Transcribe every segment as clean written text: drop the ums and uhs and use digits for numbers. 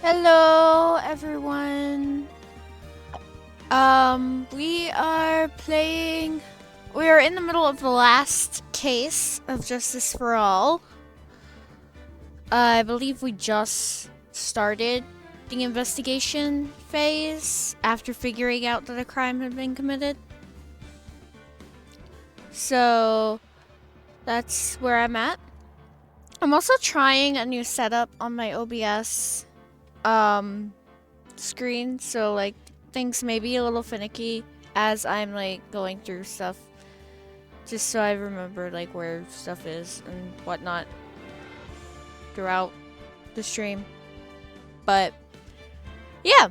Hello, everyone. We are playing. We are in the middle of the last case of Justice for All. I believe we just started the investigation phase after figuring out that a crime had been committed. So that's where I'm at. I'm also trying a new setup on my OBS screen, so like things may be a little finicky as I'm like going through stuff, just so I remember like where stuff is and whatnot throughout the stream. But yeah,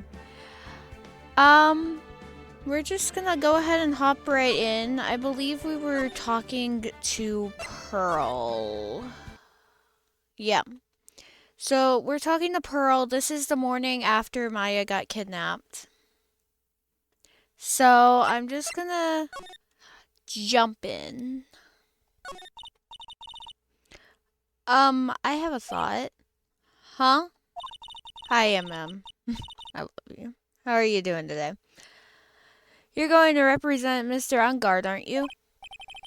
we're just gonna go ahead and hop right in. I believe we were talking to Pearl. Yeah. So we're talking to Pearl. This is the morning after Maya got kidnapped. So I'm just gonna jump in. I have a thought. Huh? Hi, MM. I love you. How are you doing today? You're going to represent Mr. Ungard, aren't you?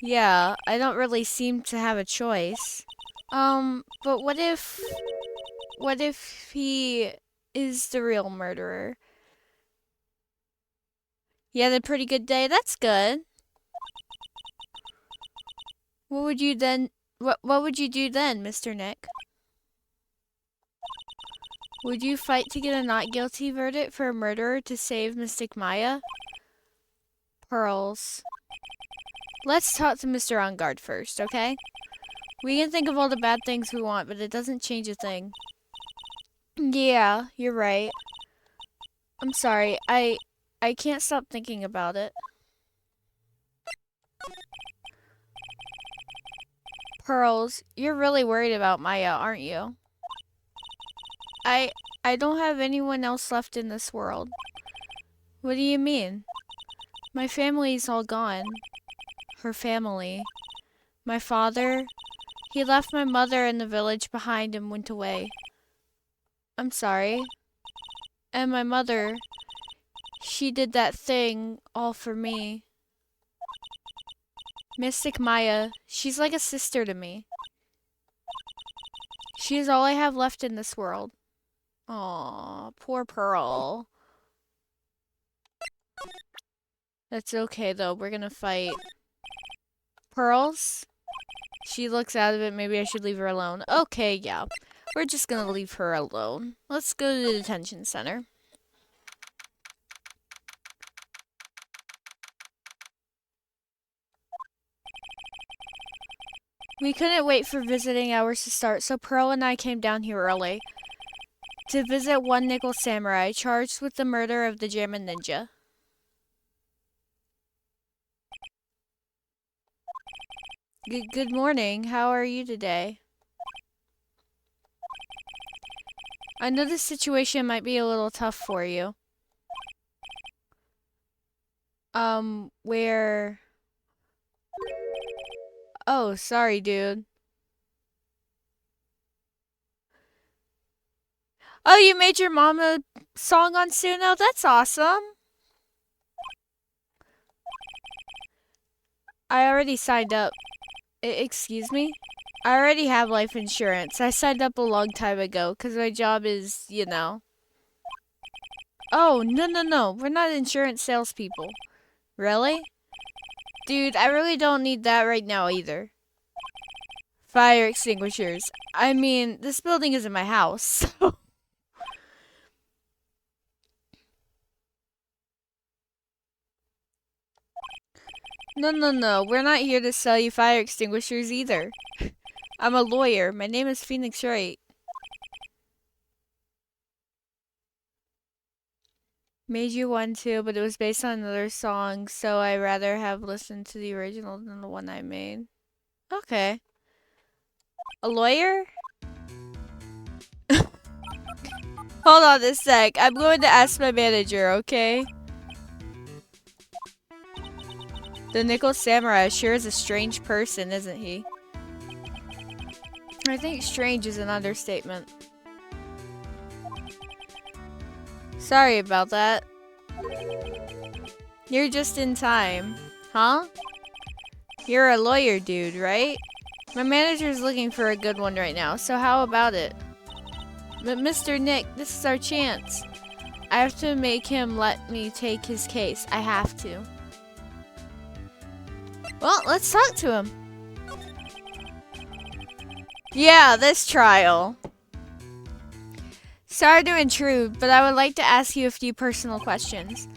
Yeah, I don't really seem to have a choice. But what if he is the real murderer? You had a pretty good day? That's good. What would you do then, Mr. Nick? Would you fight to get a not guilty verdict for a murderer to save Mystic Maya? Pearls. Let's talk to Mr. Ungard first, okay? We can think of all the bad things we want, but it doesn't change a thing. Yeah, you're right. I'm sorry. I can't stop thinking about it. Pearls, you're really worried about Maya, aren't you? I don't have anyone else left in this world. What do you mean? My family's all gone. Her family. My father, he left my mother in the village behind and went away. I'm sorry. And my mother, she did that thing all for me. Mystic Maya, she's like a sister to me. She is all I have left in this world. Aw, poor Pearl. That's okay though, we're gonna fight. Pearls? She looks out of it, maybe I should leave her alone. Okay, yeah. We're just gonna leave her alone. Let's go to the detention center. We couldn't wait for visiting hours to start, so Pearl and I came down here early to visit one nickel samurai charged with the murder of the German ninja. Good morning. How are you today? I know this situation might be a little tough for you. Where... Oh, sorry, dude. Oh, you made your mom a song on Suno? That's awesome. I already signed up. Excuse me? I already have life insurance. I signed up a long time ago because my job is, you know. Oh, no. We're not insurance salespeople. Really? Dude, I really don't need that right now either. Fire extinguishers. I mean, this building isn't my house, so. No. We're not here to sell you fire extinguishers either. I'm a lawyer. My name is Phoenix Wright. Made you one too, but it was based on another song, so I rather have listened to the original than the one I made. Okay. A lawyer? Hold on a sec. I'm going to ask my manager, okay? The Nickel Samurai sure is a strange person, isn't he? I think strange is an understatement. Sorry about that. You're just in time. Huh? You're a lawyer dude, right? My manager's looking for a good one right now, so how about it? But Mr. Nick, this is our chance. I have to make him let me take his case. I have to. Well, let's talk to him. Yeah, this trial. Sorry to intrude, but I would like to ask you a few personal questions.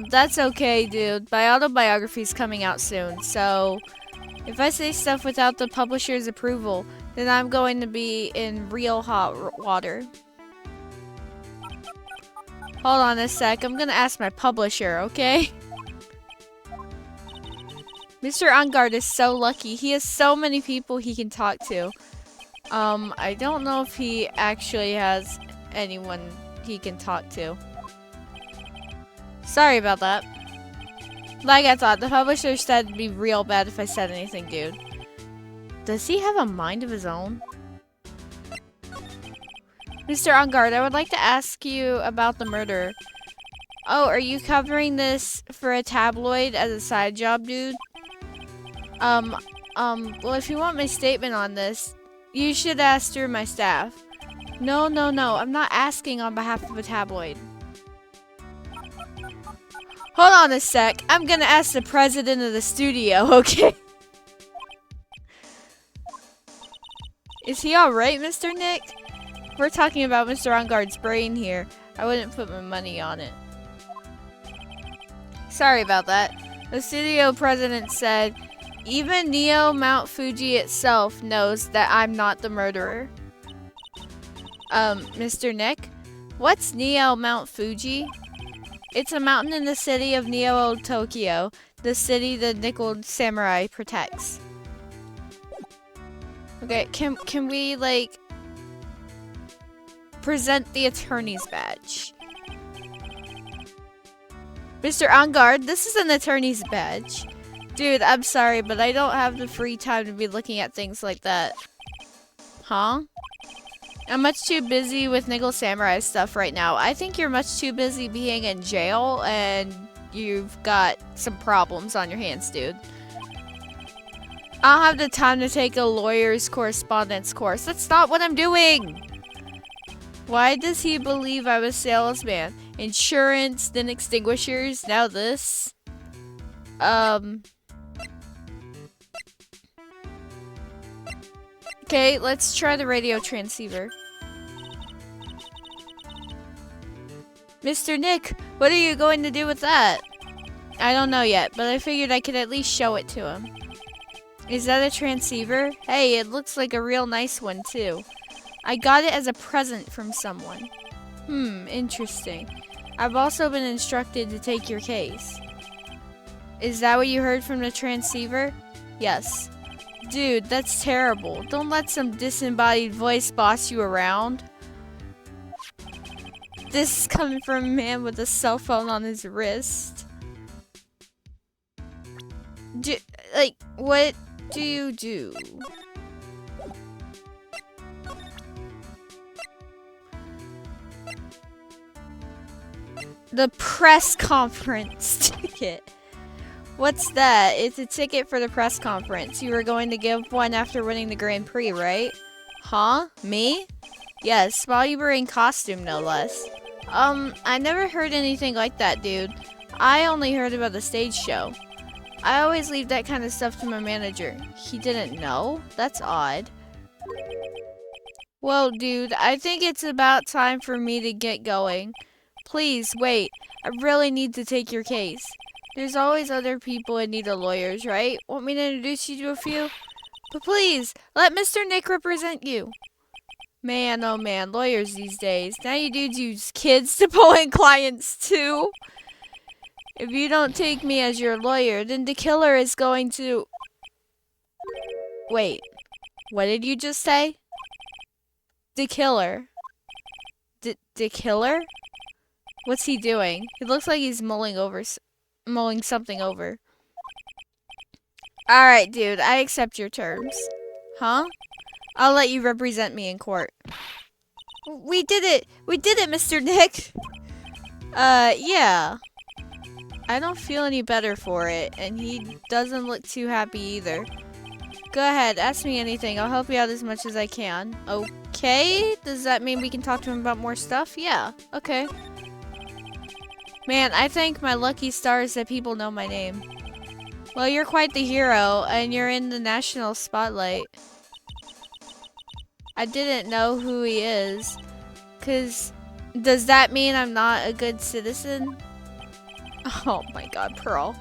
That's okay, dude. My autobiography's coming out soon, so if I say stuff without the publisher's approval, then I'm going to be in real hot water. Hold on a sec. I'm gonna ask my publisher, okay? Mr. Angard is so lucky. He has so many people he can talk to. I don't know if he actually has anyone he can talk to. Sorry about that. Like I thought, the publisher said it'd be real bad if I said anything, dude. Does he have a mind of his own? Mr. Angard, I would like to ask you about the murder. Oh, are you covering this for a tabloid as a side job, dude? Well, if you want my statement on this, you should ask through my staff. No, I'm not asking on behalf of a tabloid. Hold on a sec. I'm gonna ask the president of the studio, okay? Is he alright, Mr. Nick? We're talking about Mr. Angard's brain here. I wouldn't put my money on it. Sorry about that. The studio president said, even Neo Mount Fuji itself knows that I'm not the murderer. Mr. Nick? What's Neo Mount Fuji? It's a mountain in the city of Neo Tokyo, the city the Nickel Samurai protects. Okay, can we, like, present the attorney's badge? Mr. Angard, this is an attorney's badge. Dude, I'm sorry, but I don't have the free time to be looking at things like that. Huh? I'm much too busy with Nickel Samurai stuff right now. I think you're much too busy being in jail and you've got some problems on your hands, dude. I don't have the time to take a lawyer's correspondence course. That's not what I'm doing! Why does he believe I'm a salesman? Insurance, then extinguishers, now this? Okay, let's try the radio transceiver. Mr. Nick, what are you going to do with that? I don't know yet, but I figured I could at least show it to him. Is that a transceiver? Hey, it looks like a real nice one too. I got it as a present from someone. Interesting. I've also been instructed to take your case. Is that what you heard from the transceiver? Yes. Dude, that's terrible. Don't let some disembodied voice boss you around. This is coming from a man with a cell phone on his wrist. What do you do? The press conference ticket. What's that? It's a ticket for the press conference. You were going to give one after winning the Grand Prix, right? Huh? Me? Yes, while you were in costume, no less. I never heard anything like that, dude. I only heard about the stage show. I always leave that kind of stuff to my manager. He didn't know? That's odd. Well, dude, I think it's about time for me to get going. Please, wait. I really need to take your case. There's always other people in need of lawyers, right? Want me to introduce you to a few? But please, let Mr. Nick represent you. Man, oh man, lawyers these days. Now you dudes use kids to pull in clients too. If you don't take me as your lawyer, then the killer is going to... Wait, what did you just say? The killer. The killer? What's he doing? It looks like he's mulling something over. Alright, dude, I accept your terms. Huh? I'll let you represent me in court. We did it! We did it, Mr. Nick! Yeah. I don't feel any better for it, and he doesn't look too happy either. Go ahead, ask me anything. I'll help you out as much as I can. Okay? Does that mean we can talk to him about more stuff? Yeah. Okay. Man, I thank my lucky stars that people know my name. Well, you're quite the hero, and you're in the national spotlight. I didn't know who he is. Does that mean I'm not a good citizen? Oh my god, Pearl.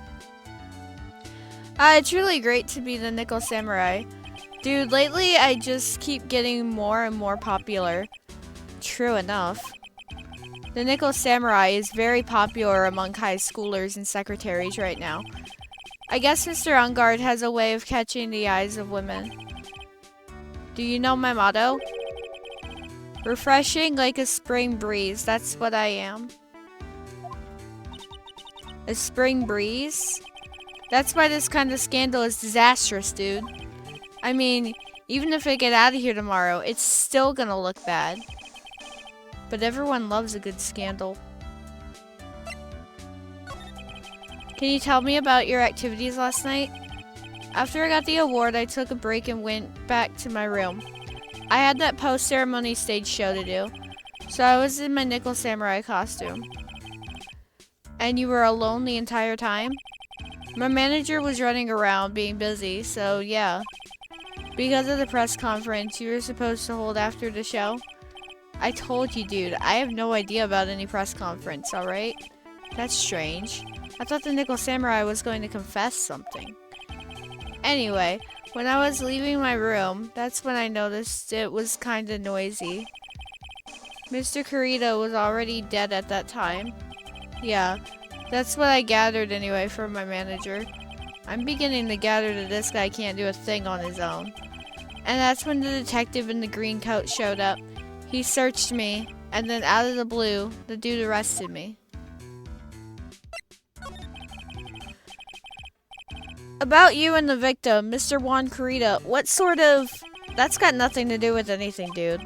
It's really great to be the Nickel Samurai. Dude, lately I just keep getting more and more popular. True enough. The Nickel Samurai is very popular among high schoolers and secretaries right now. I guess Mr. Ungard has a way of catching the eyes of women. Do you know my motto? Refreshing like a spring breeze. That's what I am. A spring breeze? That's why this kind of scandal is disastrous, dude. I mean, even if I get out of here tomorrow, it's still gonna look bad. But everyone loves a good scandal. Can you tell me about your activities last night? After I got the award, I took a break and went back to my room. I had that post-ceremony stage show to do, so I was in my Nickel Samurai costume. And you were alone the entire time? My manager was running around being busy, so yeah. Because of the press conference you were supposed to hold after the show. I told you, dude, I have no idea about any press conference, alright? That's strange. I thought the Nickel Samurai was going to confess something. Anyway, when I was leaving my room, that's when I noticed it was kinda noisy. Mr. Kurita was already dead at that time. Yeah, that's what I gathered anyway from my manager. I'm beginning to gather that this guy can't do a thing on his own. And that's when the detective in the green coat showed up. He searched me, and then out of the blue, the dude arrested me. About you and the victim, Mr. Juan Kurita, what sort of... That's got nothing to do with anything, dude.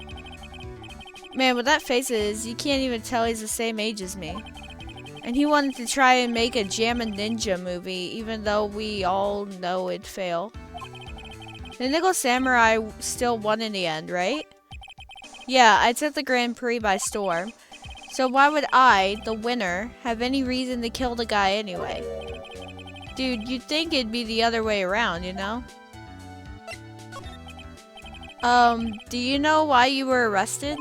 Man, with that face is, you can't even tell he's the same age as me. And he wanted to try and make a Jammin' Ninja movie, even though we all know it'd fail. The Nickel Samurai still won in the end, right? Yeah, I took the Grand Prix by storm. So why would I, the winner, have any reason to kill the guy anyway? Dude, you'd think it'd be the other way around, you know? Do you know why you were arrested?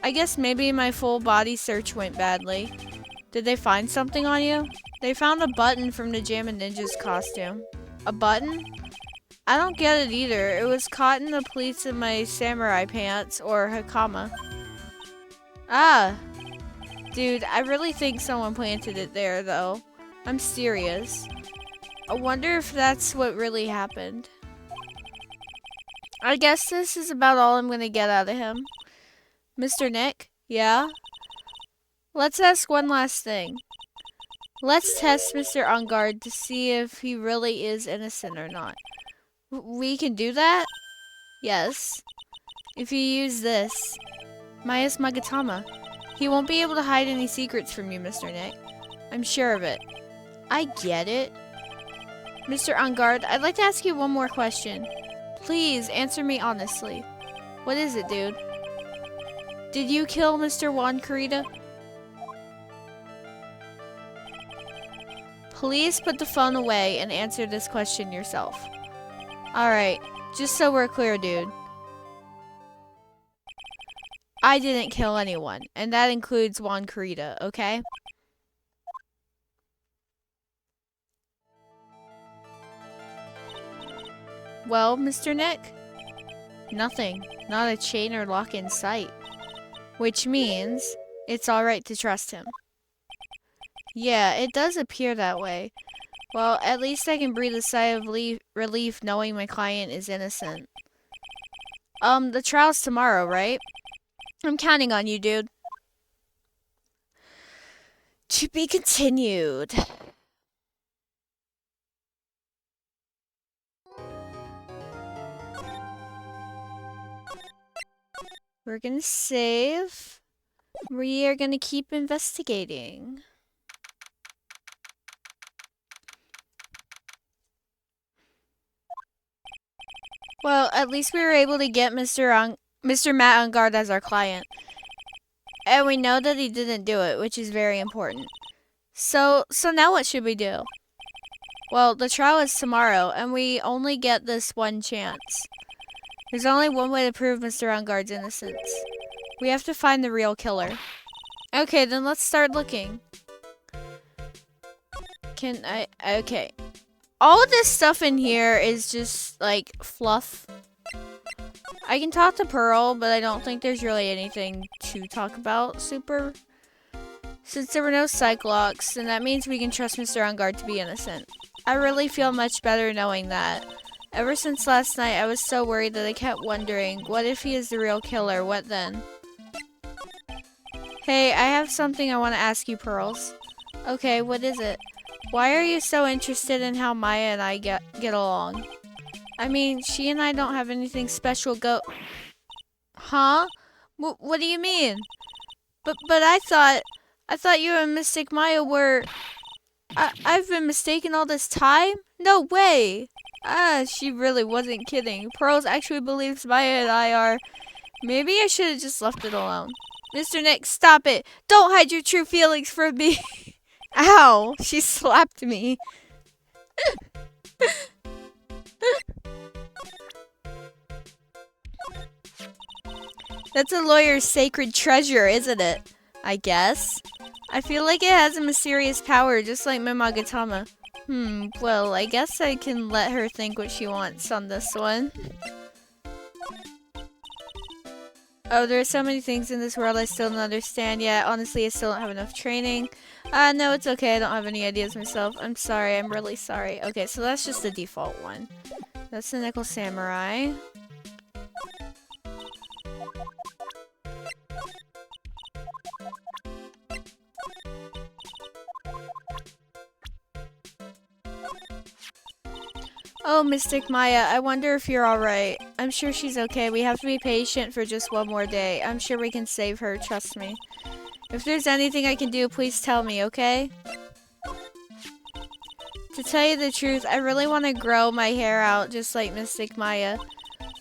I guess maybe my full body search went badly. Did they find something on you? They found a button from the Jammin' Ninja's costume. A button? I don't get it either. It was caught in the pleats of my samurai pants, or hakama. Ah! Dude, I really think someone planted it there, though. I'm serious. I wonder if that's what really happened. I guess this is about all I'm gonna get out of him. Mr. Nick? Yeah? Let's ask one last thing. Let's test Mr. Ungard to see if he really is innocent or not. We can do that? Yes. If you use this. Maya's Magatama. He won't be able to hide any secrets from you, Mr. Nick. I'm sure of it. I get it. Mr. Ungard, I'd like to ask you one more question. Please answer me honestly. What is it, dude? Did you kill Mr. Juan Kurita? Please put the phone away and answer this question yourself. Alright, just so we're clear, dude. I didn't kill anyone, and that includes Juan Kurita, okay? Well, Mr. Nick? Nothing. Not a chain or lock in sight. Which means it's alright to trust him. Yeah, it does appear that way. Well, at least I can breathe a sigh of relief knowing my client is innocent. The trial's tomorrow, right? I'm counting on you, dude. To be continued. We're gonna save. We are gonna keep investigating. Well, at least we were able to get Mr. Matt Ungard as our client. And we know that he didn't do it, which is very important. So now what should we do? Well, the trial is tomorrow, and we only get this one chance. There's only one way to prove Mr. Ungard's innocence. We have to find the real killer. Okay, then let's start looking. Okay. All of this stuff in here is just, like, fluff. I can talk to Pearl, but I don't think there's really anything to talk about super. Since there were no Cyclops, then that means we can trust Mr. Ungard to be innocent. I really feel much better knowing that. Ever since last night, I was so worried that I kept wondering, what if he is the real killer? What then? Hey, I have something I want to ask you, Pearls. Okay, what is it? Why are you so interested in how Maya and I get along? I mean, she and I don't have anything special Huh? What do you mean? But I thought you and Mystic Maya were... I've been mistaken all this time? No way! She really wasn't kidding. Pearls actually believes Maya and I are... Maybe I should have just left it alone. Mr. Nick, stop it! Don't hide your true feelings from me! Ow! She slapped me. That's a lawyer's sacred treasure, isn't it? I guess. I feel like it has a mysterious power, just like Mimagatama. Well, I guess I can let her think what she wants on this one. Oh, there are so many things in this world I still don't understand yet. Honestly, I still don't have enough training. No, it's okay. I don't have any ideas myself. I'm sorry. I'm really sorry. Okay, so that's just the default one. That's the Nickel Samurai. Oh, Mystic Maya, I wonder if you're alright. I'm sure she's okay. We have to be patient for just one more day. I'm sure we can save her, trust me. If there's anything I can do, please tell me, okay? To tell you the truth, I really want to grow my hair out just like Mystic Maya.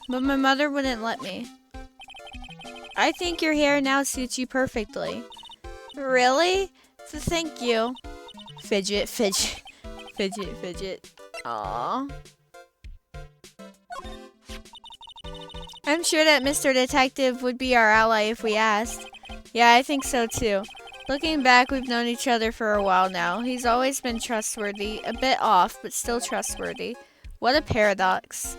But my mother wouldn't let me. I think your hair now suits you perfectly. Really? So thank you. Fidget, fidget. Fidget, fidget. Aww. I'm sure that Mr. Detective would be our ally if we asked. Yeah, I think so too. Looking back, we've known each other for a while now. He's always been trustworthy. A bit off, but still trustworthy. What a paradox.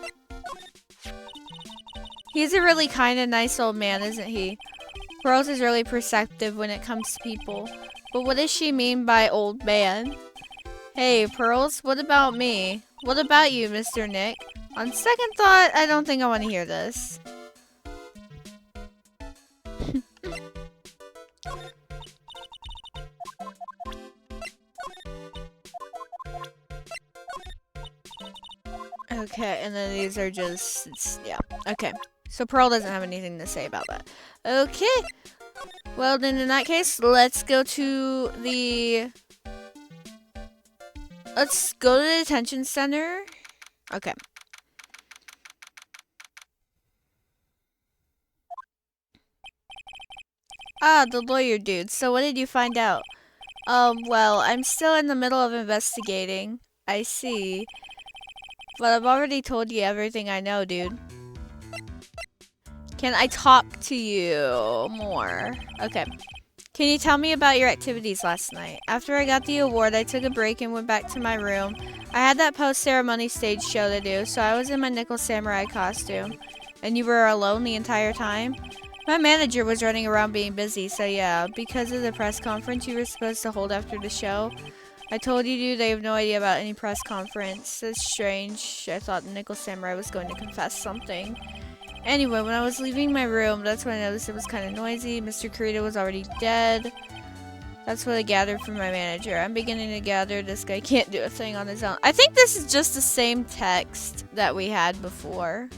He's a really kind and nice old man, isn't he? Pearls is really perceptive when it comes to people. But what does she mean by old man? Hey, Pearls, what about me? What about you, Mr. Nick? On second thought, I don't think I want to hear this. Okay, and then these are just, yeah, okay. So Pearl doesn't have anything to say about that. Okay. Well, then in that case, let's go to the... Let's go to the detention center. Okay. Ah, the lawyer dude. So what did you find out? Well, I'm still in the middle of investigating. I see. But I've already told you everything I know, dude. Can I talk to you more? Okay. Can you tell me about your activities last night? After I got the award, I took a break and went back to my room. I had that post-ceremony stage show to do, so I was in my Nickel Samurai costume. And you were alone the entire time? My manager was running around being busy, so yeah, because of the press conference you were supposed to hold after the show. I told you, dude, I have no idea about any press conference. That's strange. I thought the Nickel Samurai was going to confess something. Anyway, when I was leaving my room, that's when I noticed it was kind of noisy. Mr. Kurita was already dead. That's what I gathered from my manager. I'm beginning to gather this guy can't do a thing on his own. I think this is just the same text that we had before.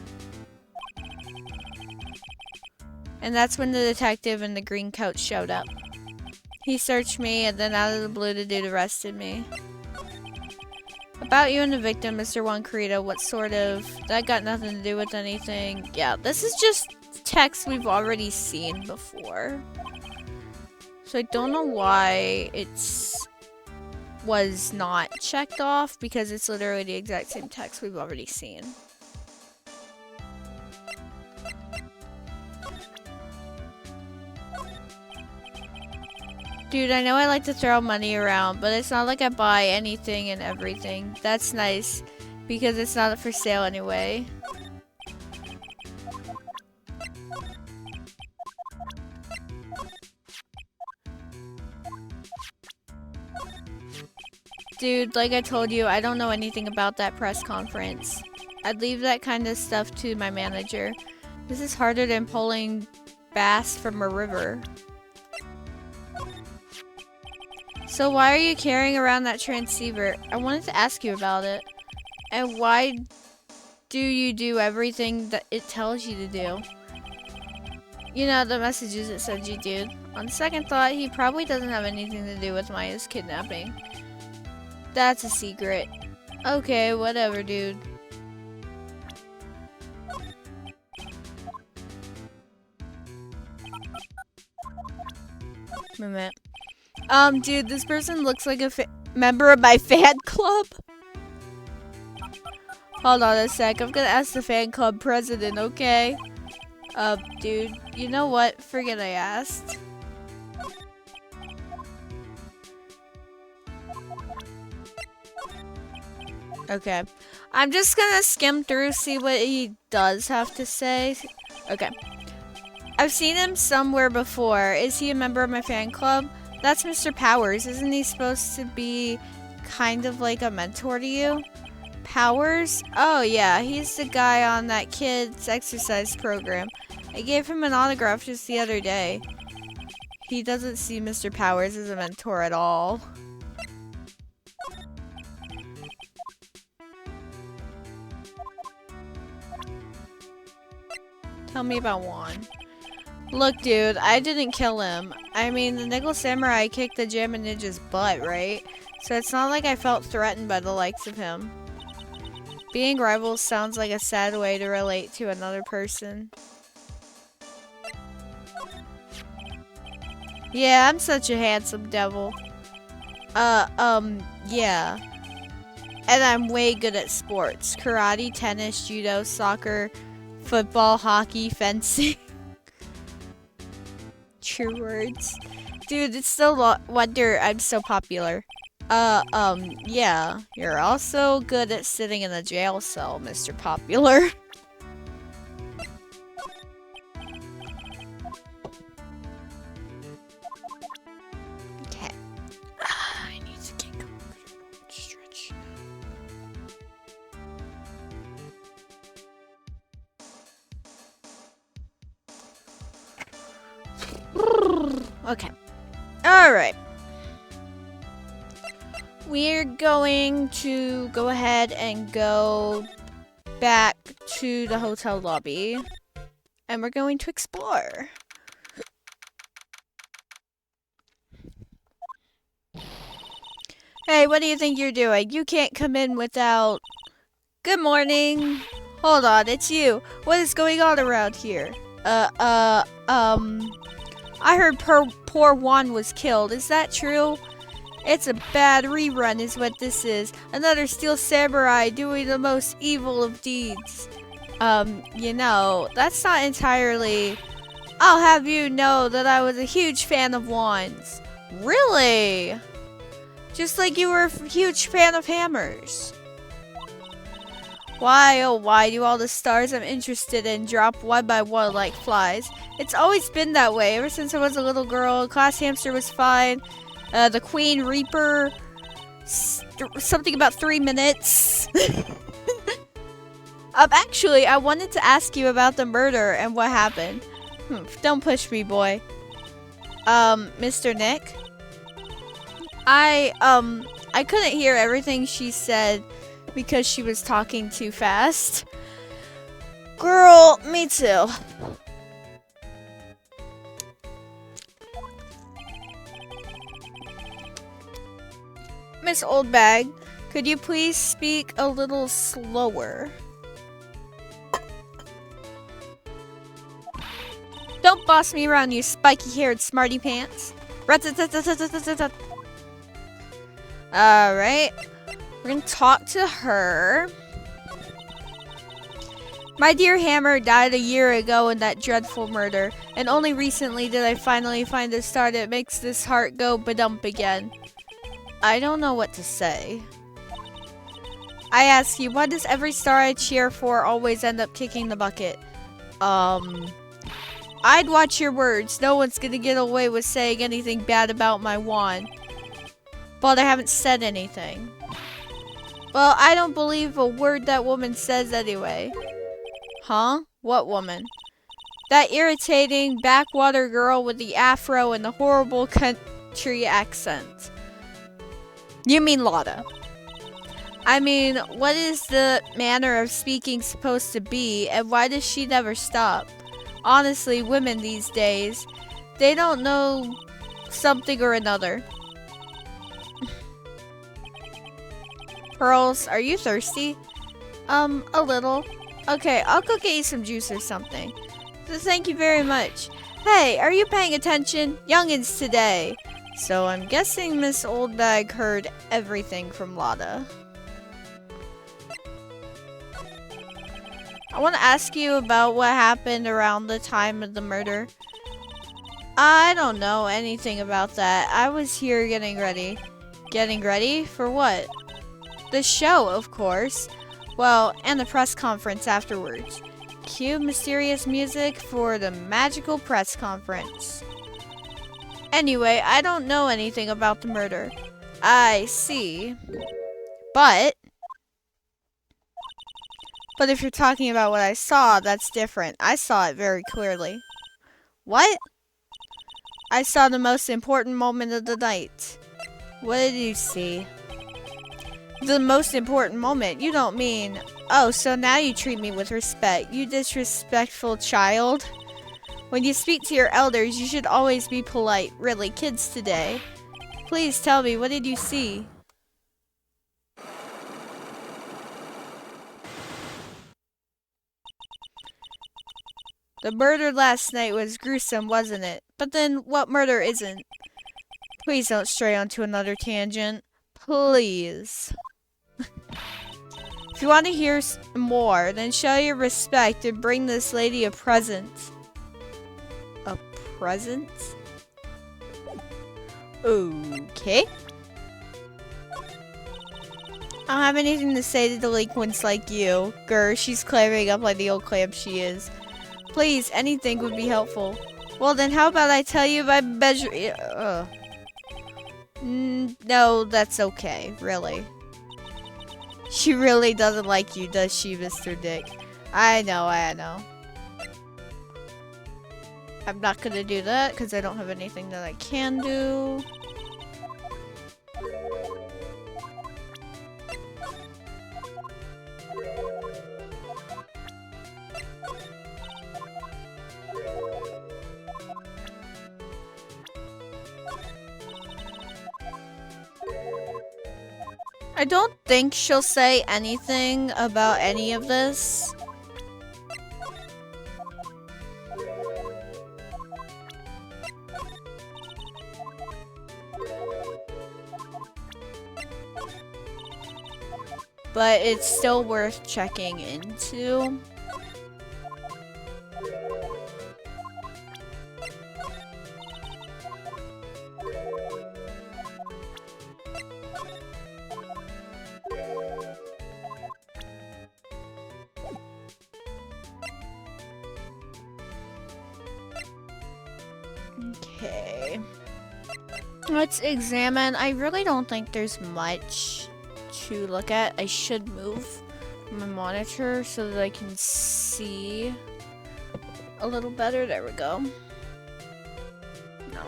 And that's when the detective in the green coat showed up. He searched me, and then out of the blue, the dude arrested me. About you and the victim, Mr. Juan Carrito, what sort of... That got nothing to do with anything. Yeah, this is just text we've already seen before. So I don't know why it's... was not checked off, because it's literally the exact same text we've already seen. Dude, I know I like to throw money around, but it's not like I buy anything and everything. That's nice, because it's not for sale anyway. Dude, like I told you, I don't know anything about that press conference. I'd leave that kind of stuff to my manager. This is harder than pulling bass from a river. So why are you carrying around that transceiver? I wanted to ask you about it. And why do you do everything that it tells you to do? You know, the messages it sends you, dude. On second thought, he probably doesn't have anything to do with Maya's kidnapping. That's a secret. Okay, whatever, dude. Moment. Dude, this person looks like a member of my fan club. Hold on a sec. I'm gonna ask the fan club president, okay? Dude, you know what? Forget I asked. Okay. I'm just gonna skim through, see what he does have to say. Okay. I've seen him somewhere before. Is he a member of my fan club? That's Mr. Powers. Isn't he supposed to be kind of like a mentor to you? Powers? Oh yeah, he's the guy on that kid's exercise program. I gave him an autograph just the other day. He doesn't see Mr. Powers as a mentor at all. Tell me about Juan. Look, dude, I didn't kill him. I mean, the Nickel Samurai kicked the Jammin' Ninja's butt, right? So it's not like I felt threatened by the likes of him. Being rivals sounds like a sad way to relate to another person. Yeah, I'm such a handsome devil. Yeah. And I'm way good at sports. Karate, tennis, judo, soccer, football, hockey, fencing. True words. Dude, it's no wonder I'm so popular. Yeah. You're also good at sitting in a jail cell, Mr. Popular. Okay. I need to get comfortable. Stretch. Okay. Alright. We're going to go ahead and go back to the hotel lobby. And we're going to explore. Hey, what do you think you're doing? You can't come in without... Good morning. Hold on, it's you. What is going on around here? I heard poor Juan was killed. Is that true? It's a bad rerun is what this is. Another Steel Samurai doing the most evil of deeds. You know, that's not entirely... I'll have you know that I was a huge fan of Juan's. Really? Just like you were a huge fan of hammers. Why, oh why do all the stars I'm interested in drop one by one like flies? It's always been that way, ever since I was a little girl. Class Hamster was fine. The Queen Reaper, something about 3 minutes. Actually, I wanted to ask you about the murder and what happened. Don't push me, boy. Mr. Nick? I couldn't hear everything she said because she was talking too fast. Girl, me too. Miss Oldbag, could you please speak a little slower? Don't boss me around, you spiky-haired smarty pants. Alright. We're gonna talk to her. My dear Hammer died a year ago in that dreadful murder, and only recently did I finally find a star that makes this heart go ba-dump again. I don't know what to say. I ask you, why does every star I cheer for always end up kicking the bucket? I'd watch your words. No one's gonna get away with saying anything bad about my wand. But I haven't said anything. Well, I don't believe a word that woman says anyway. Huh? What woman? That irritating backwater girl with the afro and the horrible country accent. You mean Lotta. I mean, what is the manner of speaking supposed to be, and why does she never stop? Honestly, women these days, they don't know something or another. Pearls, are you thirsty? A little. Okay, I'll go get you some juice or something. So thank you very much. Hey, are you paying attention? Youngins today. So I'm guessing Miss Oldbag heard everything from Lotta. I want to ask you about what happened around the time of the murder. I don't know anything about that. I was here getting ready. Getting ready? For what? The show, of course. Well, and the press conference afterwards. Cue mysterious music for the magical press conference. Anyway, I don't know anything about the murder. I see. But if you're talking about what I saw, that's different. I saw it very clearly. What? I saw the most important moment of the night. What did you see? The most important moment? You don't mean... Oh, so now you treat me with respect. You disrespectful child. When you speak to your elders, you should always be polite. Really, kids today. Please tell me, what did you see? The murder last night was gruesome, wasn't it? But then, what murder isn't? Please don't stray onto another tangent. Please. If you want to hear more, then show your respect and bring this lady a present. A present? Okay. I don't have anything to say to delinquents like you. Grr, she's clamming up like the old clam she is. Please, anything would be helpful. Well then, how about I tell you my measure... No, that's okay, really. She really doesn't like you, does she, Mr. Dick? I know. I'm not gonna do that, because I don't have anything that I can do. I don't think she'll say anything about any of this. But it's still worth checking into. Okay. Let's examine. I really don't think there's much to look at. I should move my monitor so that I can see a little better. There we go. No.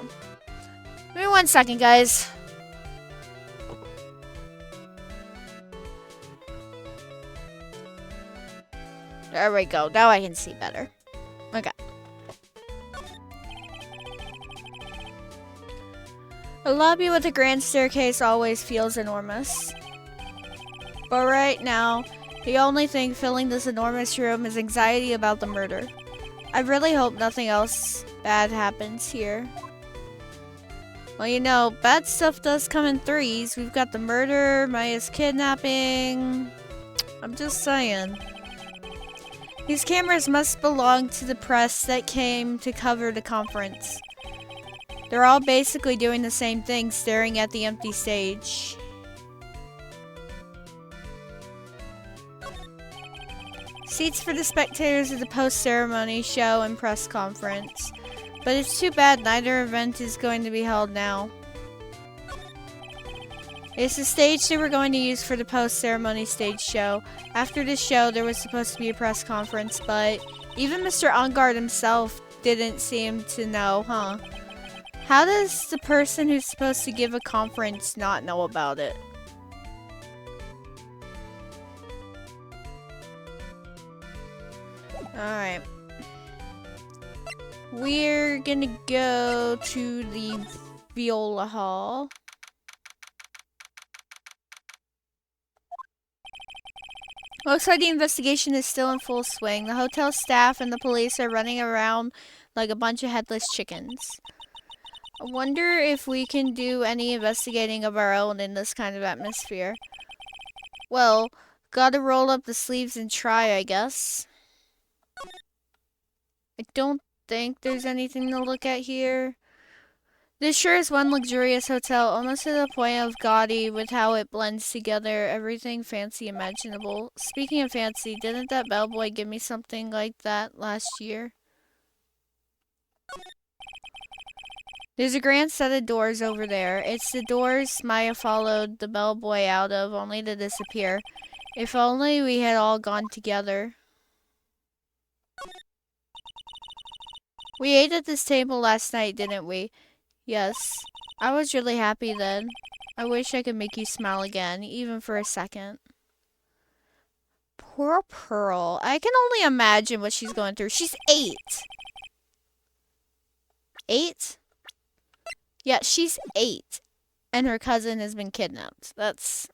Give me 1 second, guys. There we go. Now I can see better. Okay. A lobby with a grand staircase always feels enormous. But right now, the only thing filling this enormous room is anxiety about the murder. I really hope nothing else bad happens here. Well, you know, bad stuff does come in threes. We've got the murder, Maya's kidnapping. I'm just saying. These cameras must belong to the press that came to cover the conference. They're all basically doing the same thing, staring at the empty stage. Seats for the spectators of the post-ceremony show and press conference. But it's too bad neither event is going to be held now. It's the stage they were going to use for the post-ceremony stage show. After the show, there was supposed to be a press conference, but even Mr. Engarde himself didn't seem to know, huh? How does the person who's supposed to give a conference not know about it? Alright. We're gonna go to the Viola Hall. Looks like the investigation is still in full swing. The hotel staff and the police are running around like a bunch of headless chickens. I wonder if we can do any investigating of our own in this kind of atmosphere. Well, gotta roll up the sleeves and try, I guess. I don't think there's anything to look at here. This sure is one luxurious hotel, almost to the point of gaudy with how it blends together everything fancy imaginable. Speaking of fancy, didn't that bellboy give me something like that last year? There's a grand set of doors over there. It's the doors Maya followed the bellboy out of, only to disappear. If only we had all gone together. We ate at this table last night, didn't we? Yes. I was really happy then. I wish I could make you smile again, even for a second. Poor Pearl. I can only imagine what she's going through. She's 8. 8? Yeah, she's 8. And her cousin has been kidnapped. That's...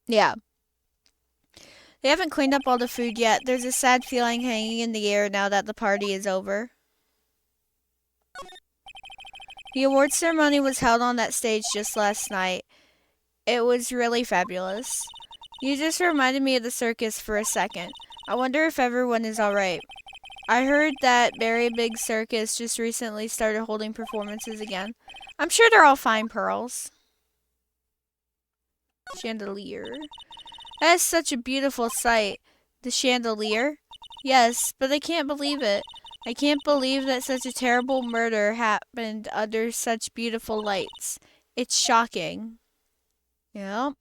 yeah. They haven't cleaned up all the food yet. There's a sad feeling hanging in the air now that the party is over. The award ceremony was held on that stage just last night. It was really fabulous. You just reminded me of the circus for a second. I wonder if everyone is alright. I heard that Berry Big Circus just recently started holding performances again. I'm sure they're all fine, Pearls. Chandelier. That is such a beautiful sight. The chandelier? Yes, but I can't believe it. I can't believe that such a terrible murder happened under such beautiful lights. It's shocking. Yep.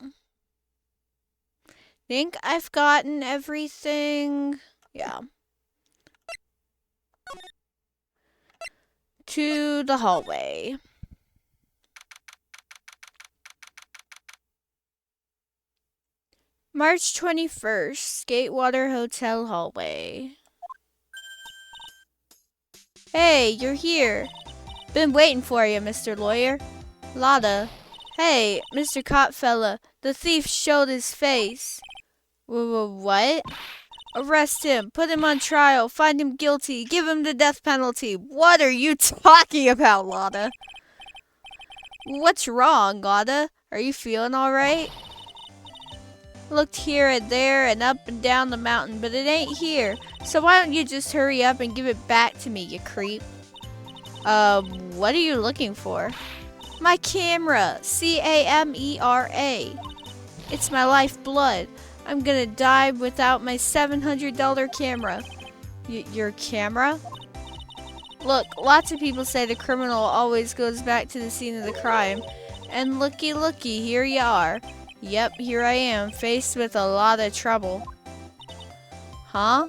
Think I've gotten everything. Yeah. To the hallway. March 21st, Gatewater Hotel hallway. Hey, you're here. Been waiting for you, Mr. Lawyer. Lotta. Hey, Mr. Copfella, the thief showed his face. What? Arrest him, put him on trial, find him guilty, give him the death penalty. What are you talking about, Lotta? What's wrong, Lotta? Are you feeling alright? Looked here and there and up and down the mountain, but it ain't here. So why don't you just hurry up and give it back to me, you creep? What are you looking for? My camera. C-A-M-E-R-A. It's my lifeblood. I'm gonna die without my $700 camera. Your camera? Look, lots of people say the criminal always goes back to the scene of the crime. And looky, here you are. Yep, here I am, faced with a lot of trouble. Huh?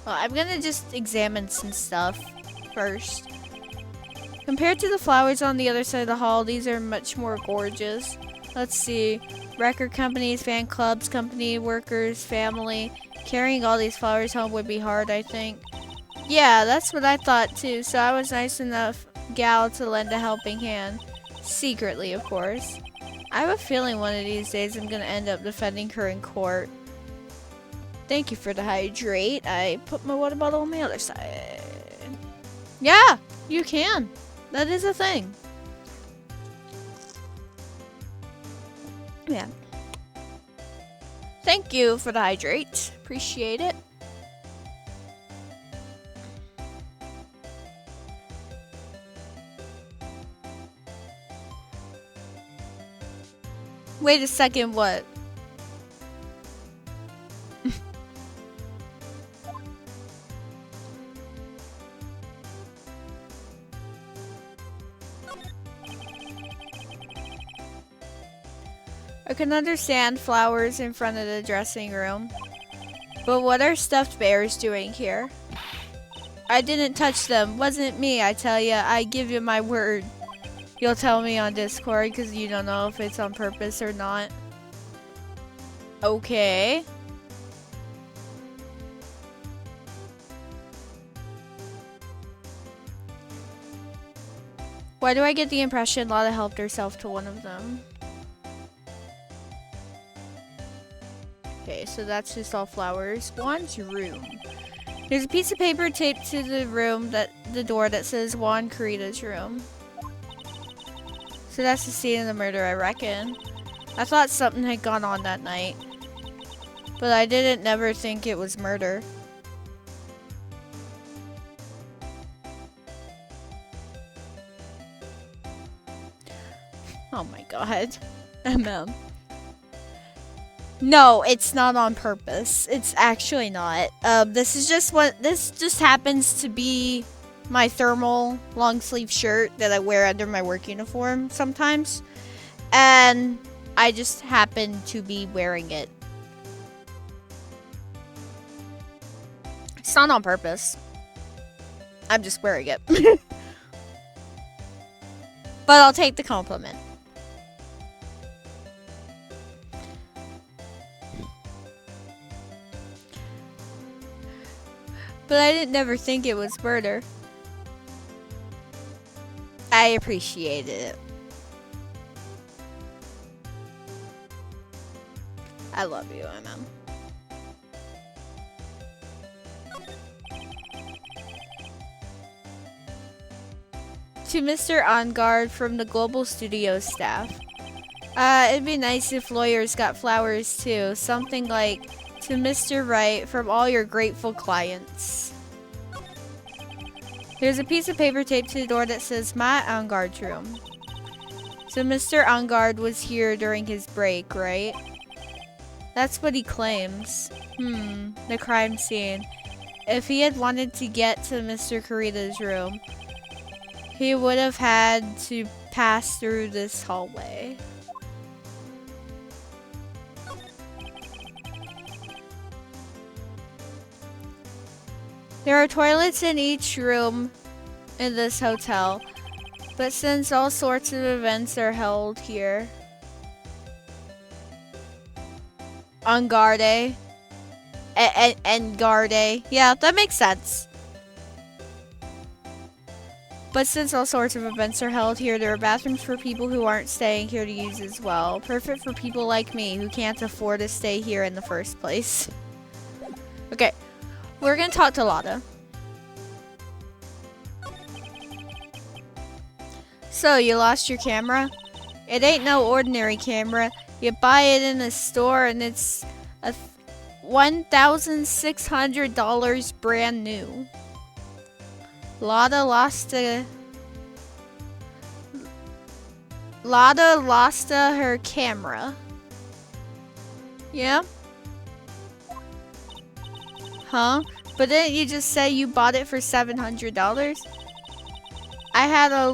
Well, I'm gonna just examine some stuff first. Compared to the flowers on the other side of the hall, these are much more gorgeous. Let's see. Record companies, fan clubs, company workers, family. Carrying all these flowers home would be hard, I think. Yeah, that's what I thought too, so I was nice enough gal to lend a helping hand. Secretly, of course. I have a feeling one of these days I'm gonna end up defending her in court. Thank you for the hydrate. I put my water bottle on the other side. Yeah, you can. That is a thing. Yeah. Thank you for the hydrate. Appreciate it. Wait a second, what? I can understand flowers in front of the dressing room. But what are stuffed bears doing here? I didn't touch them. Wasn't me, I tell ya. I give you my word. You'll tell me on Discord because you don't know if it's on purpose or not. Okay. Why do I get the impression Lotta helped herself to one of them? Okay, so that's just all flowers. Juan's room. There's a piece of paper taped to the door that says Juan Carita's room. So that's the scene of the murder, I reckon. I thought something had gone on that night. But I didn't never think it was murder. Oh my god. MM. No, it's not on purpose. It's actually not. This just happens to be my thermal long sleeve shirt that I wear under my work uniform sometimes. And I just happen to be wearing it. It's not on purpose. I'm just wearing it. But I'll take the compliment. But I didn't never think it was murder. I appreciated it. I love you, MM. To Mr. Ongard from the Global Studios staff. It'd be nice if lawyers got flowers too. Something like, to Mr. Wright from all your grateful clients. There's a piece of paper taped to the door that says Matt Ongard's room. So Mr. Ongard was here during his break, right? That's what he claims. The crime scene. If he had wanted to get to Mr. Carita's room, he would have had to pass through this hallway. There are toilets in each room in this hotel, but since all sorts of events are held here, on Garde, and Garde, yeah, that makes sense. But since all sorts of events are held here, there are bathrooms for people who aren't staying here to use as well. Perfect for people like me who can't afford to stay here in the first place. Okay. We're gonna talk to Lotta. So, you lost your camera? It ain't no ordinary camera. You buy it in a store and it's a $1,600 brand new. Lotta lost her camera. Yeah? Huh? But didn't you just say you bought it for $700? I had a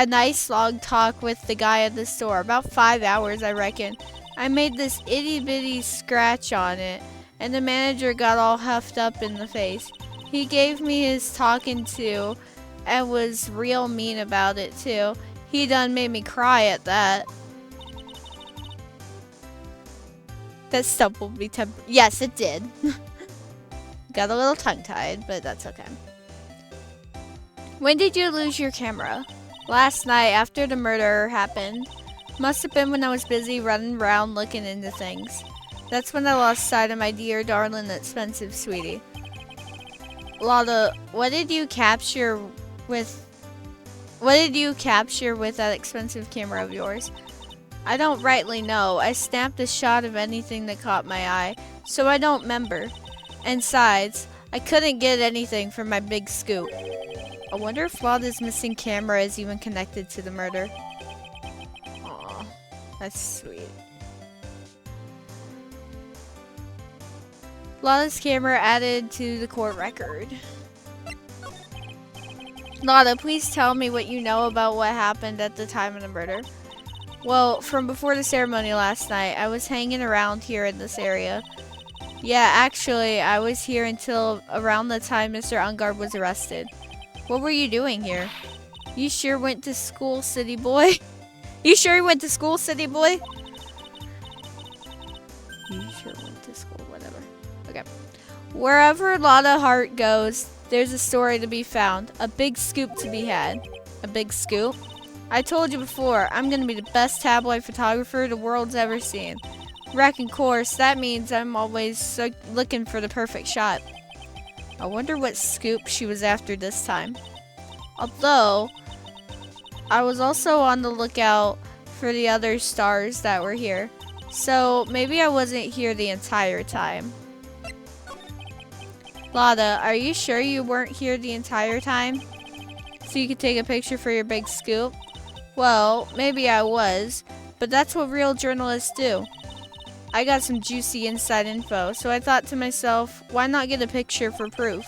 nice long talk with the guy at the store. About 5 hours, I reckon. I made this itty bitty scratch on it, and the manager got all huffed up in the face. He gave me his talking to, and was real mean about it too. He done made me cry at that. That stumbled me yes, it did. Got a little tongue-tied, but that's okay. When did you lose your camera? Last night after the murder happened. Must have been when I was busy running around looking into things. That's when I lost sight of my dear, darling, expensive sweetie. Lada, what did you capture with that expensive camera of yours? I don't rightly know. I snapped a shot of anything that caught my eye, so I don't remember. And besides, I couldn't get anything from my big scoop. I wonder if Lada's missing camera is even connected to the murder. Aw, that's sweet. Lada's camera added to the court record. Lada, please tell me what you know about what happened at the time of the murder. Well, from before the ceremony last night, I was hanging around here in this area. Yeah, actually, I was here until around the time Mr. Ungard was arrested. What were you doing here? You sure went to school, city boy? You sure you went to school, city boy? You sure went to school, whatever. Okay. Wherever Lada Hart goes, there's a story to be found. A big scoop to be had. A big scoop? I told you before, I'm gonna be the best tabloid photographer the world's ever seen. Reckon course, that means I'm always looking for the perfect shot. I wonder what scoop she was after this time. Although, I was also on the lookout for the other stars that were here. So, maybe I wasn't here the entire time. Lada, are you sure you weren't here the entire time? So you could take a picture for your big scoop? Well, maybe I was, but that's what real journalists do. I got some juicy inside info, so I thought to myself, why not get a picture for proof?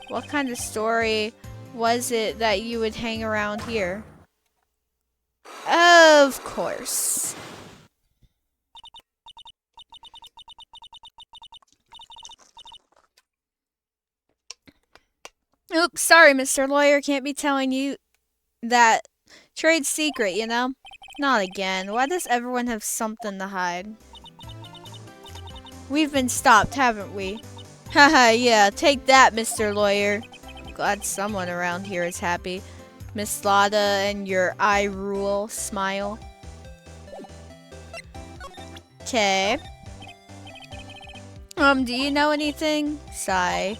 What kind of story was it that you would hang around here? Of course. Oops, sorry, Mr. Lawyer, can't be telling you that trade secret, you know? Not again. Why does everyone have something to hide? We've been stopped, haven't we? Haha, yeah, take that, Mr. Lawyer. Glad someone around here is happy. Miss Lada and your eye rule smile. Okay. Do you know anything? Sigh.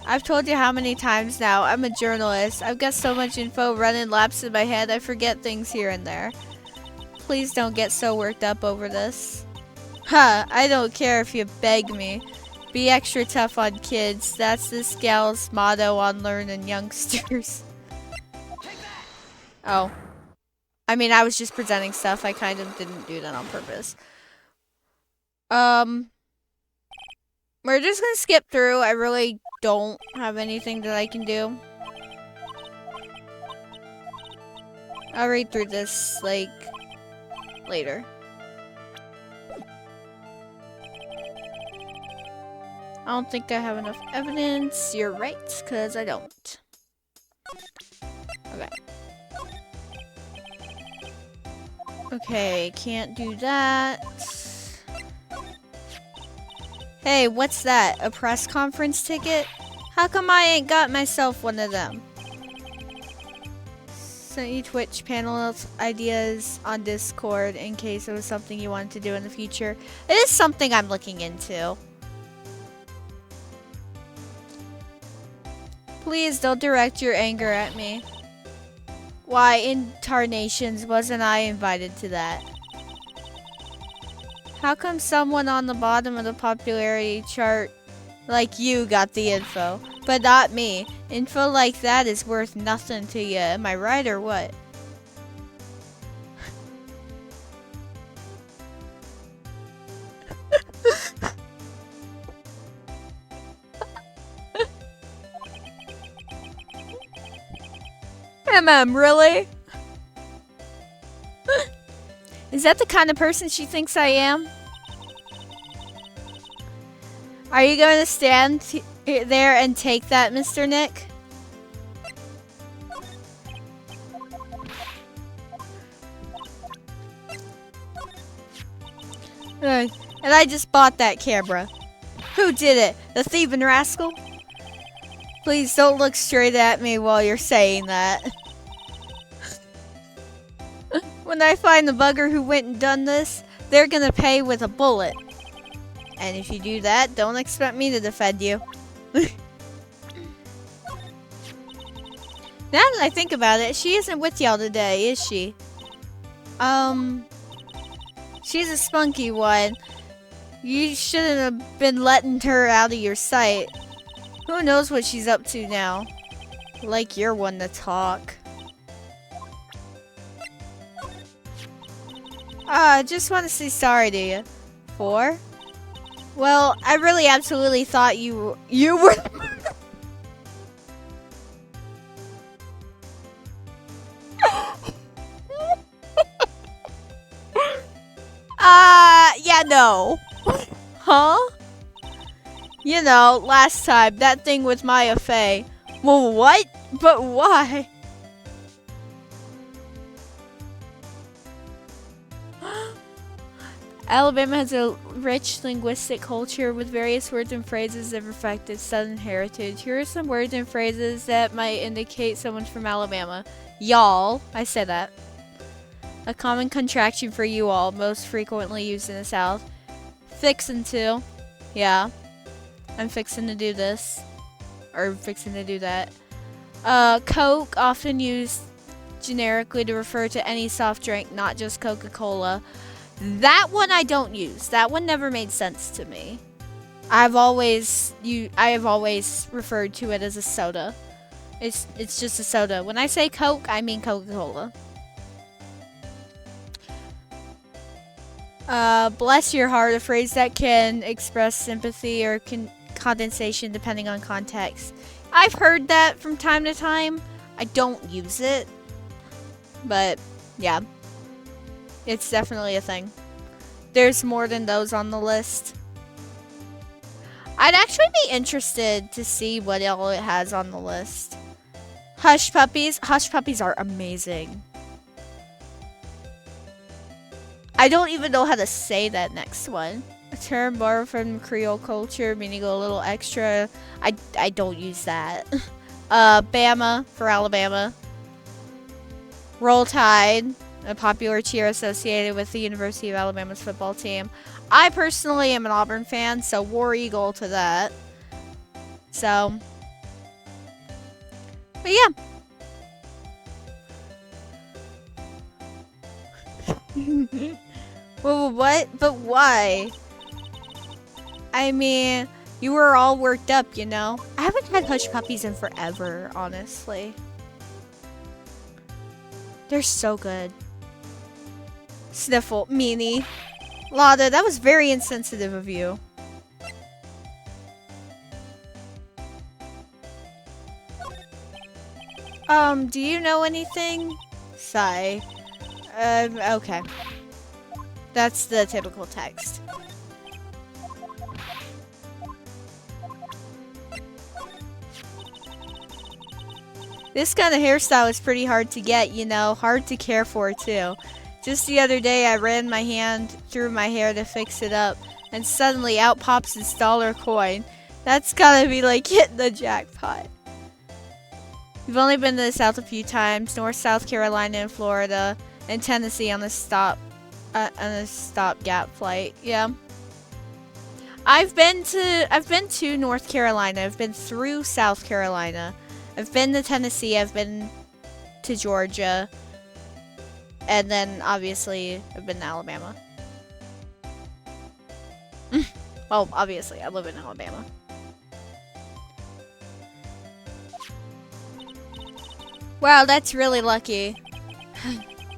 I've told you how many times now, I'm a journalist. I've got so much info running laps in my head, I forget things here and there. Please don't get so worked up over this. Huh, I don't care if you beg me. Be extra tough on kids. That's this gal's motto on learning youngsters. Oh. I mean, I was just presenting stuff. I kind of didn't do that on purpose. We're just gonna skip through. I really don't have anything that I can do. I'll read through this, like, later. I don't think I have enough evidence. You're right, because I don't. Okay. Okay, can't do that. Hey, what's that? A press conference ticket? How come I ain't got myself one of them? Sent you Twitch panel ideas on Discord in case it was something you wanted to do in the future. It is something I'm looking into. Please don't direct your anger at me. Why, in tarnations, wasn't I invited to that? How come someone on the bottom of the popularity chart like you got the info, but not me? Info like that is worth nothing to you, am I right or what? Really? Is that the kind of person she thinks I am? Are you going to stand there and take that, Mr. Nick? And I just bought that camera. Who did it? The thieving rascal? Please don't look straight at me while you're saying that. When I find the bugger who went and done this, they're gonna pay with a bullet. And if you do that, don't expect me to defend you. Now that I think about it, she isn't with y'all today, is she? She's a spunky one. You shouldn't have been letting her out of your sight. Who knows what she's up to now? Like you're one to talk. I just want to say sorry to you. For? Well, I really absolutely thought you were yeah, no. Huh? You know, last time, that thing with Maya Fey. Well, what? But why? Alabama has a rich linguistic culture with various words and phrases that reflect its Southern heritage. Here are some words and phrases that might indicate someone's from Alabama. Y'all. I said that. A common contraction for you all, most frequently used in the South. Fixin' to. Yeah. I'm fixing to do this. Or fixing to do that. Coke, often used generically to refer to any soft drink, not just Coca-Cola. That one I don't use. That one never made sense to me. I have always referred to it as a soda. It's just a soda. When I say Coke, I mean Coca-Cola. Bless your heart, a phrase that can express sympathy or condensation depending on context. I've heard that from time to time. I don't use it. But, yeah. It's definitely a thing. There's more than those on the list. I'd actually be interested to see what all it has on the list. Hush puppies. Hush puppies are amazing. I don't even know how to say that next one. A term borrowed from Creole culture, meaning a little extra. I don't use that. Bama for Alabama. Roll Tide, a popular cheer associated with the University of Alabama's football team. I personally am an Auburn fan, so War Eagle to that. So, but yeah. Well, what? But why? I mean, you were all worked up, you know? I haven't had hush puppies in forever, honestly. They're so good. Sniffle. Meanie. Lada, that was very insensitive of you. Do you know anything? Sigh. Okay. That's the typical text. This kind of hairstyle is pretty hard to get, you know, hard to care for too. Just the other day I ran my hand through my hair to fix it up, and suddenly out pops this dollar coin. That's gotta be like hitting the jackpot. We've only been to the South a few times, North, South Carolina, and Florida, and Tennessee on a stopgap flight. Yeah. I've been to North Carolina. I've been through South Carolina. I've been to Tennessee. I've been to Georgia. And then, obviously, I've been to Alabama. Well, obviously, I live in Alabama. Wow, that's really lucky.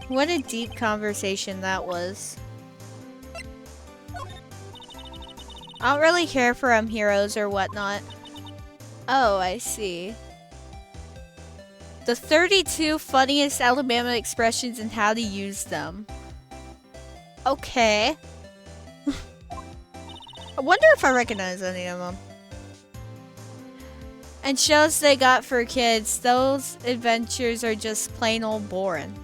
What a deep conversation that was. I don't really care for heroes or whatnot. Oh, I see. The 32 funniest Alabama expressions and how to use them. Okay. I wonder if I recognize any of them. And shows they got for kids, those adventures are just plain old boring.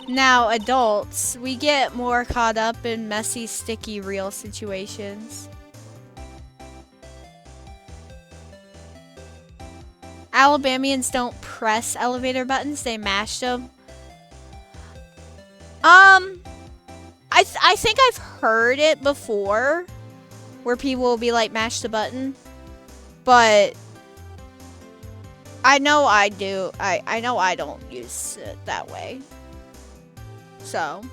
Now, adults, we get more caught up in messy, sticky, real situations. Alabamians don't press elevator buttons, they mash them. I think I've heard it before, where people will be like, mash the button. But I know I do. I know I don't use it that way. So.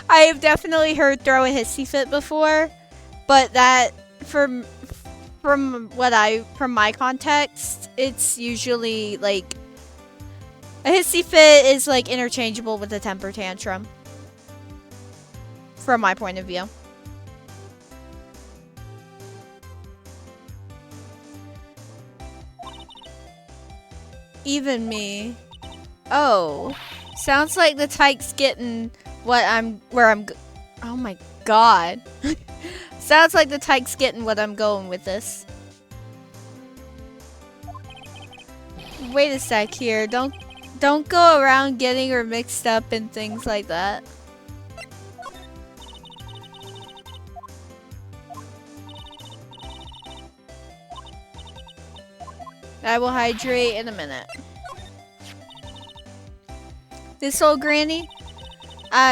I have definitely heard throw a hissy fit before, but that from my context, it's usually like a hissy fit is like interchangeable with a temper tantrum. From my point of view. Even me. Oh. Sounds like the tyke's getting oh my god. Sounds like the tyke's getting what I'm going with this. Wait a sec here. Don't go around getting her mixed up in things like that. I will hydrate in a minute. This old granny,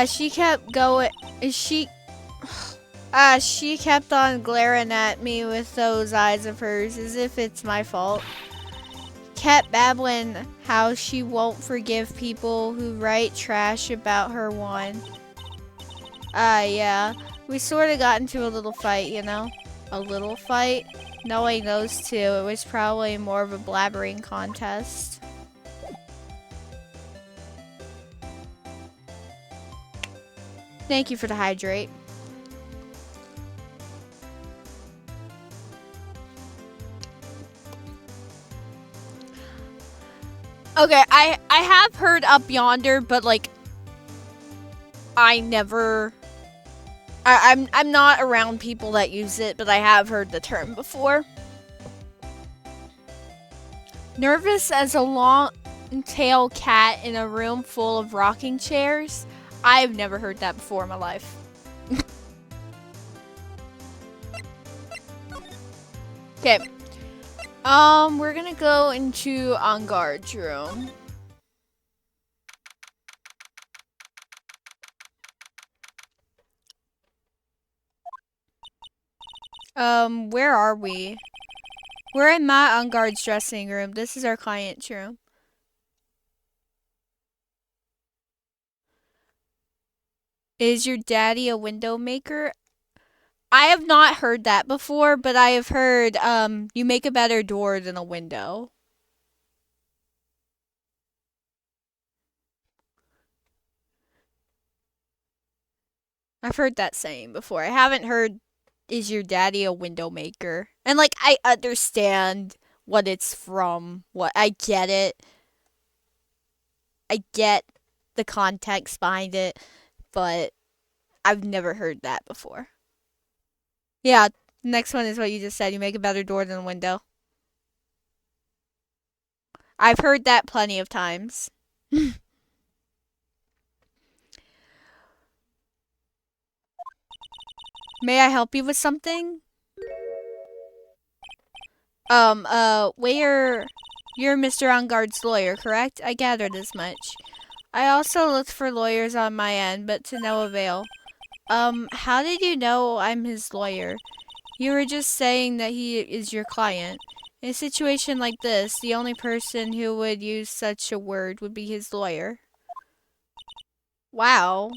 she kept going. She kept on glaring at me with those eyes of hers as if it's my fault. Kept babbling how she won't forgive people who write trash about her one. Yeah. We sort of got into a little fight, you know? A little fight? Knowing those two, it was probably more of a blabbering contest. Thank you for the hydrate. Okay, I have heard Up Yonder, but like I'm not around people that use it, but I have heard the term before. Nervous as a long-tailed cat in a room full of rocking chairs. I've never heard that before in my life. Okay. We're gonna go into Enguarde's room. Where are we? We're in Matt Enguarde's dressing room. This is our client's room. Is your daddy a window maker? I have not heard that before, but I have heard, you make a better door than a window. I've heard that saying before. I haven't heard, is your daddy a window maker? And, like, I understand what it's from. I get it. I get the context behind it, but I've never heard that before. Yeah, next one is what you just said. You make a better door than a window. I've heard that plenty of times. May I help you with something? You're Mr. Enguarde's lawyer, correct? I gathered as much. I also looked for lawyers on my end, but to no avail. How did you know I'm his lawyer? You were just saying that he is your client. In a situation like this, the only person who would use such a word would be his lawyer. Wow.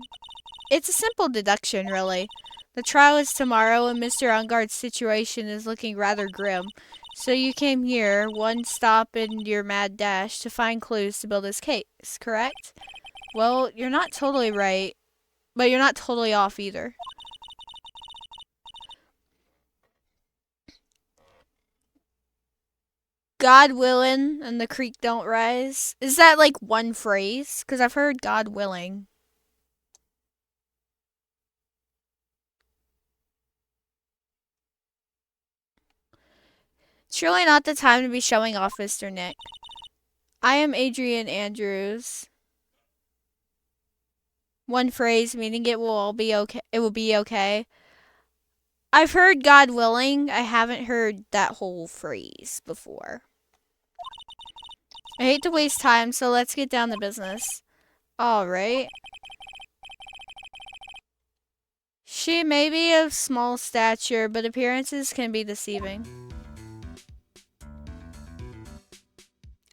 It's a simple deduction, really. The trial is tomorrow, and Mr. Enguarde's situation is looking rather grim. So you came here, one stop in your mad dash, to find clues to build his case, correct? Well, you're not totally right, but you're not totally off either. God willing and the creek don't rise. Is that like one phrase? Because I've heard God willing. It's really not the time to be showing off, Mr. Nick. I am Adrian Andrews. One phrase meaning it will all be okay. It will be okay. I've heard God willing. I haven't heard that whole phrase before. I hate to waste time, so let's get down to business. Alright. She may be of small stature, but appearances can be deceiving.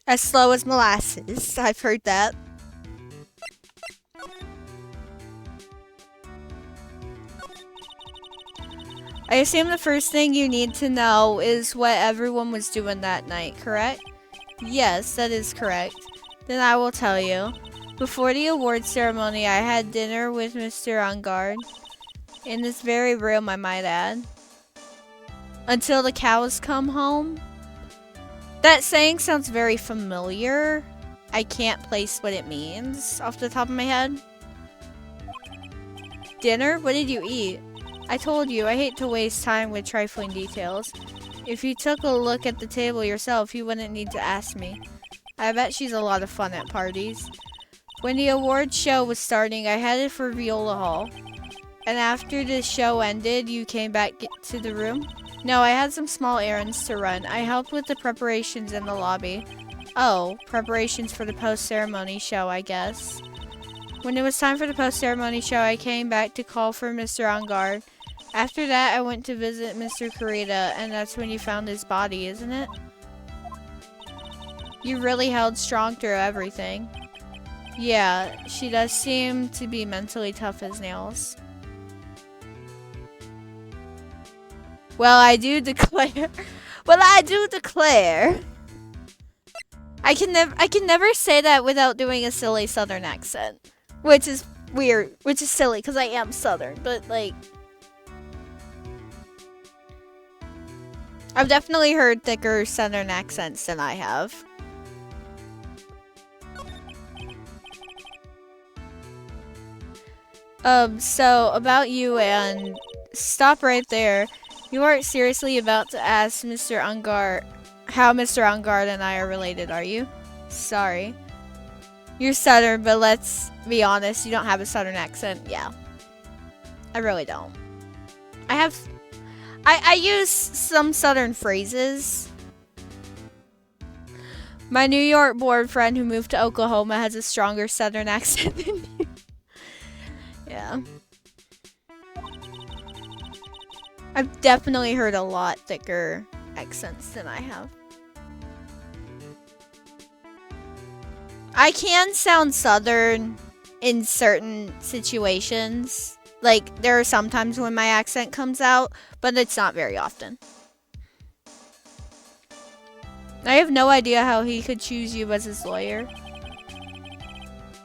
As slow as molasses. I've heard that. I assume the first thing you need to know is what everyone was doing that night, correct? Yes, that is correct. Then I will tell you. Before the award ceremony, I had dinner with Mr. Ungard. In this very room, I might add. Until the cows come home? That saying sounds very familiar. I can't place what it means off the top of my head. Dinner? What did you eat? I told you, I hate to waste time with trifling details. If you took a look at the table yourself, you wouldn't need to ask me. I bet she's a lot of fun at parties. When the award show was starting, I headed for Viola Hall. And after the show ended, you came back to the room? No, I had some small errands to run. I helped with the preparations in the lobby. Oh, preparations for the post-ceremony show, I guess. When it was time for the post-ceremony show, I came back to call for Mr. Ungard. After that, I went to visit Mr. Kurita, and that's when you found his body, isn't it? You really held strong through everything. Yeah, she does seem to be mentally tough as nails. Well, I do declare. I can never say that without doing a silly Southern accent, which is weird, which is silly because I am Southern, but like, I've definitely heard thicker Southern accents than I have. So about you and stop right there. You aren't seriously about to ask Mr. Ungard how Mr. Ungard and I are related, are you? Sorry. You're Southern, but let's be honest, you don't have a Southern accent. Yeah. I really don't. I use some Southern phrases. My New York born friend who moved to Oklahoma has a stronger Southern accent than you. Yeah. I've definitely heard a lot thicker accents than I have. I can sound Southern in certain situations. Like, there are some times when my accent comes out, but it's not very often. I have no idea how he could choose you as his lawyer.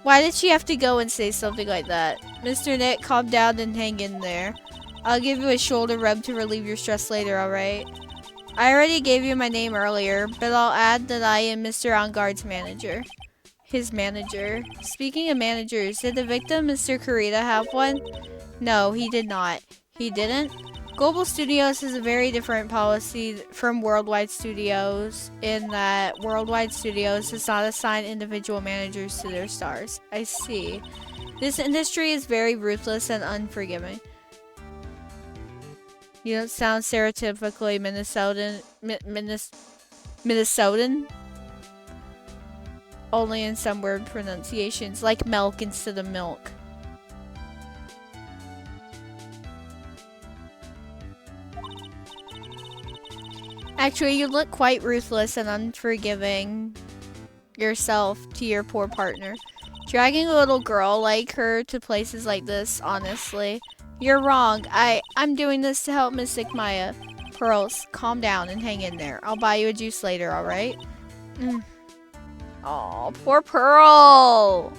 Why did she have to go and say something like that? Mr. Nick, calm down and hang in there. I'll give you a shoulder rub to relieve your stress later, alright? I already gave you my name earlier, but I'll add that I am Mr. Ungard's manager. His manager. Speaking of managers, did the victim, Mr. Kurita, have one? No, he did not. He didn't? Global Studios has a very different policy from Worldwide Studios in that Worldwide Studios does not assign individual managers to their stars. I see. This industry is very ruthless and unforgiving. You don't sound stereotypically Minnesotan. Minnesotan? Only in some word pronunciations, like milk instead of milk. Actually, you look quite ruthless and unforgiving yourself to your poor partner. Dragging a little girl like her to places like this, honestly. You're wrong. I'm doing this to help Mystic Maya. Pearls, calm down and hang in there. I'll buy you a juice later, alright? Aw, poor Pearl!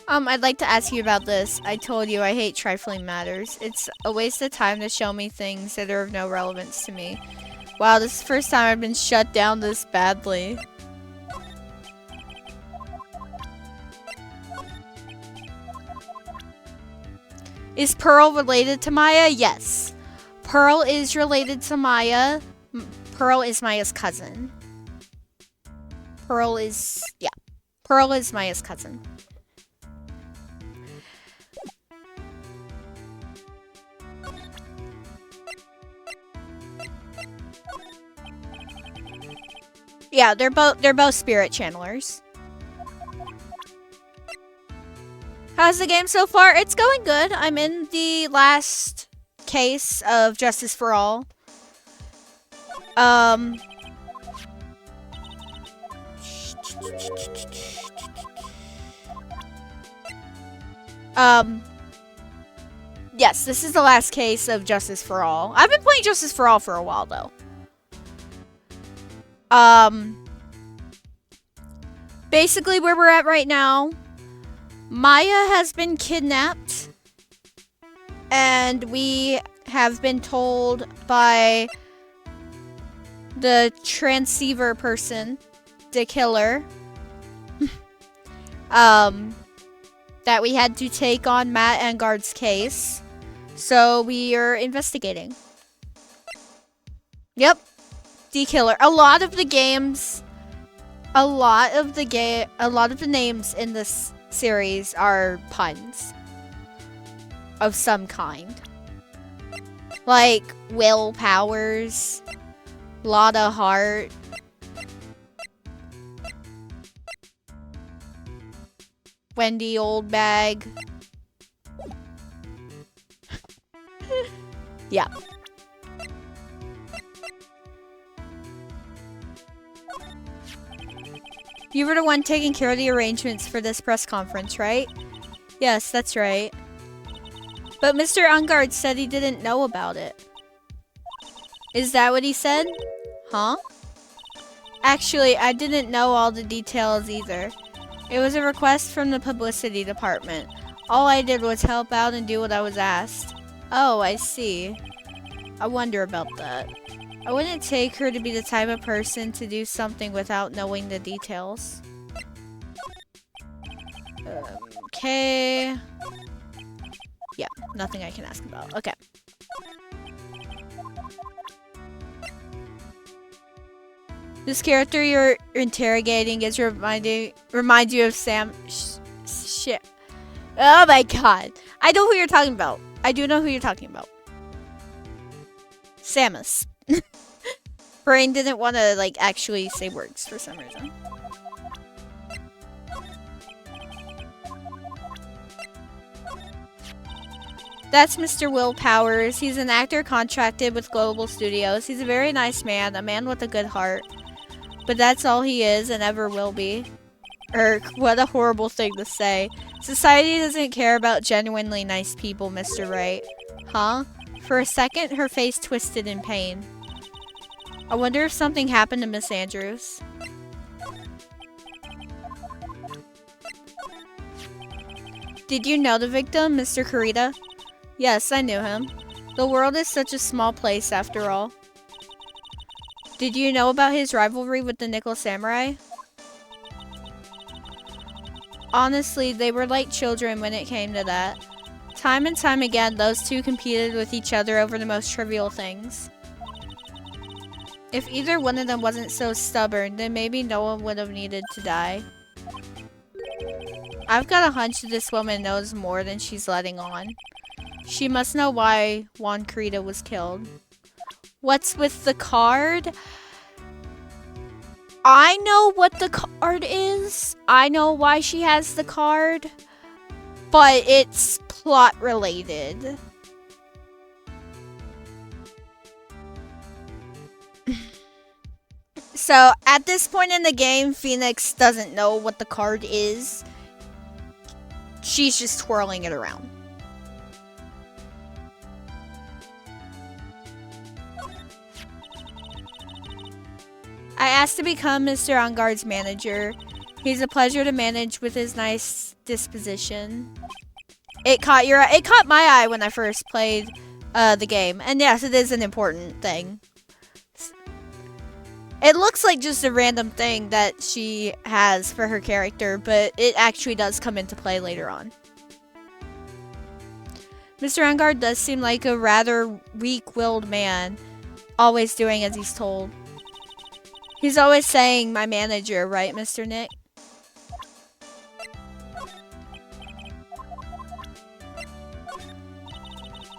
I'd like to ask you about this. I told you I hate trifling matters. It's a waste of time to show me things that are of no relevance to me. Wow, this is the first time I've been shut down this badly. Is Pearl related to Maya? Yes. Pearl is related to Maya. Pearl is Maya's cousin. Pearl is, yeah. Pearl is Maya's cousin. Yeah, they're both spirit channelers. How's the game so far? It's going good. I'm in the last case of Justice for All. Yes, this is the last case of Justice for All. I've been playing Justice for All for a while, though. Basically where we're at right now, Maya has been kidnapped, and we have been told by the transceiver person, the killer, that we had to take on Matt Engarde's case. So we are investigating. Yep, the killer. A lot of the names in this series are puns of some kind. Like Will Powers, Lotta Hart, Wendy Oldbag. Yeah. You were the one taking care of the arrangements for this press conference, right? Yes, that's right. But Mr. Engarde said he didn't know about it. Is that what he said? Huh? Actually, I didn't know all the details either. It was a request from the publicity department. All I did was help out and do what I was asked. Oh, I see. I wonder about that. I wouldn't take her to be the type of person to do something without knowing the details. Okay. Yeah, nothing I can ask about. Okay. This character you're interrogating is reminds you of Sam. Shit. Oh my god. I know who you're talking about. I do know who you're talking about. Samus. Brain didn't want to, like, actually say words for some reason. That's Mr. Will Powers. He's an actor contracted with Global Studios. He's a very nice man, a man with a good heart. But that's all he is and ever will be. What a horrible thing to say. Society doesn't care about genuinely nice people, Mr. Wright. Huh? For a second, her face twisted in pain. I wonder if something happened to Miss Andrews. Did you know the victim, Mr. Kurita? Yes, I knew him. The world is such a small place after all. Did you know about his rivalry with the Nickel Samurai? Honestly, they were like children when it came to that. Time and time again, those two competed with each other over the most trivial things. If either one of them wasn't so stubborn, then maybe no one would have needed to die. I've got a hunch this woman knows more than she's letting on. She must know why Juan Kurita was killed. What's with the card? I know what the card is. I know why she has the card. But it's plot related. So, at this point in the game, Phoenix doesn't know what the card is. She's just twirling it around. I asked to become Mr. Engarde's manager. He's a pleasure to manage with his nice disposition. It caught my eye when I first played the game. And yes, it is an important thing. It looks like just a random thing that she has for her character, but it actually does come into play later on. Mr. Engarde does seem like a rather weak-willed man, always doing as he's told. He's always saying my manager, right, Mr. Nick?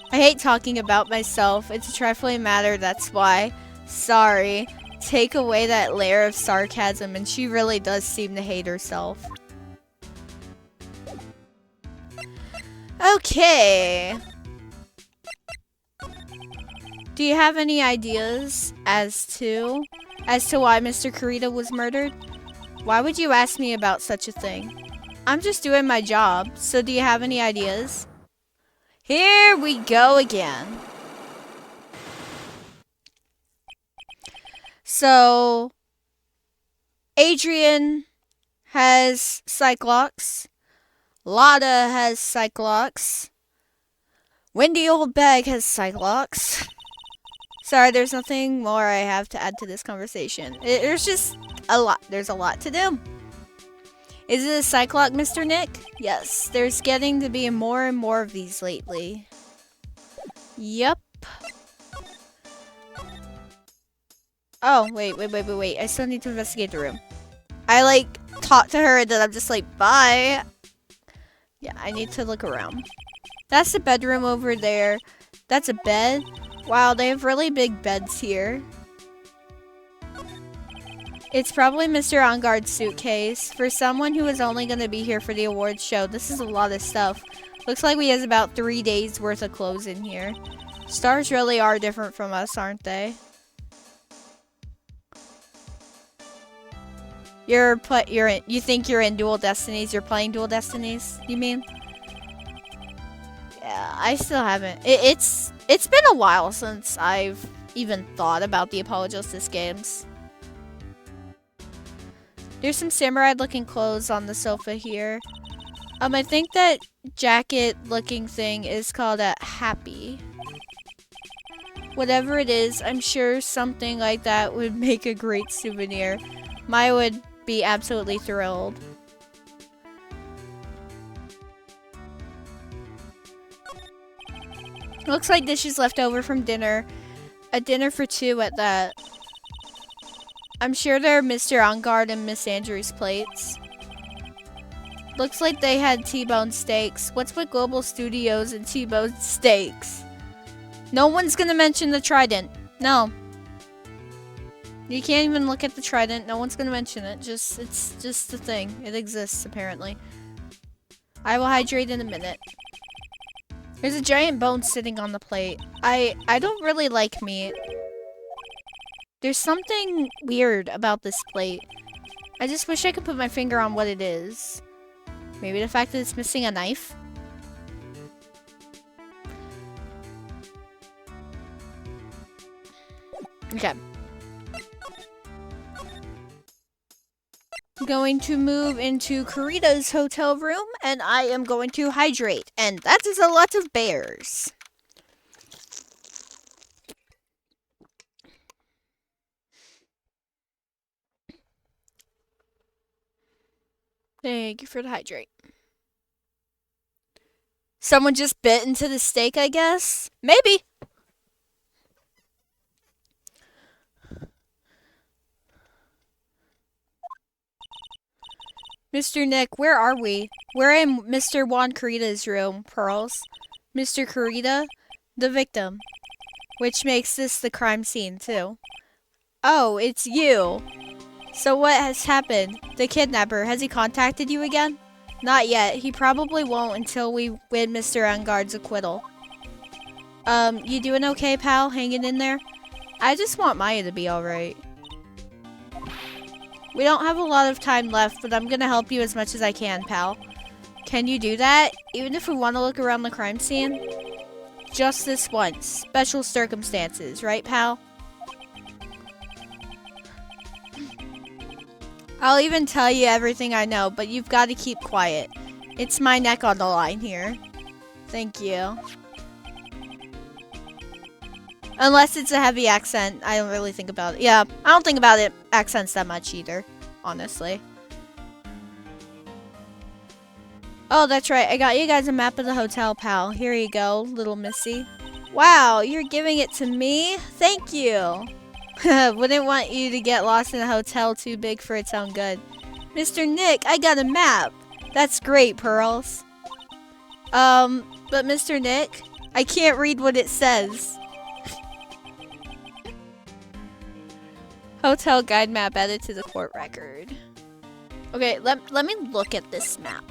I hate talking about myself. It's a trifling matter, that's why. Sorry. Take away that layer of sarcasm, and she really does seem to hate herself. Okay. Do you have any ideas as to why Mr. Kurita was murdered? Why would you ask me about such a thing? I'm just doing my job, so do you have any ideas? Here we go again. So, Adrian has Cyclox. Lada has Cyclox. Wendy Oldbag has Cyclox. Sorry, there's nothing more I have to add to this conversation. There's just a lot. There's a lot to do. Is it a Cyclox, Mr. Nick? Yes, there's getting to be more and more of these lately. Yep. Oh, wait. I still need to investigate the room. I, like, talk to her and then I'm just like, bye. Yeah, I need to look around. That's the bedroom over there. That's a bed. Wow, they have really big beds here. It's probably Mr. Enguarde's suitcase. For someone who is only going to be here for the awards show, this is a lot of stuff. Looks like we have about 3 days worth of clothes in here. Stars really are different from us, aren't they? You think you're in Dual Destinies? You're playing Dual Destinies, you mean? Yeah, I still haven't. It's been a while since I've even thought about the Apollo Justice games. There's some samurai-looking clothes on the sofa here. I think that jacket-looking thing is called a happy. Whatever it is, I'm sure something like that would make a great souvenir. Maya would be absolutely thrilled. Looks like dishes left over from dinner. A dinner for 2 at that. I'm sure they're Mr. Enguarde and Miss Andrews' plates. Looks like they had T-bone steaks. What's with Global Studios and T-bone steaks? No one's gonna mention the trident. No. You can't even look at the trident. No one's gonna mention it. It's just a thing. It exists, apparently. I will hydrate in a minute. There's a giant bone sitting on the plate. I don't really like meat. There's something weird about this plate. I just wish I could put my finger on what it is. Maybe the fact that it's missing a knife? Okay. I'm going to move into Kurita's hotel room, and I am going to hydrate. And that is a lot of bears. Thank you for the hydrate. Someone just bit into the steak, I guess? Maybe. Mr. Nick, where are we? We're in Mr. Juan Kurita's room, Pearls. Mr. Kurita, the victim. Which makes this the crime scene, too. Oh, it's you. So what has happened? The kidnapper, has he contacted you again? Not yet. He probably won't until we win Mr. Enguarde's acquittal. You doing okay, pal? Hanging in there? I just want Maya to be alright. We don't have a lot of time left, but I'm gonna help you as much as I can, pal. Can you do that? Even if we want to look around the crime scene? Just this once. Special circumstances, right, pal? I'll even tell you everything I know, but you've got to keep quiet. It's my neck on the line here. Thank you. Unless it's a heavy accent, I don't really think about it. Yeah, I don't think about it accents that much either, honestly. Oh, that's right. I got you guys a map of the hotel, pal. Here you go, little missy. Wow, you're giving it to me? Thank you. Wouldn't want you to get lost in a hotel too big for its own good. Mr. Nick, I got a map. That's great, Pearls. But Mr. Nick, I can't read what it says. Hotel guide map added to the court record. Okay, let me look at this map.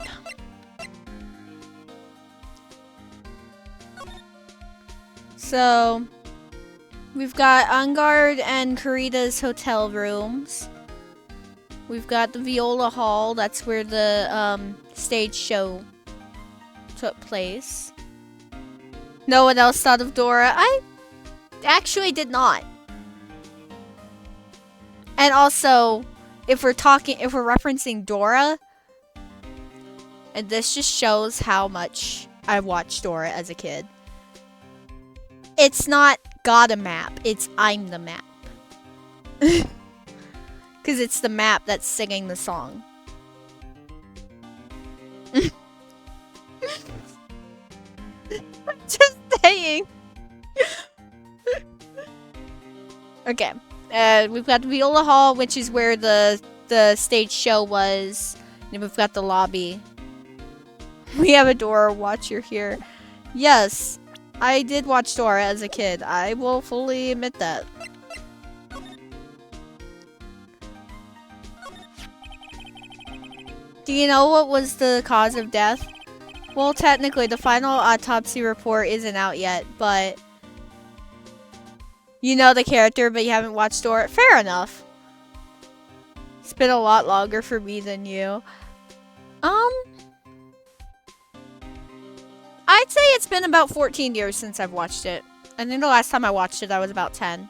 So, we've got Enguarde and Kurita's hotel rooms. We've got the Viola Hall. That's where the stage show took place. No one else thought of Dora. I actually did not. And also, if we're referencing Dora, and this just shows how much I watched Dora as a kid. It's not got a map, it's I'm the map. Because it's the map that's singing the song. Just saying. Okay. We've got the Viola Hall, which is where the stage show was. And we've got the lobby. We have a Dora watcher here. Yes, I did watch Dora as a kid. I will fully admit that. Do you know what was the cause of death? Well, technically, the final autopsy report isn't out yet, but... You know the character, but you haven't watched Dora. Fair enough. It's been a lot longer for me than you. I'd say it's been about 14 years since I've watched it. I think the last time I watched it, I was about 10.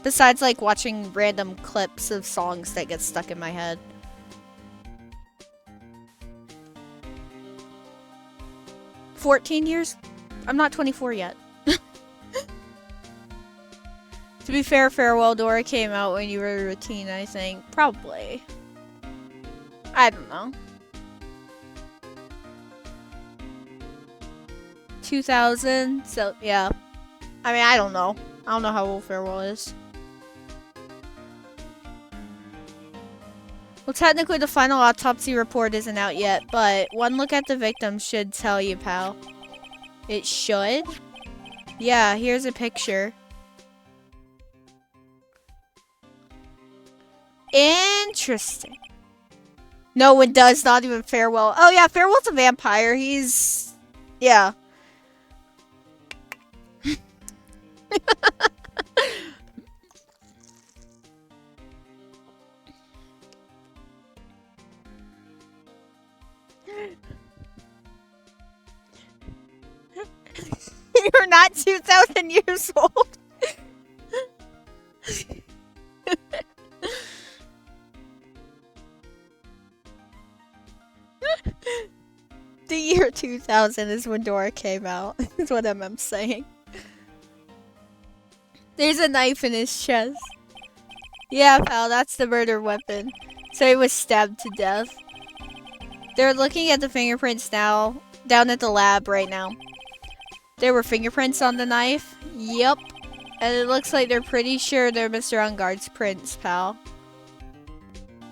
Besides, like, watching random clips of songs that get stuck in my head. "14 years? I'm not 24 yet. To be fair, Farewell Dora came out when you were a teen, I think. Probably. I don't know. 2000, so yeah. I mean, I don't know. I don't know how old Farewell is. Well, technically the final autopsy report isn't out yet, but one look at the victim should tell you, pal. It should? Yeah, here's a picture. Interesting. No, it does not even Farewell. Oh yeah, Farewell's a vampire. He's... yeah. You're not 2,000 years old. The year 2000 is when Dora came out, is what I'm saying. There's a knife in his chest. Yeah, pal, that's the murder weapon. So he was stabbed to death. They're looking at the fingerprints now, down at the lab right now. There were fingerprints on the knife. Yep. And it looks like they're pretty sure they're Mr. Enguarde's prints, pal.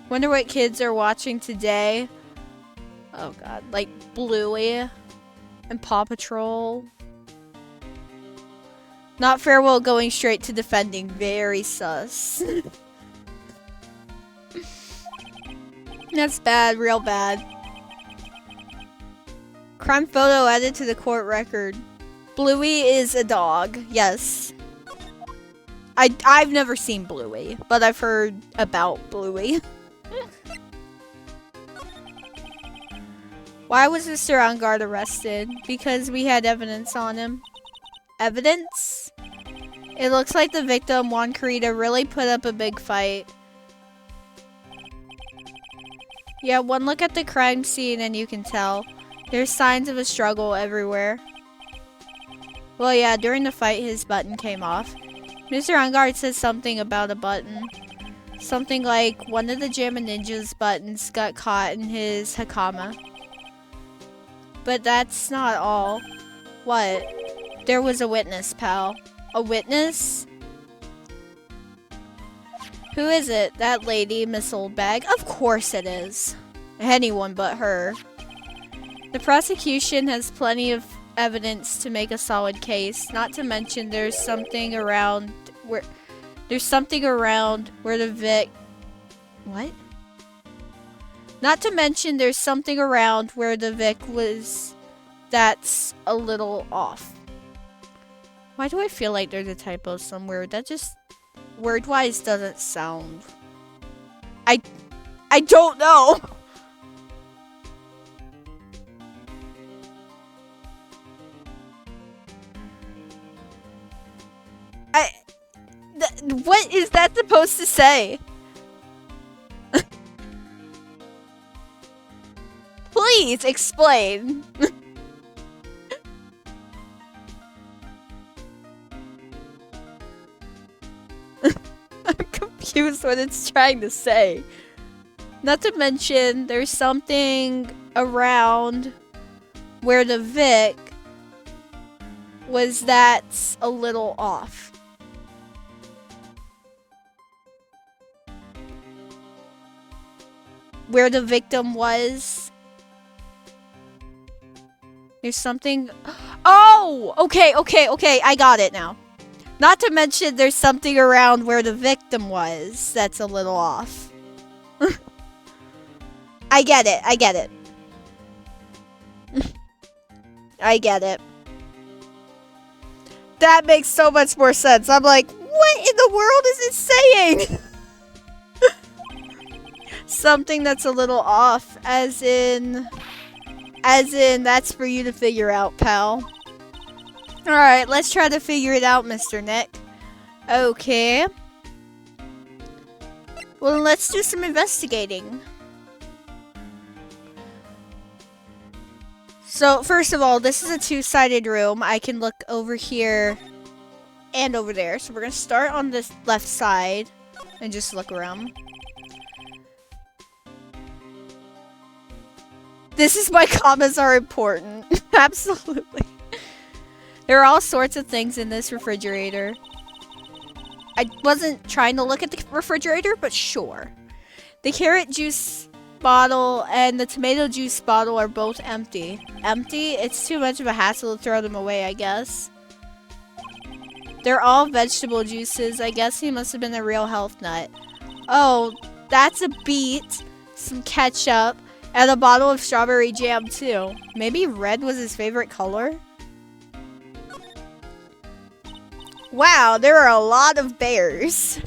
Wonder what kids are watching today. Oh god, like Bluey and Paw Patrol. Not Farewell going straight to defending. Very sus. That's bad, real bad. Crime photo added to the court record. Bluey is a dog, yes. I've never seen Bluey, but I've heard about Bluey. Why was Mr. Enguarde arrested? Because we had evidence on him. Evidence? It looks like the victim, Juan Kurita, really put up a big fight. Yeah, one look at the crime scene and you can tell. There's signs of a struggle everywhere. Well, yeah, during the fight, his button came off. Mr. Enguarde says something about a button. Something like, one of the Jammin' Ninja's buttons got caught in his Hakama. But that's not all. What? There was a witness, pal. A witness? Who is it? That lady, Miss Oldbag? Of course it is. Anyone but her. The prosecution has plenty of evidence to make a solid case. Not to mention there's something around where the Vic... What? Not to mention there's something around where the Vic was that's a little off. Why do I feel like there's a typo somewhere? That just word-wise doesn't sound... I don't know! What is that supposed to say? Please explain. I'm confused what it's trying to say. Not to mention, there's something around where the Vic was that's a little off. Where the victim was. There's something... Oh! Okay, I got it now. Not to mention there's something around where the victim was that's a little off. I get it. I get it. That makes so much more sense. I'm like, what in the world is it saying? Something that's a little off, as in that's for you to figure out, pal. Alright, let's try to figure it out, Mr. Nick. Okay. Well, let's do some investigating. So, first of all, this is a two-sided room. I can look over here and over there. So we're going to start on this left side and just look around. This is why commas are important. Absolutely. There are all sorts of things in this refrigerator. I wasn't trying to look at the refrigerator, but sure. The carrot juice bottle and the tomato juice bottle are both empty. Empty? It's too much of a hassle to throw them away, I guess. They're all vegetable juices. I guess he must have been a real health nut. Oh, that's a beet, some ketchup, and a bottle of strawberry jam, too. Maybe red was his favorite color? Wow, there are a lot of bears.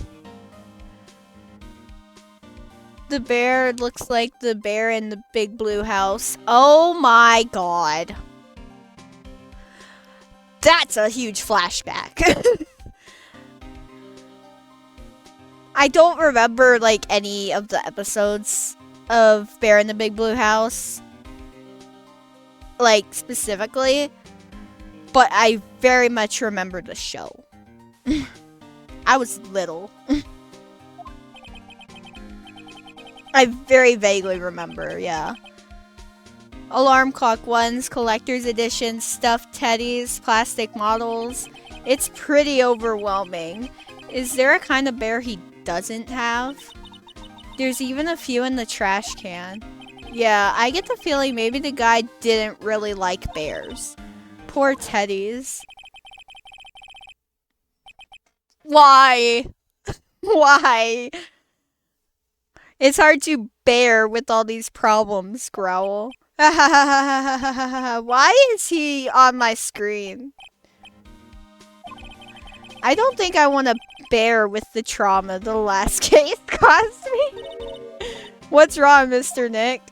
The bear looks like the bear in the Big Blue House. Oh my god. That's a huge flashback. I don't remember, like, any of the episodes of Bear in the Big Blue House. Like, specifically. But I very much remember the show. I was little. I very vaguely remember, yeah. Alarm clock ones, collector's editions, stuffed teddies, plastic models. It's pretty overwhelming. Is there a kind of bear he doesn't have? There's even a few in the trash can. Yeah, I get the feeling maybe the guy didn't really like bears. Poor teddies. Why? Why? It's hard to bear with all these problems, Growl. Why is he on my screen? I don't think I want to bear with the trauma the last case caused me. What's wrong, Mr. Nick?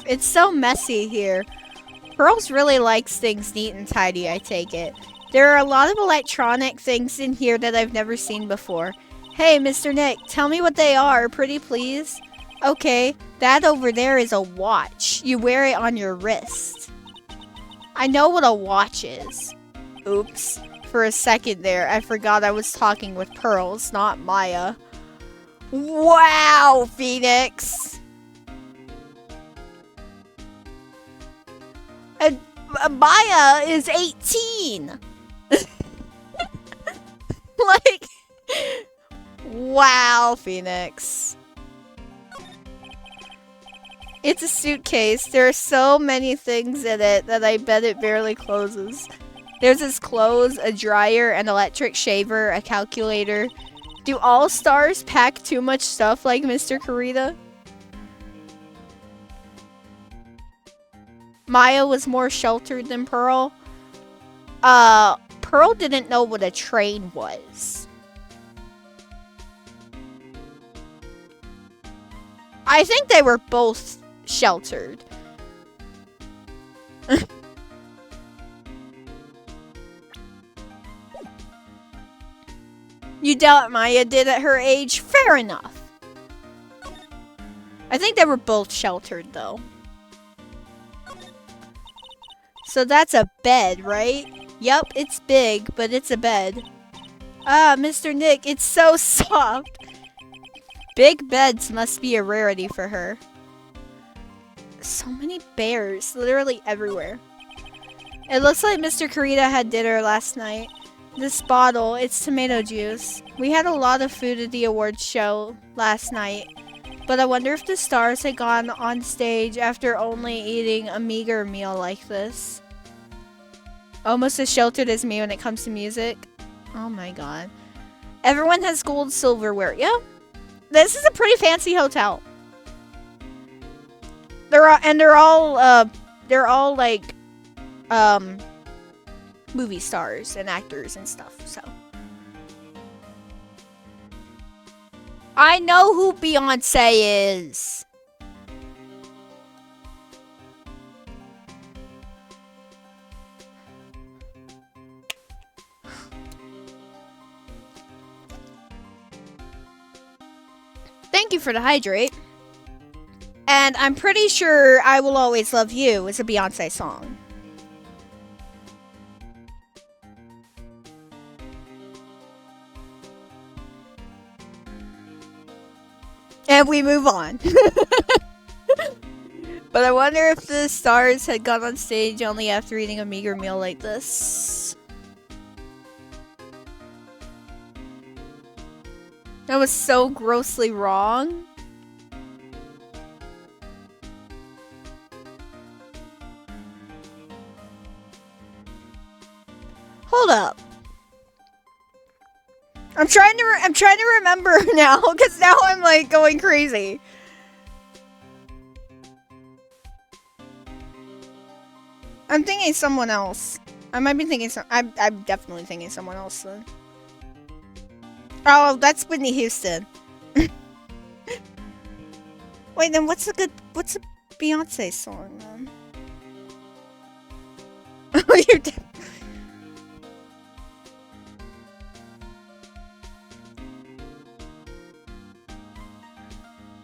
It's so messy here. Pearls really likes things neat and tidy, I take it. There are a lot of electronic things in here that I've never seen before. Hey, Mr. Nick, tell me what they are, pretty please. Okay, that over there is a watch. You wear it on your wrist. I know what a watch is. Oops. For a second there, I forgot I was talking with Pearls, not Maya. Wow, Phoenix! Maya is 18. Like, wow, Phoenix. It's a suitcase. There are so many things in it that I bet it barely closes. There's his clothes, a dryer, an electric shaver, a calculator. Do all stars pack too much stuff like Mr. Kurita? Maya was more sheltered than Pearl. Pearl didn't know what a train was. I think they were both sheltered. You doubt Maya did at her age? Fair enough. I think they were both sheltered, though. So that's a bed, right? Yup, it's big, but it's a bed. Ah, Mr. Nick, it's so soft. Big beds must be a rarity for her. So many bears, literally everywhere. It looks like Mr. Kurita had dinner last night. This bottle, it's tomato juice. We had a lot of food at the awards show last night, but I wonder if the stars had gone on stage after only eating a meager meal like this. Almost as sheltered as me when it comes to music. Oh my god. Everyone has gold silverware. Yeah. This is a pretty fancy hotel. They're all like movie stars and actors and stuff, so. I know who Beyonce is. Thank you for the hydrate. And I'm pretty sure I Will Always Love You is a Beyonce song. And we move on. But I wonder if the stars had gone on stage only after eating a meager meal like this. That was so grossly wrong. Hold up. I'm trying to remember now, because now I'm like going crazy. I'm thinking someone else. I might be thinking I'm definitely thinking someone else then. Oh, that's Whitney Houston. Wait, then what's a Beyonce song then? Oh, you're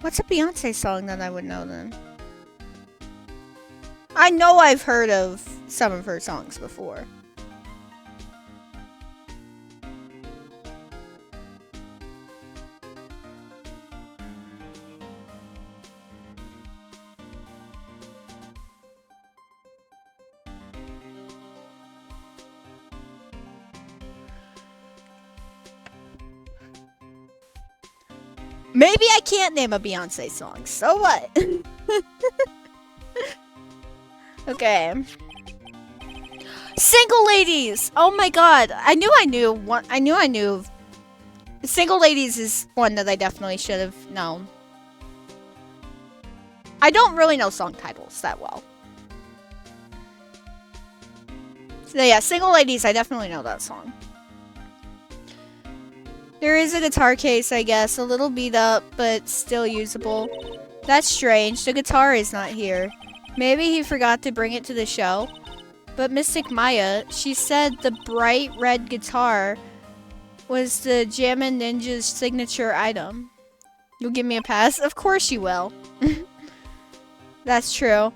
What's a Beyonce song that I would know then? I know I've heard of some of her songs before. Maybe I can't name a Beyonce song. So what? Okay. Single Ladies. Oh my god. I knew one. I knew. Single Ladies is one that I definitely should have known. I don't really know song titles that well. So yeah, Single Ladies, I definitely know that song. There is a guitar case, I guess. A little beat up, but still usable. That's strange. The guitar is not here. Maybe he forgot to bring it to the show. But Mystic Maya, she said the bright red guitar was the Jammin' Ninja's signature item. You'll give me a pass? Of course you will. That's true.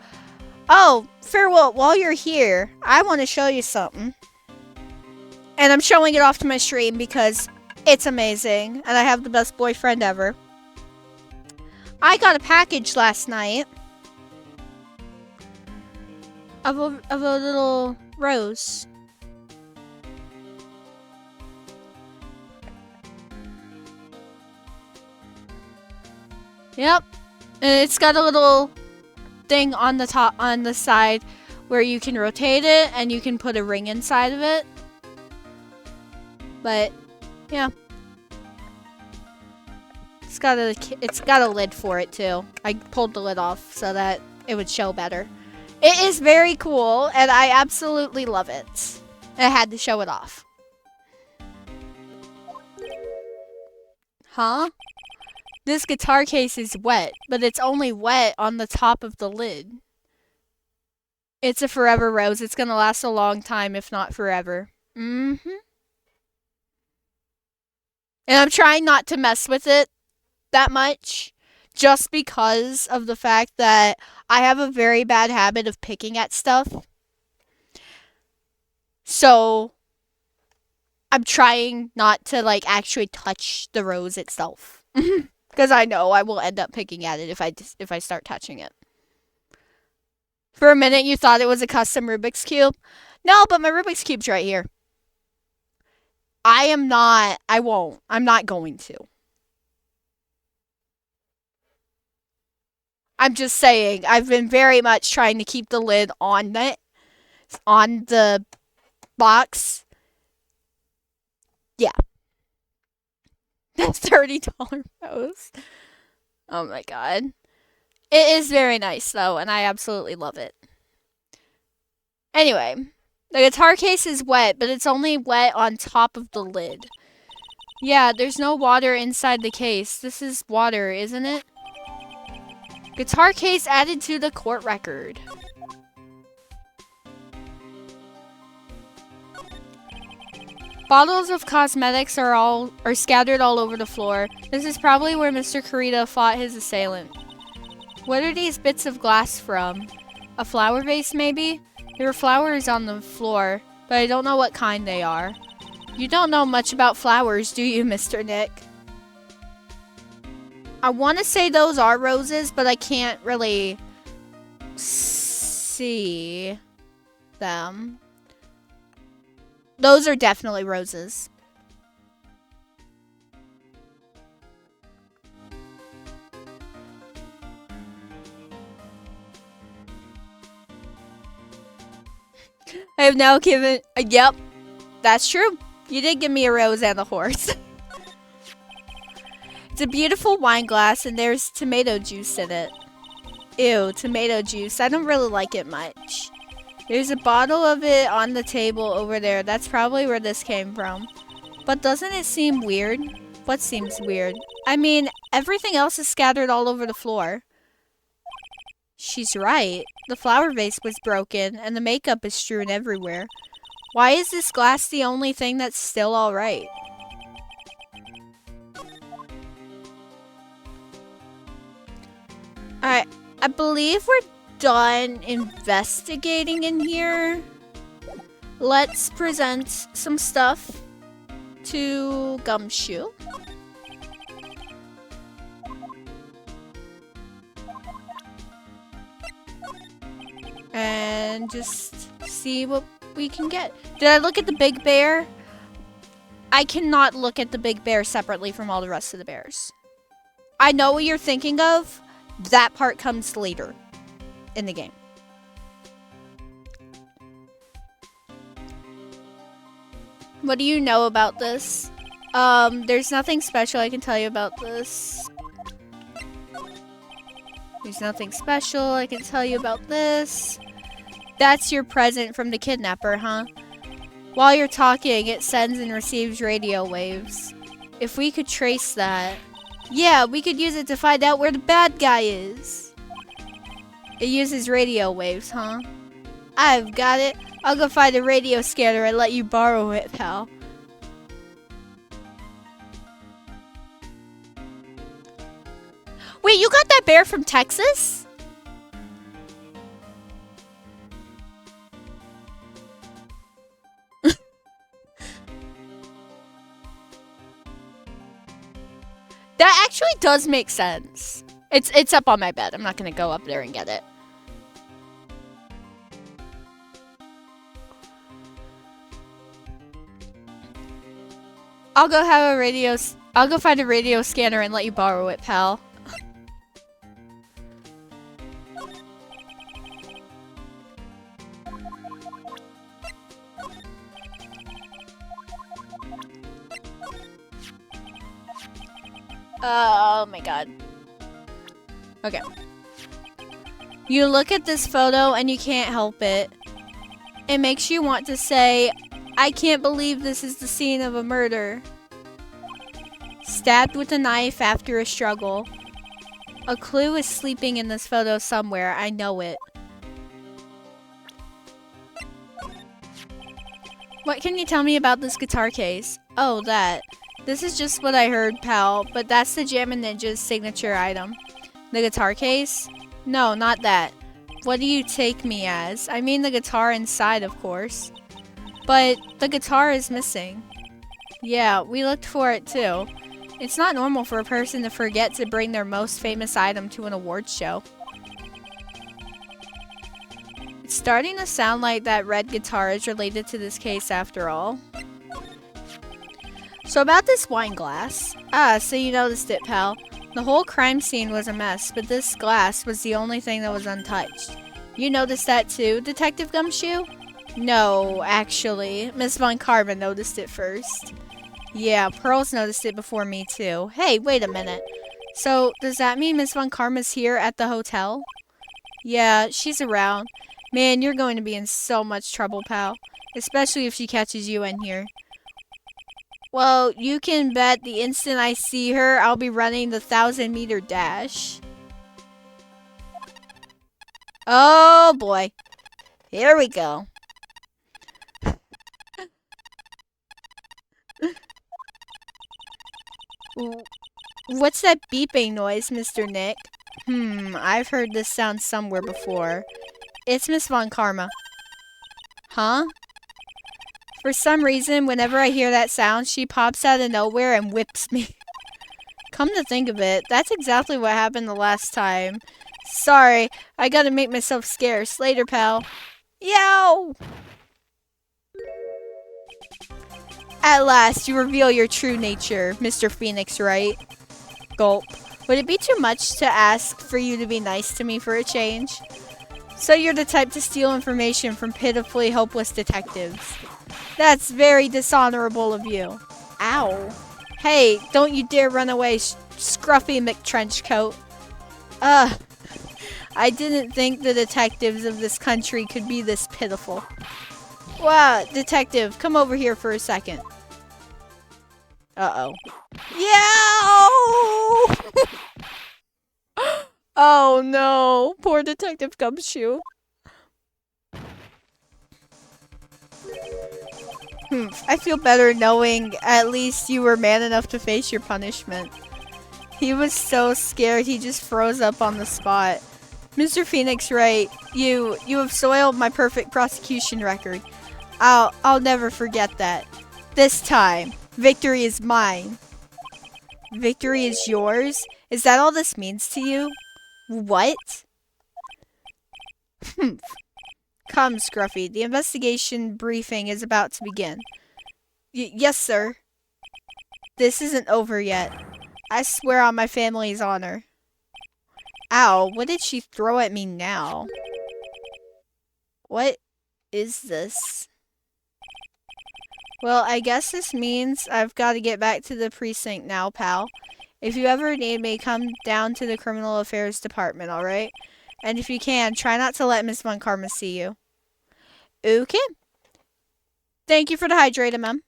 Oh, Farewell, while you're here, I want to show you something. And I'm showing it off to my stream because it's amazing, and I have the best boyfriend ever. I got a package last night. of a little rose. Yep. And it's got a little thing on the top, on the side, where you can rotate it and you can put a ring inside of it. But yeah, it's got a lid for it too. I pulled the lid off so that it would show better. It is very cool and I absolutely love it. I had to show it off. Huh? This guitar case is wet, but it's only wet on the top of the lid. It's a forever rose. It's gonna last a long time, if not forever. Mm-hmm. And I'm trying not to mess with it that much, just because of the fact that I have a very bad habit of picking at stuff. So I'm trying not to like actually touch the rose itself. Because I know I will end up picking at it if I start touching it. For a minute, you thought it was a custom Rubik's Cube? No, but my Rubik's Cube's right here. I'm not going to. I'm just saying, I've been very much trying to keep the lid on the box. Yeah. That $30 rose. Oh my god. It is very nice though, and I absolutely love it. Anyway, the guitar case is wet, but it's only wet on top of the lid. Yeah, there's no water inside the case. This is water, isn't it? Guitar case added to the court record. Bottles of cosmetics are scattered all over the floor. This is probably where Mr. Kurita fought his assailant. What are these bits of glass from? A flower vase, maybe? There are flowers on the floor, but I don't know what kind they are. You don't know much about flowers, do you, Mr. Nick? I want to say those are roses, but I can't really see them. Those are definitely roses. I have now given... yep, that's true. You did give me a rose and a horse. It's a beautiful wine glass and there's tomato juice in it. Ew, tomato juice. I don't really like it much. There's a bottle of it on the table over there. That's probably where this came from. But doesn't it seem weird? What seems weird? I mean, everything else is scattered all over the floor. She's right. The flower vase was broken and the makeup is strewn everywhere. Why is this glass the only thing that's still alright? Alright, I believe we're done investigating in here. Let's present some stuff to Gumshoe. And just see what we can get. Did I look at the big bear? I cannot look at the big bear separately from all the rest of the bears. I know what you're thinking of. That part comes later in the game. What do you know about this? There's nothing special I can tell you about this. There's nothing special I can tell you about this. That's your present from the kidnapper, huh? While you're talking, it sends and receives radio waves. If we could trace that... yeah, we could use it to find out where the bad guy is. It uses radio waves, huh? I've got it. I'll go find a radio scanner and let you borrow it, pal. Wait, you got that bear from Texas? That actually does make sense. It's up on my bed. I'm not gonna go up there and get it. I'll go have a radio. I'll go find a radio scanner and let you borrow it, pal. Oh my god. Okay. You look at this photo and you can't help it. It makes you want to say, I can't believe this is the scene of a murder. Stabbed with a knife after a struggle. A clue is sleeping in this photo somewhere, I know it. What can you tell me about this guitar case? Oh, that. This is just what I heard, pal, but that's the Jammin' Ninja's signature item. The guitar case? No, not that. What do you take me as? I mean the guitar inside, of course. But the guitar is missing. Yeah, we looked for it too. It's not normal for a person to forget to bring their most famous item to an awards show. It's starting to sound like that red guitar is related to this case after all. So about this wine glass. Ah, so you noticed it, pal. The whole crime scene was a mess, but this glass was the only thing that was untouched. You noticed that too, Detective Gumshoe? No, actually. Miss Von Karma noticed it first. Yeah, Pearls noticed it before me too. Hey, wait a minute. So, does that mean Miss Von Karma's here at the hotel? Yeah, she's around. Man, you're going to be in so much trouble, pal. Especially if she catches you in here. Well, you can bet the instant I see her, I'll be running the 1,000-meter dash. Oh boy. Here we go. What's that beeping noise, Mr. Nick? I've heard this sound somewhere before. It's Miss Von Karma. Huh? For some reason, whenever I hear that sound, she pops out of nowhere and whips me. Come to think of it, that's exactly what happened the last time. Sorry, I gotta make myself scarce. Later, pal. Yow! At last, you reveal your true nature, Mr. Phoenix Wright. Gulp. Would it be too much to ask for you to be nice to me for a change? So you're the type to steal information from pitifully hopeless detectives. That's very dishonorable of you. Ow. Hey, don't you dare run away, Scruffy McTrenchcoat. I didn't think the detectives of this country could be this pitiful. Wow, detective, come over here for a second. Uh-oh. Yeah! Oh no, poor Detective Gumshoe. I feel better knowing at least you were man enough to face your punishment. He was so scared he just froze up on the spot. Mr. Phoenix Wright, you have soiled my perfect prosecution record. I'll never forget that. This time, victory is mine. Victory is yours? Is that all this means to you? What? Come, Scruffy. The investigation briefing is about to begin. Yes, sir. This isn't over yet. I swear on my family's honor. Ow, what did she throw at me now? What is this? Well, I guess this means I've got to get back to the precinct now, pal. If you ever need me, come down to the Criminal Affairs Department, alright? And if you can, try not to let Miss Von Karma see you. Okay. Thank you for the hydrator, ma'am.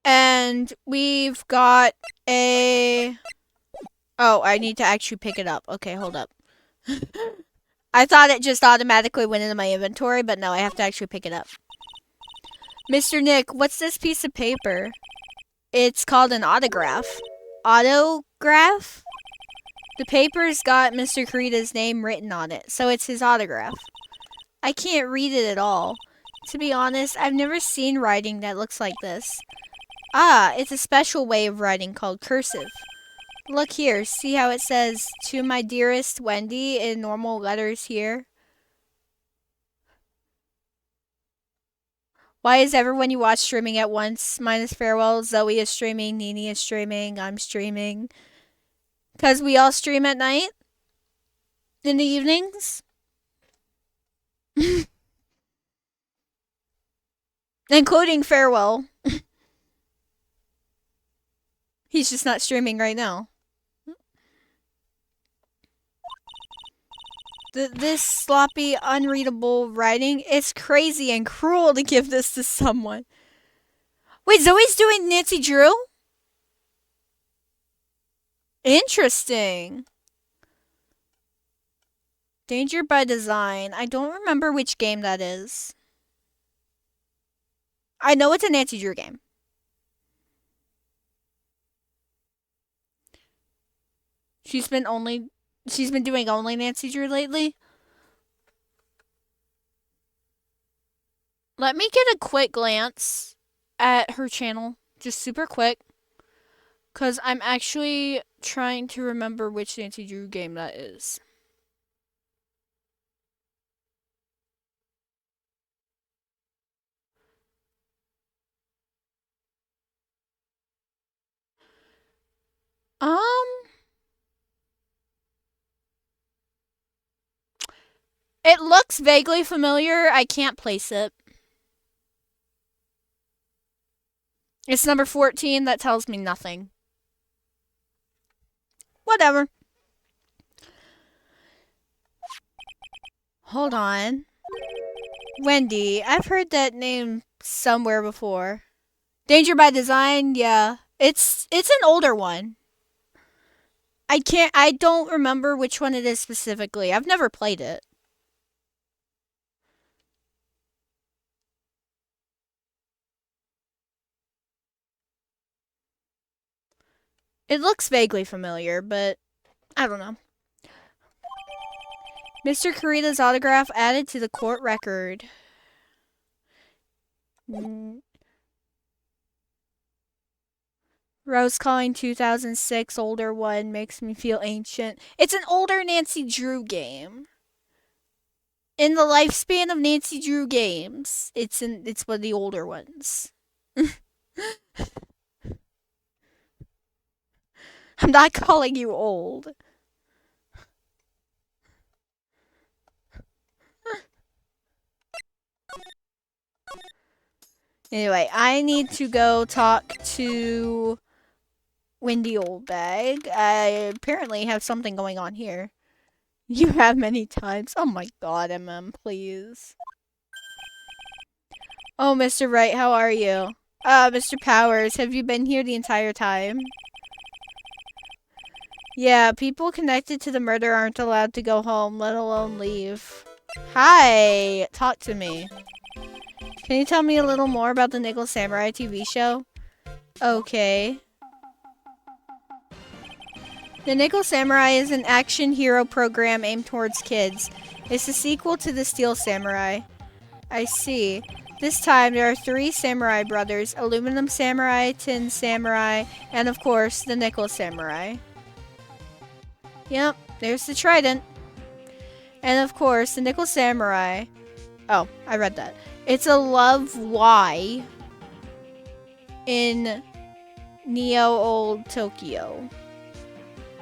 And we've got a... Oh, I need to actually pick it up. Okay, hold up. I thought it just automatically went into my inventory, but no, I have to actually pick it up. Mr. Nick, what's this piece of paper? It's called an autograph. Autograph? The paper's got Mr. Kurita's name written on it, so it's his autograph. I can't read it at all. To be honest, I've never seen writing that looks like this. Ah, it's a special way of writing called cursive. Look here, see how it says, "To my dearest Wendy" in normal letters here? Why is everyone you watch streaming at once? Minus Farewell, Zoe is streaming, Nini is streaming, I'm streaming. Because we all stream at night? In the evenings? Including Farewell. He's just not streaming right now. This sloppy, unreadable writing, it's crazy and cruel to give this to someone. Wait, Zoe's doing Nancy Drew? Interesting. Danger by Design. I don't remember which game that is. I know it's a Nancy Drew game. She's been doing only Nancy Drew lately. Let me get a quick glance at her channel. Just super quick. Because I'm actually trying to remember which Nancy Drew game that is. It looks vaguely familiar. I can't place it. It's number 14. That tells me nothing. Whatever. Hold on. Wendy. I've heard that name somewhere before. Danger by Design, yeah. It's an older one. I don't remember which one it is specifically. I've never played it. It looks vaguely familiar, but I don't know. Mr. Kurita's autograph added to the court record. Rose calling 2006 older one makes me feel ancient. It's an older Nancy Drew game. In the lifespan of Nancy Drew games, it's one of the older ones. I'm not calling you old. Anyway, I need to go talk to Wendy Oldbag. I apparently have something going on here. You have many times. Oh my god, please. Oh, Mr. Wright, how are you? Mr. Powers, have you been here the entire time? Yeah, people connected to the murder aren't allowed to go home, let alone leave. Hi, talk to me. Can you tell me a little more about the Nickel Samurai TV show? Okay. The Nickel Samurai is an action hero program aimed towards kids. It's a sequel to the Steel Samurai. I see. This time, there are 3 samurai brothers, Aluminum Samurai, Tin Samurai, and of course, the Nickel Samurai. Yep, there's the trident. And of course, the Nickel Samurai. Oh, I read that. It's a love Y in Neo Old Tokyo.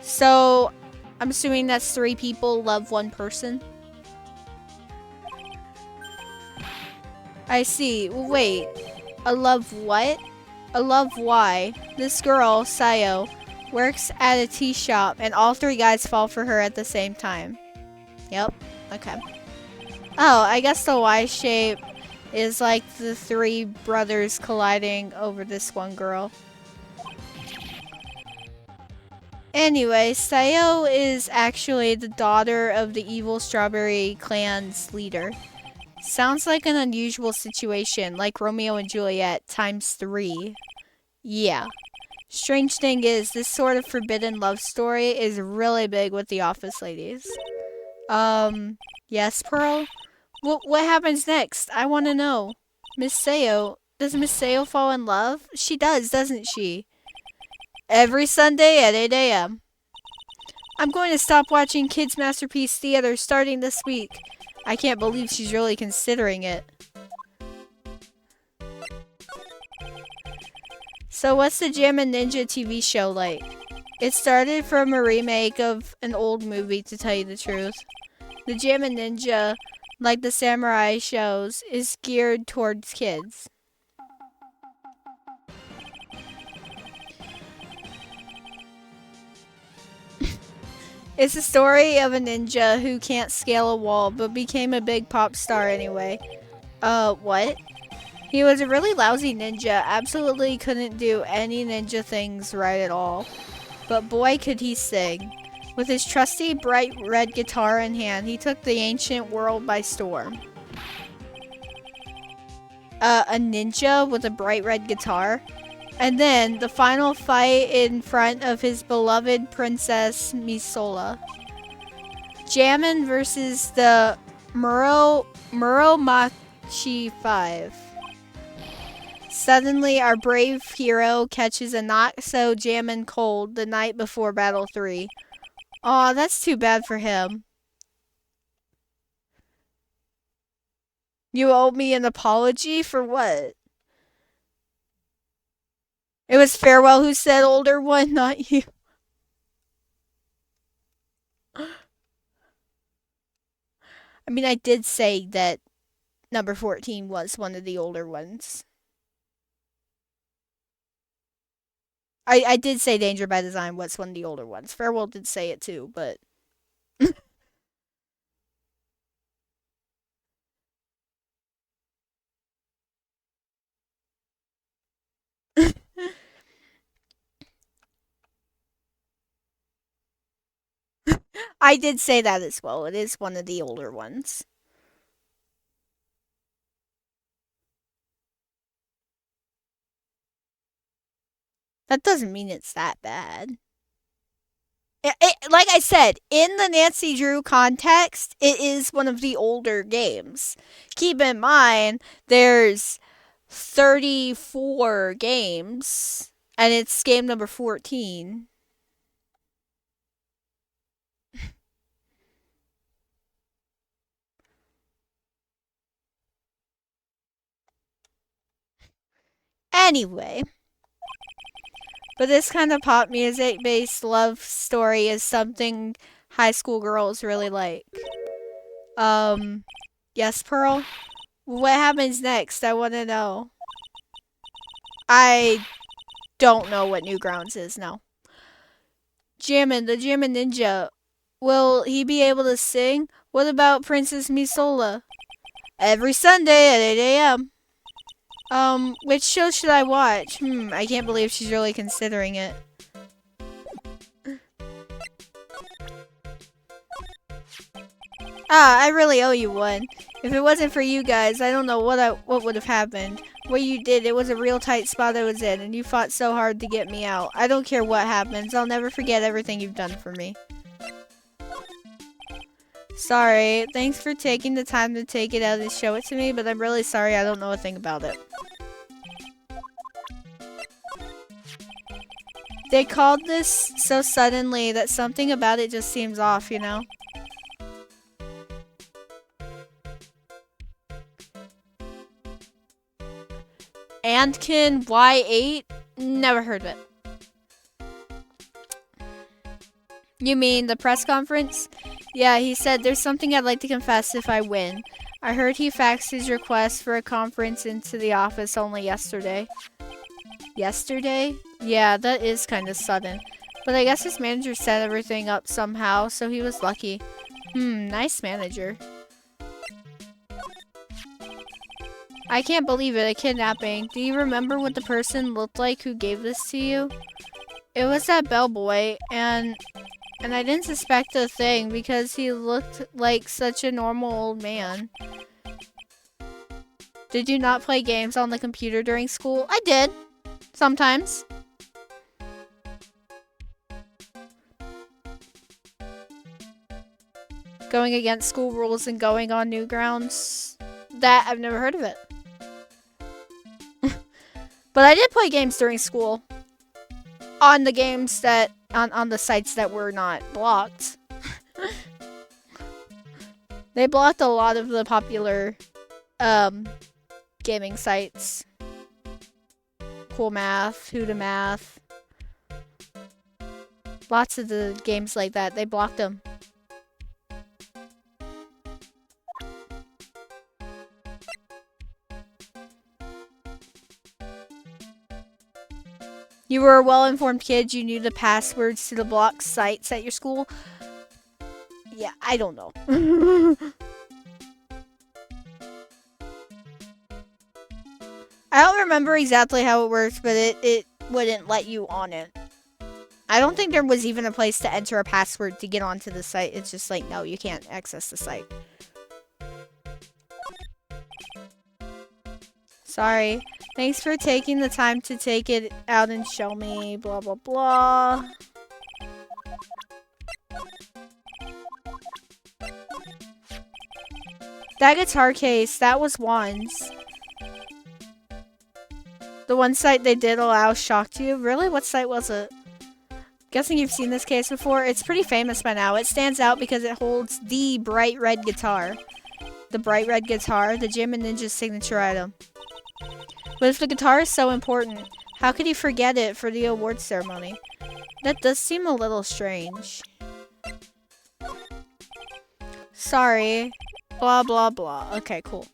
So, I'm assuming that's 3 people love 1 person. I see. Wait. A love what? A love why? This girl, Sayo, works at a tea shop and all 3 guys fall for her at the same time. Yep. Okay. Oh, I guess the Y shape is like the 3 brothers colliding over this one girl. Anyway, Sayo is actually the daughter of the evil Strawberry Clan's leader. Sounds like an unusual situation, like Romeo and Juliet times 3. Yeah. Strange thing is, this sort of forbidden love story is really big with the office ladies. Yes, Pearl? What happens next? I want to know. Miss Sayo, Does Miss Sale fall in love? She does, doesn't she? Every Sunday at 8 a.m. I'm going to stop watching Kids Masterpiece Theater starting this week. I can't believe she's really considering it. So what's the Jammin' Ninja TV show like? It started from a remake of an old movie, to tell you the truth. The Jammin' Ninja, like the samurai shows, is geared towards kids. It's the story of a ninja who can't scale a wall but became a big pop star anyway. What? He was a really lousy ninja, absolutely couldn't do any ninja things right at all. But boy could he sing. With his trusty bright red guitar in hand, he took the ancient world by storm. A ninja with a bright red guitar? And then the final fight in front of his beloved Princess Misola. Jammin' versus the Muromachi 5. Suddenly, our brave hero catches a not-so-jammin' cold the night before Battle 3. Aw, that's too bad for him. You owe me an apology for what? It was Farewell who said older one, not you. I mean, I did say that number 14 was one of the older ones. I did say Danger by Design was one of the older ones. Farewell did say it too, but... I did say that as well. It is one of the older ones. That doesn't mean it's that bad. Like I said, in the Nancy Drew context, it is one of the older games. Keep in mind, there's 34 games, and it's game number 14. Anyway. But this kind of pop music-based love story is something high school girls really like. Yes, Pearl? What happens next? I want to know. I don't know what Newgrounds is now. Jammin', the Jammin' Ninja. Will he be able to sing? What about Princess Misola? Every Sunday at 8 a.m. Which show should I watch? I can't believe she's really considering it. I really owe you one. If it wasn't for you guys, I don't know what would have happened. What you did, it was a real tight spot I was in, and you fought so hard to get me out. I don't care what happens. I'll never forget everything you've done for me. Sorry. Thanks for taking the time to take it out and show it to me, but I'm really sorry I don't know a thing about it. They called this so suddenly that something about it just seems off, you know? Andkin Y8? Never heard of it. You mean the press conference? Yeah, he said there's something I'd like to confess if I win. I heard he faxed his request for a conference into the office only yesterday. Yesterday? Yeah, that is kind of sudden. But I guess his manager set everything up somehow, so he was lucky. Nice manager. I can't believe it, a kidnapping. Do you remember what the person looked like who gave this to you? It was that bellboy, and I didn't suspect a thing because he looked like such a normal old man. Did you not play games on the computer during school? I did. Sometimes. Going against school rules and going on Newgrounds? That, I've never heard of it. But I did play games during school. On the games that, on the sites that were not blocked. They blocked a lot of the popular, gaming sites. Cool Math, Huda Math. Lots of the games like that, they blocked them. You were a well-informed kid. You knew the passwords to the blocked sites at your school. Yeah, I don't know. I don't remember exactly how it works, but it wouldn't let you on it. I don't think there was even a place to enter a password to get onto the site. It's just like, no, you can't access the site. Sorry. Thanks for taking the time to take it out and show me, blah, blah, blah. That guitar case, that was Juan's. The one site they did allow shocked you. Really? What site was it? Guessing you've seen this case before. It's pretty famous by now. It stands out because it holds the bright red guitar. The bright red guitar, the Jim and Ninja's signature item. But if the guitar is so important, how could you forget it for the awards ceremony? That does seem a little strange. Sorry. Blah, blah, blah. Okay, cool.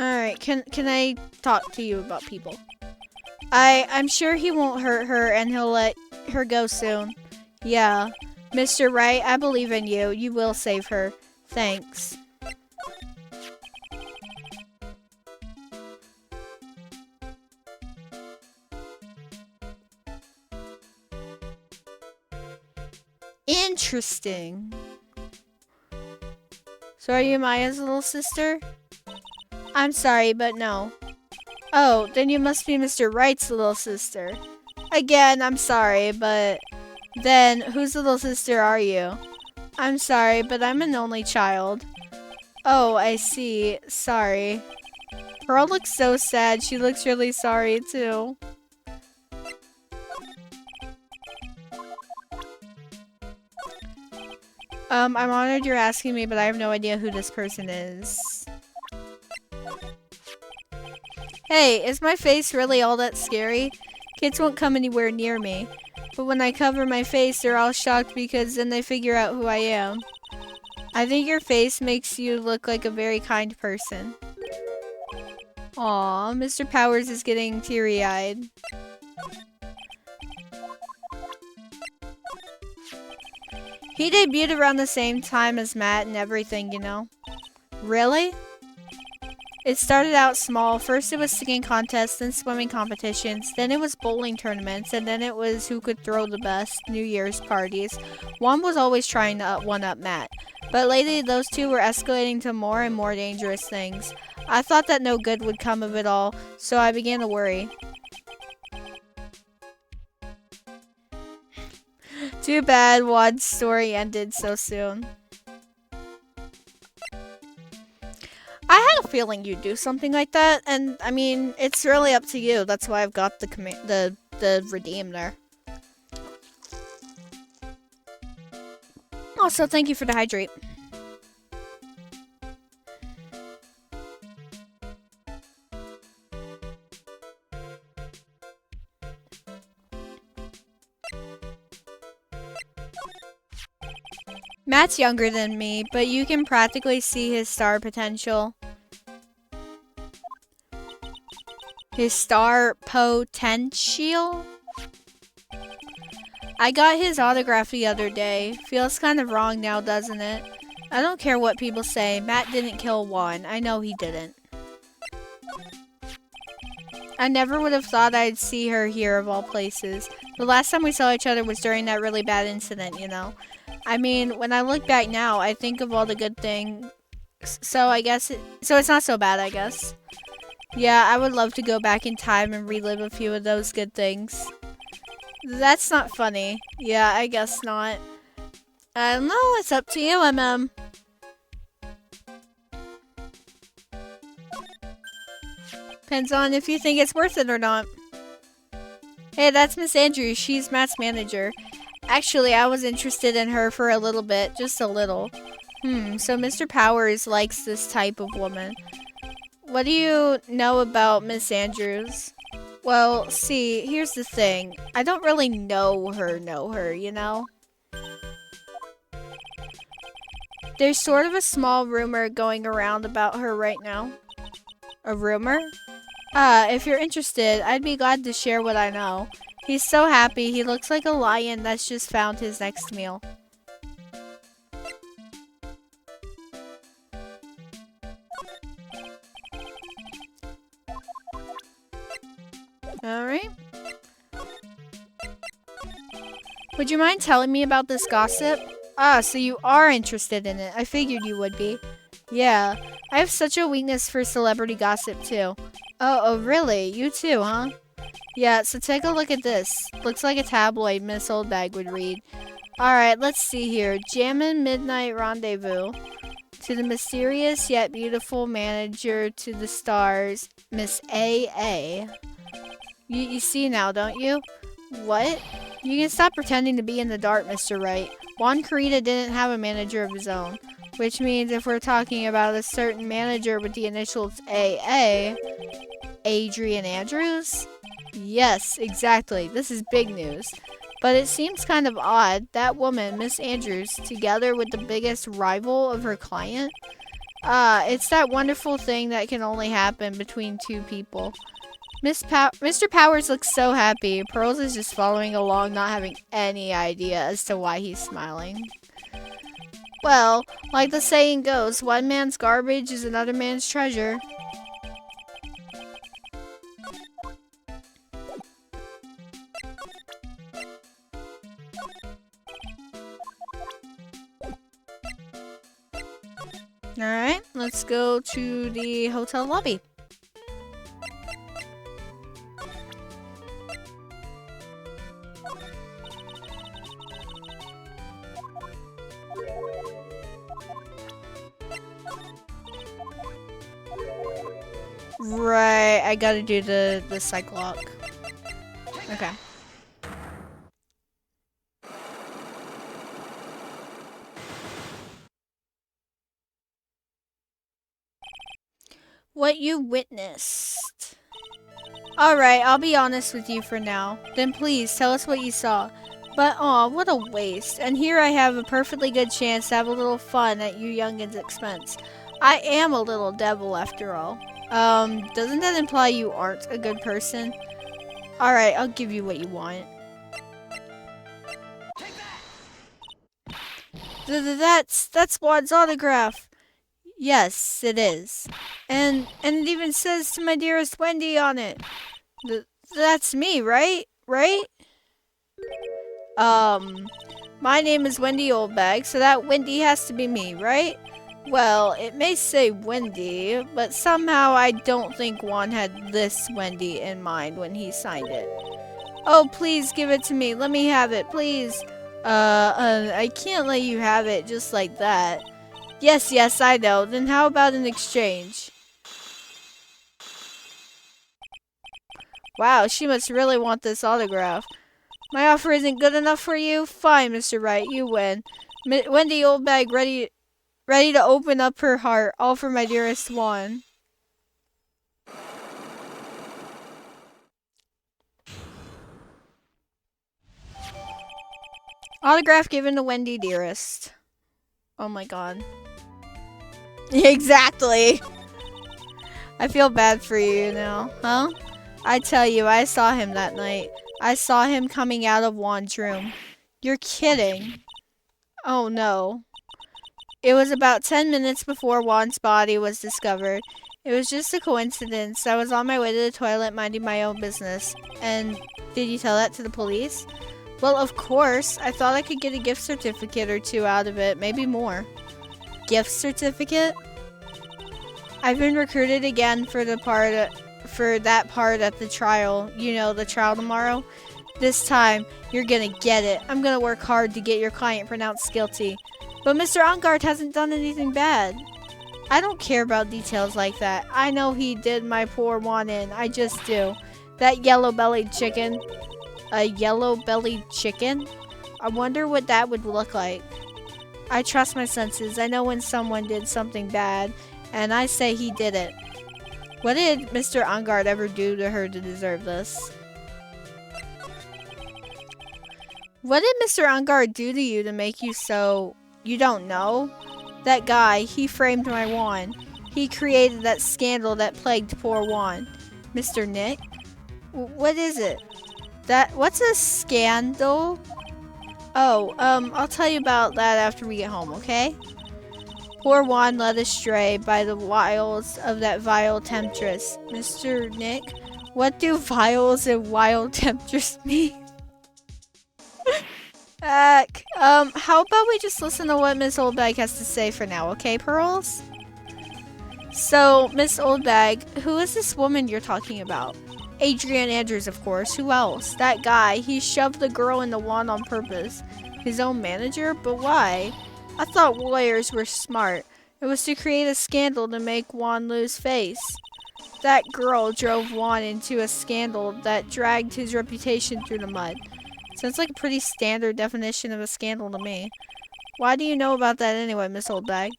Alright, can I talk to you about people? I'm sure he won't hurt her and he'll let her go soon. Yeah. Mr. Wright, I believe in you. You will save her. Thanks. Interesting. So are you Maya's little sister? I'm sorry, but no. Oh, then you must be Mr. Wright's little sister. Again, I'm sorry, but then whose little sister are you? I'm sorry, but I'm an only child. Oh, I see. Sorry. Pearl looks so sad. She looks really sorry, too. I'm honored you're asking me, but I have no idea who this person is. Hey, is my face really all that scary? Kids won't come anywhere near me. But when I cover my face, they're all shocked because then they figure out who I am. I think your face makes you look like a very kind person. Aw, Mr. Powers is getting teary-eyed. He debuted around the same time as Matt and everything, you know. Really? It started out small. First it was singing contests, then swimming competitions, then it was bowling tournaments, and then it was who could throw the best New Year's parties. Juan was always trying to one-up Matt. But lately those two were escalating to more and more dangerous things. I thought that no good would come of it all, so I began to worry. Too bad Juan's story ended so soon. I had a feeling you'd do something like that, and I mean, it's really up to you. That's why I've got the redeem there. Also, thank you for the hydrate. Matt's younger than me, but you can practically see his star potential. His star potential? I got his autograph the other day. Feels kind of wrong now, doesn't it? I don't care what people say. Matt didn't kill Juan. I know he didn't. I never would have thought I'd see her here of all places. The last time we saw each other was during that really bad incident, you know? I mean, when I look back now, I think of all the good things. So I guess so it's not so bad, I guess. Yeah, I would love to go back in time and relive a few of those good things. That's not funny. Yeah, I guess not. I don't know, it's up to you, MM. Depends on if you think it's worth it or not. Hey, that's Miss Andrews. She's Matt's manager. Actually, I was interested in her for a little bit. Just a little. So Mr. Powers likes this type of woman. What do you know about Miss Andrews? Well, see, here's the thing. I don't really know her, you know? There's sort of a small rumor going around about her right now. A rumor? If you're interested, I'd be glad to share what I know. He's so happy, he looks like a lion that's just found his next meal. Alright. Would you mind telling me about this gossip? Ah, so you are interested in it. I figured you would be. Yeah, I have such a weakness for celebrity gossip too. Oh, really? You too, huh? Yeah, so take a look at this. Looks like a tabloid Miss Oldbag would read. Alright, let's see here. Jammin' Midnight Rendezvous. To the mysterious yet beautiful manager to the stars, Miss A.A. You see now, don't you? What? You can stop pretending to be in the dark, Mr. Wright. Juan Carita didn't have a manager of his own. Which means if we're talking about a certain manager with the initials AA, Adrian Andrews? Yes, exactly. This is big news. But it seems kind of odd, that woman, Miss Andrews, together with the biggest rival of her client? It's that wonderful thing that can only happen between two people. Mr. Powers looks so happy. Pearls is just following along, not having any idea as to why he's smiling. Well, like the saying goes, one man's garbage is another man's treasure. Alright, let's go to the hotel lobby. Right, I gotta do the psych lock. Okay. What you witnessed. Alright, I'll be honest with you for now. Then please, tell us what you saw. But aw, what a waste. And here I have a perfectly good chance to have a little fun at you youngins' expense. I am a little devil after all. Doesn't that imply you aren't a good person? Alright, I'll give you what you want. That's Juan's autograph. Yes, it is. And it even says to my dearest Wendy on it. That's me, right? Right? My name is Wendy Oldbag, so that Wendy has to be me, right? Well, it may say Wendy, but somehow I don't think Juan had this Wendy in mind when he signed it. Oh, please give it to me. Let me have it, please. I can't let you have it just like that. Yes, I know. Then how about an exchange? Wow, she must really want this autograph. My offer isn't good enough for you? Fine, Mr. Wright, you win. Wendy Oldbag ready to open up her heart, all for my dearest Juan. Autograph given to Wendy dearest. Oh my god. Exactly. I feel bad for you now, huh? I tell you, I saw him that night. I saw him coming out of Juan's room. You're kidding. Oh no. It was about 10 minutes before Juan's body was discovered. It was just a coincidence. I was on my way to the toilet minding my own business. And did you tell that to the police? Well, of course. I thought I could get a gift certificate or two out of it, maybe more. Gift certificate? I've been recruited again for that part at the trial. You know, the trial tomorrow. This time, you're gonna get it. I'm gonna work hard to get your client pronounced guilty. But Mr. Engarde hasn't done anything bad. I don't care about details like that. I know he did my poor one in. I just do. That yellow-bellied chicken. A yellow-bellied chicken? I wonder what that would look like. I trust my senses. I know when someone did something bad, and I say he did it. What did Mr. Ungard ever do to her to deserve this? What did Mr. Ungard do to you to make you so... You don't know? That guy, he framed my wand. He created that scandal that plagued poor Juan. Mr. Nick? What is it? What's a scandal? Oh, I'll tell you about that after we get home, okay? Poor Juan led astray by the wiles of that vile temptress. Mr. Nick, what do vials and wild temptress mean? How about we just listen to what Miss Oldbag has to say for now, okay, Pearls? So, Miss Oldbag, who is this woman you're talking about? Adrian Andrews, of course. Who else? That guy. He shoved the girl in the wand on purpose. His own manager? But why? I thought lawyers were smart. It was to create a scandal to make Juan lose face. That girl drove Juan into a scandal that dragged his reputation through the mud. Sounds like a pretty standard definition of a scandal to me. Why do you know about that anyway, Miss Oldbag?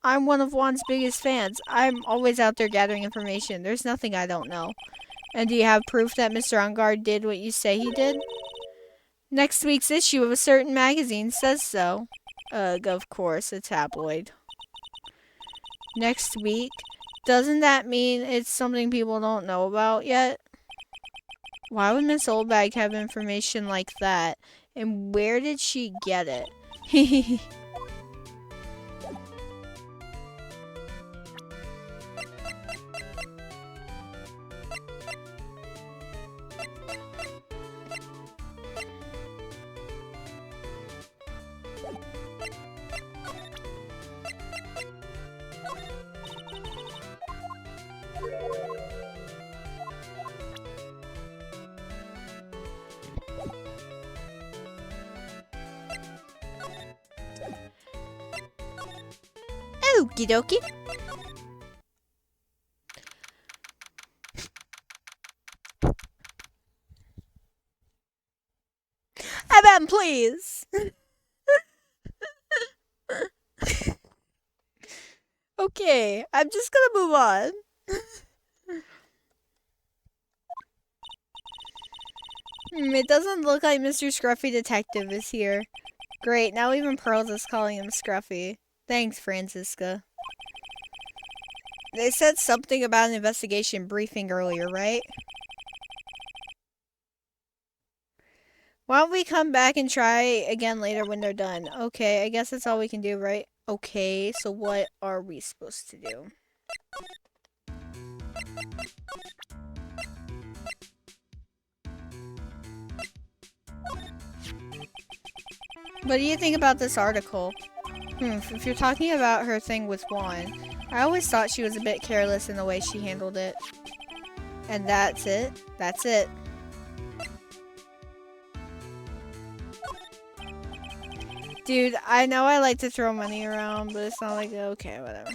I'm one of Juan's biggest fans. I'm always out there gathering information. There's nothing I don't know. And do you have proof that Mr. Ungard did what you say he did? Next week's issue of a certain magazine says so. Ugh, of course, a tabloid. Next week? Doesn't that mean it's something people don't know about yet? Why would Miss Oldbag have information like that? And where did she get it? Okie dokie. Evan, please. Okay, I'm just gonna move on. It doesn't look like Mr. Scruffy Detective is here. Great, now even Pearls is calling him Scruffy. Thanks, Francisca. They said something about an investigation briefing earlier, right? Why don't we come back and try again later when they're done? Okay, I guess that's all we can do, right? Okay, so what are we supposed to do? What do you think about this article? If you're talking about her thing with Juan, I always thought she was a bit careless in the way she handled it. And that's it? That's it. Dude, I know I like to throw money around, but it's not like, okay, whatever.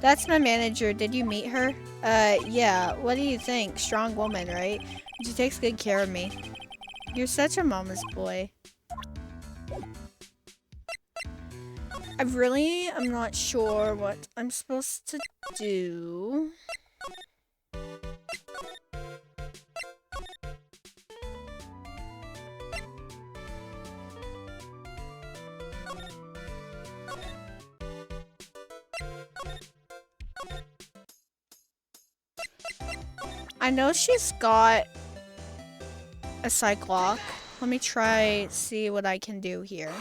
That's my manager. Did you meet her? Yeah. What do you think? Strong woman, right? She takes good care of me. You're such a mama's boy. I'm not sure what I'm supposed to do. I know she's got a psych lock. Let me try see what I can do here.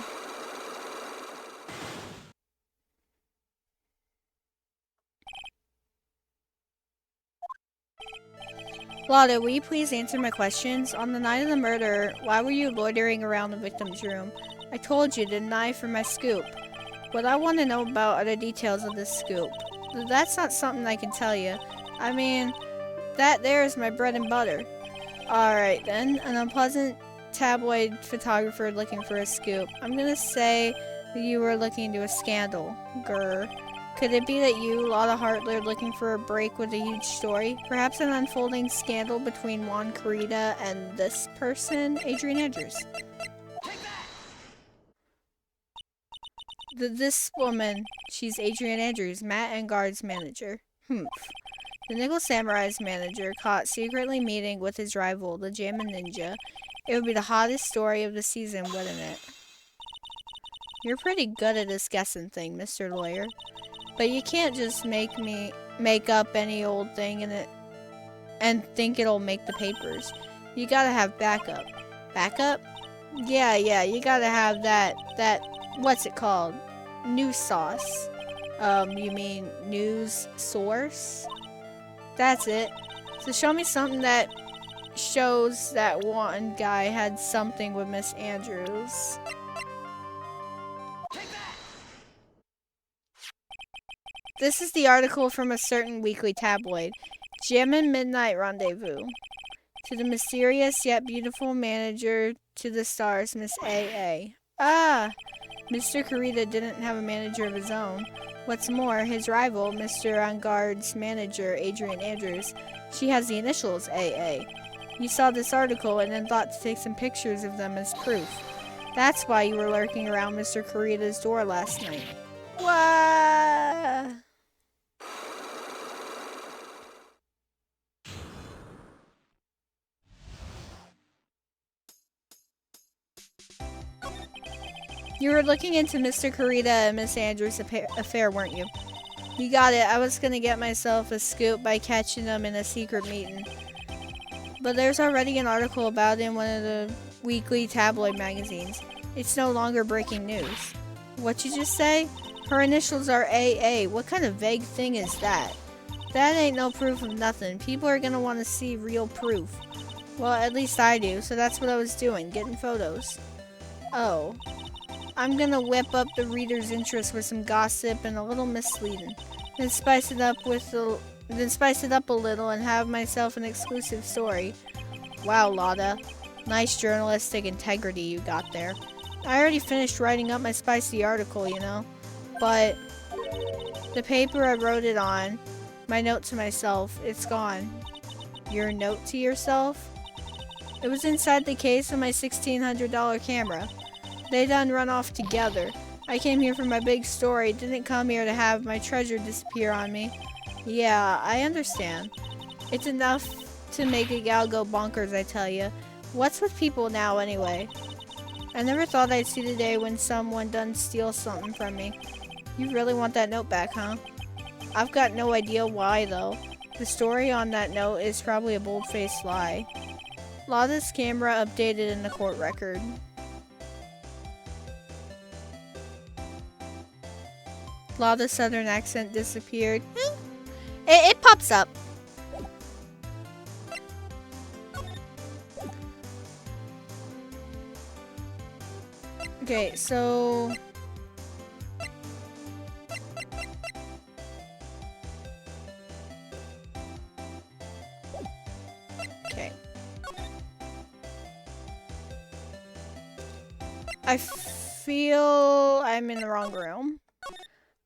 Lada, will you please answer my questions? On the night of the murder, why were you loitering around the victim's room? I told you, didn't I, for my scoop? What I want to know about are the details of this scoop. That's not something I can tell you. I mean, That there is my bread and butter. Alright then, an unpleasant tabloid photographer looking for a scoop. I'm gonna say that you were looking into a scandal. Grr. Could it be that you, Lotta Hartler, looking for a break with a huge story? Perhaps an unfolding scandal between Juan Carita and this person, Adrian Andrews. This woman, she's Adrian Andrews, Matt Engard's manager. Humph. The Nickel Samurai's manager caught secretly meeting with his rival, the Jammin Ninja. It would be the hottest story of the season, wouldn't it? You're pretty good at this guessing thing, Mr. Lawyer. But you can't just make up any old thing and think it'll make the papers. You gotta have backup. Backup? Yeah, you gotta have that, what's it called? News sauce. You mean news source? That's it. So show me something that shows that one guy had something with Miss Andrews. This is the article from a certain weekly tabloid. Jammin' Midnight Rendezvous. To the mysterious yet beautiful manager to the stars, Miss A.A. Ah! Mr. Carita didn't have a manager of his own. What's more, his rival, Mr. Engard's manager, Adrian Andrews, she has the initials A.A. You saw this article and then thought to take some pictures of them as proof. That's why you were lurking around Mr. Carita's door last night. What? You were looking into Mr. Carita and Miss Andrews' affair, weren't you? You got it. I was gonna get myself a scoop by catching them in a secret meeting. But there's already an article about it in one of the weekly tabloid magazines. It's no longer breaking news. What'd you just say? Her initials are AA. What kind of vague thing is that? That ain't no proof of nothing. People are gonna want to see real proof. Well, at least I do, so that's what I was doing, getting photos. Oh. I'm gonna whip up the reader's interest with some gossip and a little misleading. Then spice it up a little and have myself an exclusive story. Wow, Lotta. Nice journalistic integrity you got there. I already finished writing up my spicy article, you know. But the paper I wrote it on, my note to myself, it's gone. Your note to yourself? It was inside the case of my $1,600 camera. They done run off together. I came here for my big story, didn't come here to have my treasure disappear on me. Yeah, I understand. It's enough to make a gal go bonkers, I tell you. What's with people now, anyway? I never thought I'd see the day when someone done steal something from me. You really want that note back, huh? I've got no idea why, though. The story on that note is probably a bold-faced lie. Lotta's camera updated in the court record. Lotta's southern accent disappeared. It pops up. Okay, so... Okay. I feel I'm in the wrong room.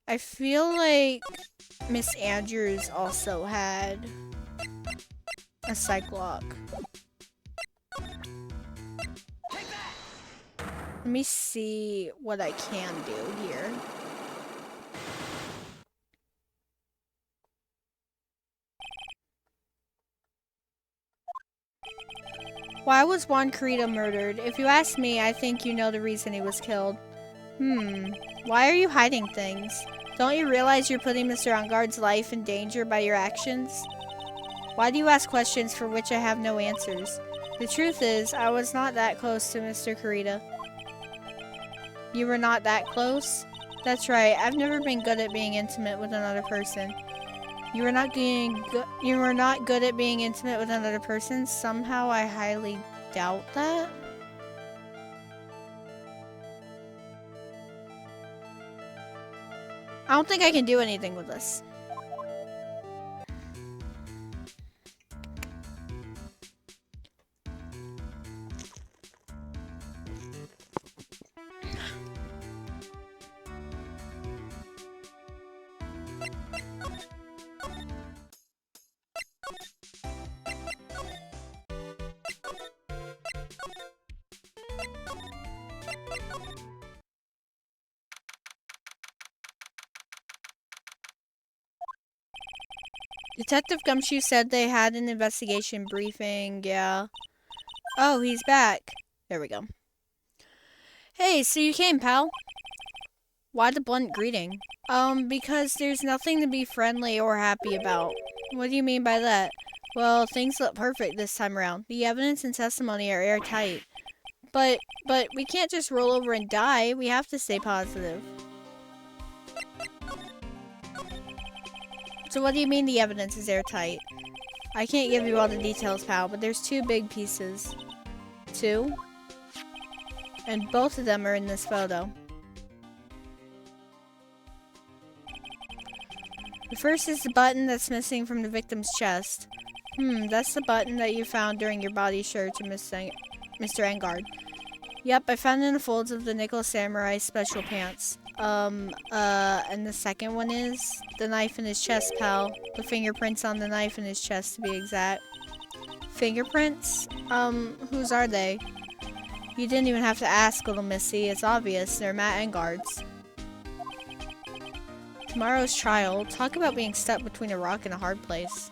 I feel like Miss Andrews also had a psych lock. Let me see what I can do here. Why was Juan Carita murdered? If you ask me, I think you know the reason he was killed. Why are you hiding things? Don't you realize you're putting Mr. Engard's life in danger by your actions? Why do you ask questions for which I have no answers? The truth is, I was not that close to Mr. Carita. You were not that close? That's right, I've never been good at being intimate with another person. You were not good at being intimate with another person? Somehow I highly doubt that. I don't think I can do anything with this. Detective Gumshoe said they had an investigation briefing, yeah. Oh, he's back. There we go. Hey, so you came, pal. Why the blunt greeting? Because there's nothing to be friendly or happy about. What do you mean by that? Well, things look perfect this time around. The evidence and testimony are airtight. But we can't just roll over and die. We have to stay positive. So what do you mean the evidence is airtight? I can't give you all the details, pal, but there's 2 big pieces. 2? And both of them are in this photo. The first is the button that's missing from the victim's chest. That's the button that you found during your body search of Mr. Engard. Yep, I found it in the folds of the Nickel Samurai special pants. And the second one is the knife in his chest, pal. The fingerprints on the knife in his chest, to be exact. Fingerprints? Whose are they? You didn't even have to ask, little missy. It's obvious. They're Matt Engard's. Tomorrow's trial. Talk about being stuck between a rock and a hard place.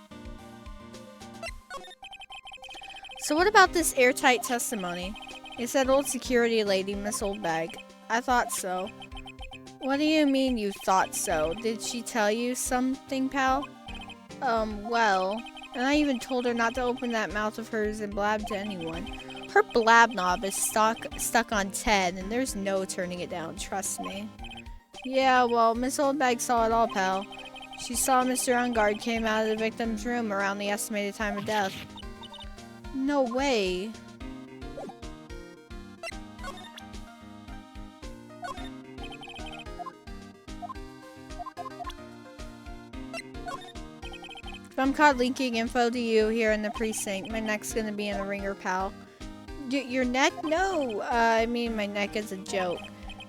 So what about this airtight testimony? It's that old security lady, Miss Oldbag. I thought so. What do you mean you thought so? Did she tell you something, pal? Well, and I even told her not to open that mouth of hers and blab to anyone. Her blab knob is stuck on 10, and there's no turning it down, trust me. Yeah, well, Miss Oldbag saw it all, pal. She saw Mr. Engard came out of the victim's room around the estimated time of death. No way. If I'm caught leaking info to you here in the precinct, my neck's gonna be in the ringer, pal. Your neck? No! I mean, my neck is a joke.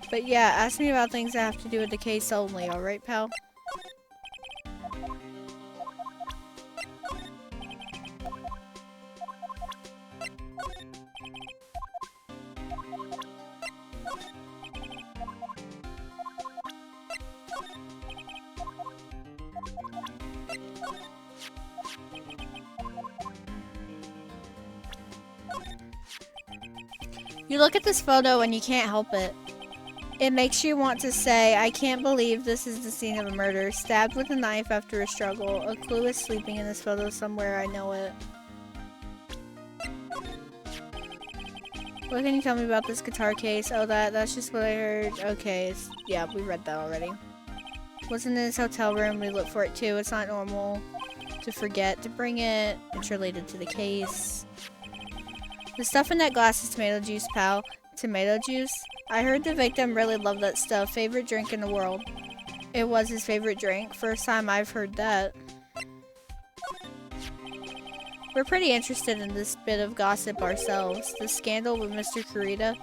But yeah, ask me about things that have to do with the case only, alright, pal? You look at this photo and you can't help it. It makes you want to say, I can't believe this is the scene of a murder. Stabbed with a knife after a struggle. A clue is sleeping in this photo somewhere, I know it. What can you tell me about this guitar case? Oh, that's just what I heard. Okay, yeah, we read that already. Wasn't in his hotel room, we looked for it too. It's not normal to forget to bring it. It's related to the case. The stuff in that glass is tomato juice, pal. Tomato juice? I heard the victim really loved that stuff. Favorite drink in the world. It was his favorite drink. First time I've heard that. We're pretty interested in this bit of gossip ourselves. The scandal with Mr. Kurita.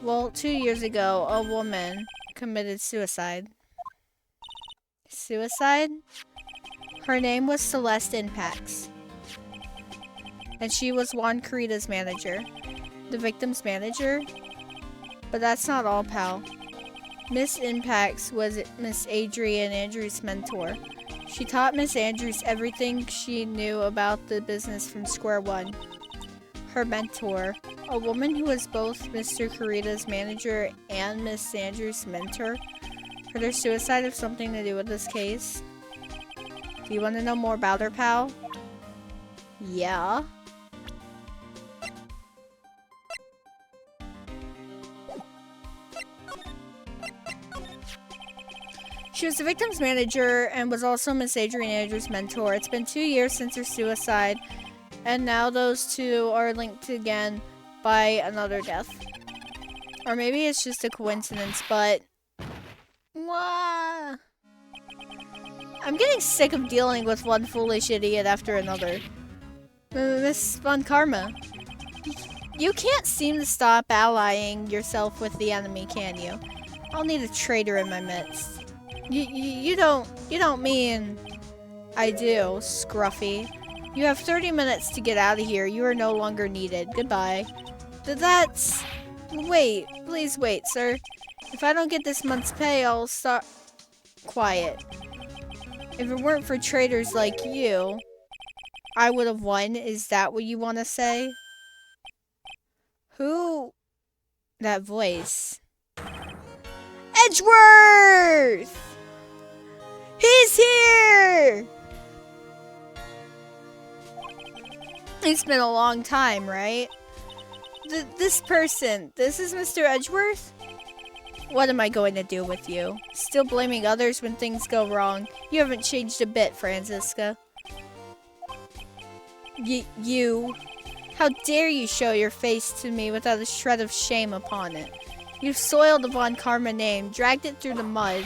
Well, 2 years ago, a woman committed suicide. Suicide? Her name was Celeste Impax. And she was Juan Kurita's manager. The victim's manager? But that's not all, pal. Miss Impax was Miss Adrian Andrews' mentor. She taught Miss Andrews everything she knew about the business from square one. Her mentor, a woman who was both Mr. Kurita's manager and Miss Andrews' mentor, could her suicide have something to do with this case? Do you want to know more about her, pal? Yeah. She was the victim's manager and was also Miss Adrian Andrews' mentor. It's been 2 years since her suicide, and now those two are linked again by another death. Or maybe it's just a coincidence, but... Wah. I'm getting sick of dealing with one foolish idiot after another. Miss Von Karma. You can't seem to stop allying yourself with the enemy, can you? I'll need a traitor in my midst. You don't mean... I do, Scruffy. You have 30 minutes to get out of here. You are no longer needed. Goodbye. That's... Wait. Please wait, sir. If I don't get this month's pay, I'll start... Quiet. If it weren't for traitors like you, I would have won. Is that what you want to say? Who? That voice. Edgeworth! He's here! It's been a long time, right? This person, this is Mr. Edgeworth? What am I going to do with you? Still blaming others when things go wrong. You haven't changed a bit, Franziska. You... How dare you show your face to me without a shred of shame upon it? You've soiled the Von Karma name, dragged it through the mud.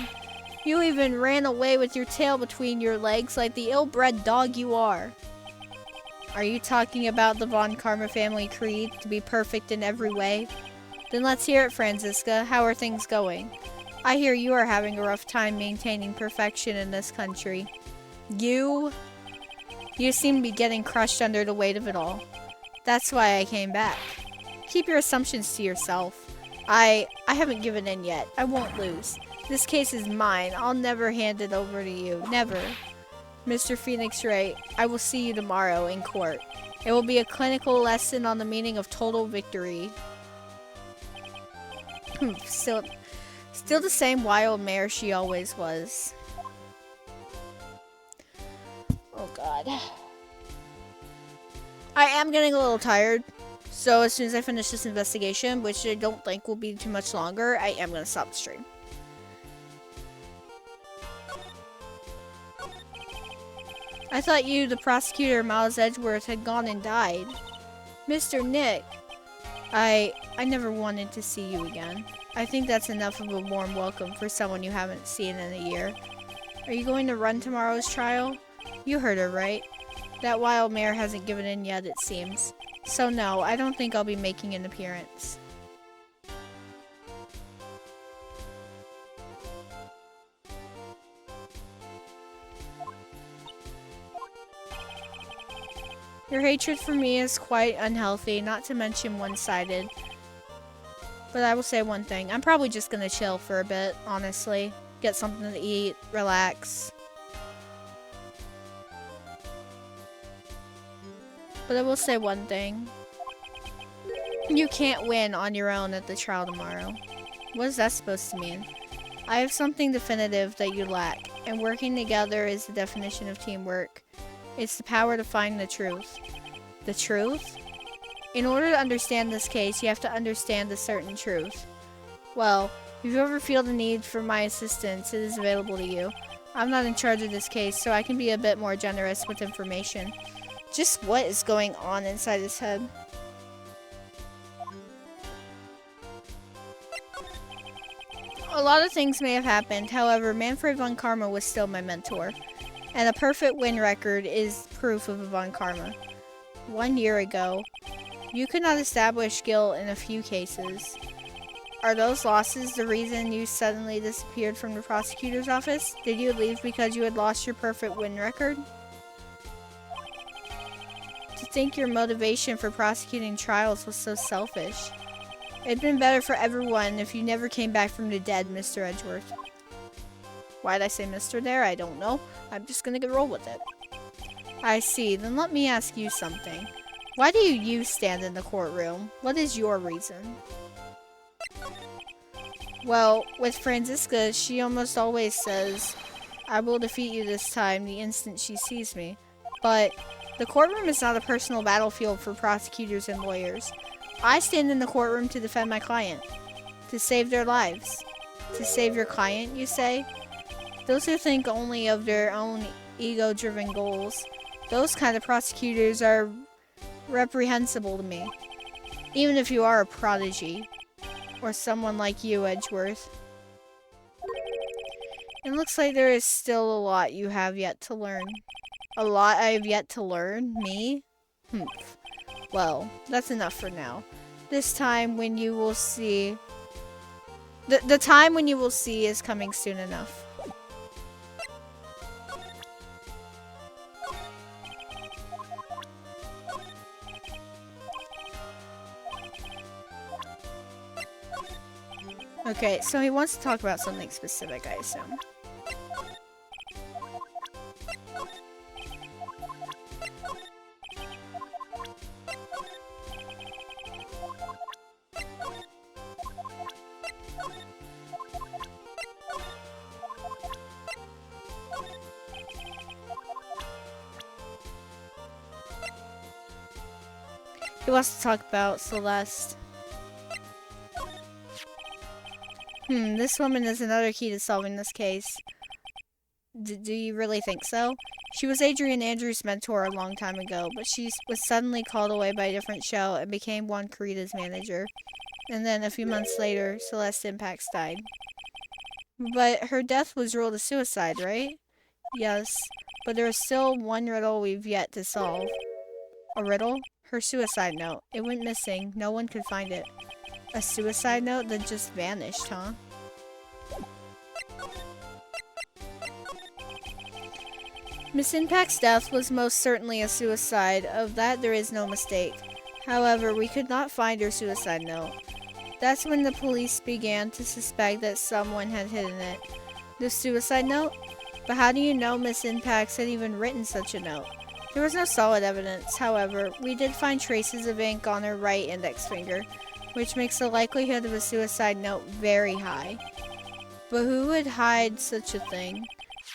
You even ran away with your tail between your legs like the ill-bred dog you are. Are you talking about the Von Karma family creed, to be perfect in every way? Then let's hear it, Franziska. How are things going? I hear you are having a rough time maintaining perfection in this country. You seem to be getting crushed under the weight of it all. That's why I came back. Keep your assumptions to yourself. I haven't given in yet. I won't lose. This case is mine. I'll never hand it over to you. Never. Mr. Phoenix Wright, I will see you tomorrow in court. It will be a clinical lesson on the meaning of total victory. Still the same wild mare she always was. Oh god. I am getting a little tired, so as soon as I finish this investigation, which I don't think will be too much longer, I am going to stop the stream. I thought you, the prosecutor, Miles Edgeworth, had gone and died. Mr. Nick, I never wanted to see you again. I think that's enough of a warm welcome for someone you haven't seen in a year. Are you going to run tomorrow's trial? You heard her, right? That wild mare hasn't given in yet, it seems. So no, I don't think I'll be making an appearance. Your hatred for me is quite unhealthy, not to mention one-sided. But I will say one thing. I'm probably just gonna chill for a bit, honestly. Get something to eat, relax. But I will say one thing. You can't win on your own at the trial tomorrow. What is that supposed to mean? I have something definitive that you lack, and working together is the definition of teamwork. It's the power to find the truth. The truth? In order to understand this case, you have to understand a certain truth. Well, if you ever feel the need for my assistance, it is available to you. I'm not in charge of this case, so I can be a bit more generous with information. Just what is going on inside his head? A lot of things may have happened, however, Manfred von Karma was still my mentor. And a perfect win record is proof of a von Karma. 1 year ago, you could not establish guilt in a few cases. Are those losses the reason you suddenly disappeared from the prosecutor's office? Did you leave because you had lost your perfect win record? To think your motivation for prosecuting trials was so selfish. It'd been better for everyone if you never came back from the dead, Mr. Edgeworth. Why'd I say Mr. there? I don't know. I'm just gonna roll with it. I see. Then let me ask you something. Why do you stand in the courtroom? What is your reason? Well, with Franziska, she almost always says, I will defeat you this time the instant she sees me. But the courtroom is not a personal battlefield for prosecutors and lawyers. I stand in the courtroom to defend my client. To save their lives. To save your client, you say? Those who think only of their own ego-driven goals. Those kind of prosecutors are reprehensible to me. Even if you are a prodigy. Or someone like you, Edgeworth. It looks like there is still a lot you have yet to learn. A lot I have yet to learn? Me? Humph. Well, that's enough for now. This time when you will see... The time when you will see is coming soon enough. Okay, so he wants to talk about something specific, I assume. He wants to talk about Celeste. This woman is another key to solving this case. Do you really think so? She was Adrian Andrews' mentor a long time ago, but she was suddenly called away by a different show and became Juan Corrida's manager. And then a few months later, Celeste Impacts died. But her death was ruled a suicide, right? Yes, but there is still one riddle we've yet to solve. A riddle? Her suicide note. It went missing. No one could find it. A suicide note that just vanished, huh? Miss Impact's death was most certainly a suicide. Of that, there is no mistake. However, we could not find her suicide note. That's when the police began to suspect that someone had hidden it. The suicide note? But how do you know Miss Impacts had even written such a note? There was no solid evidence. However, we did find traces of ink on her right index finger, which makes the likelihood of a suicide note very high. But who would hide such a thing?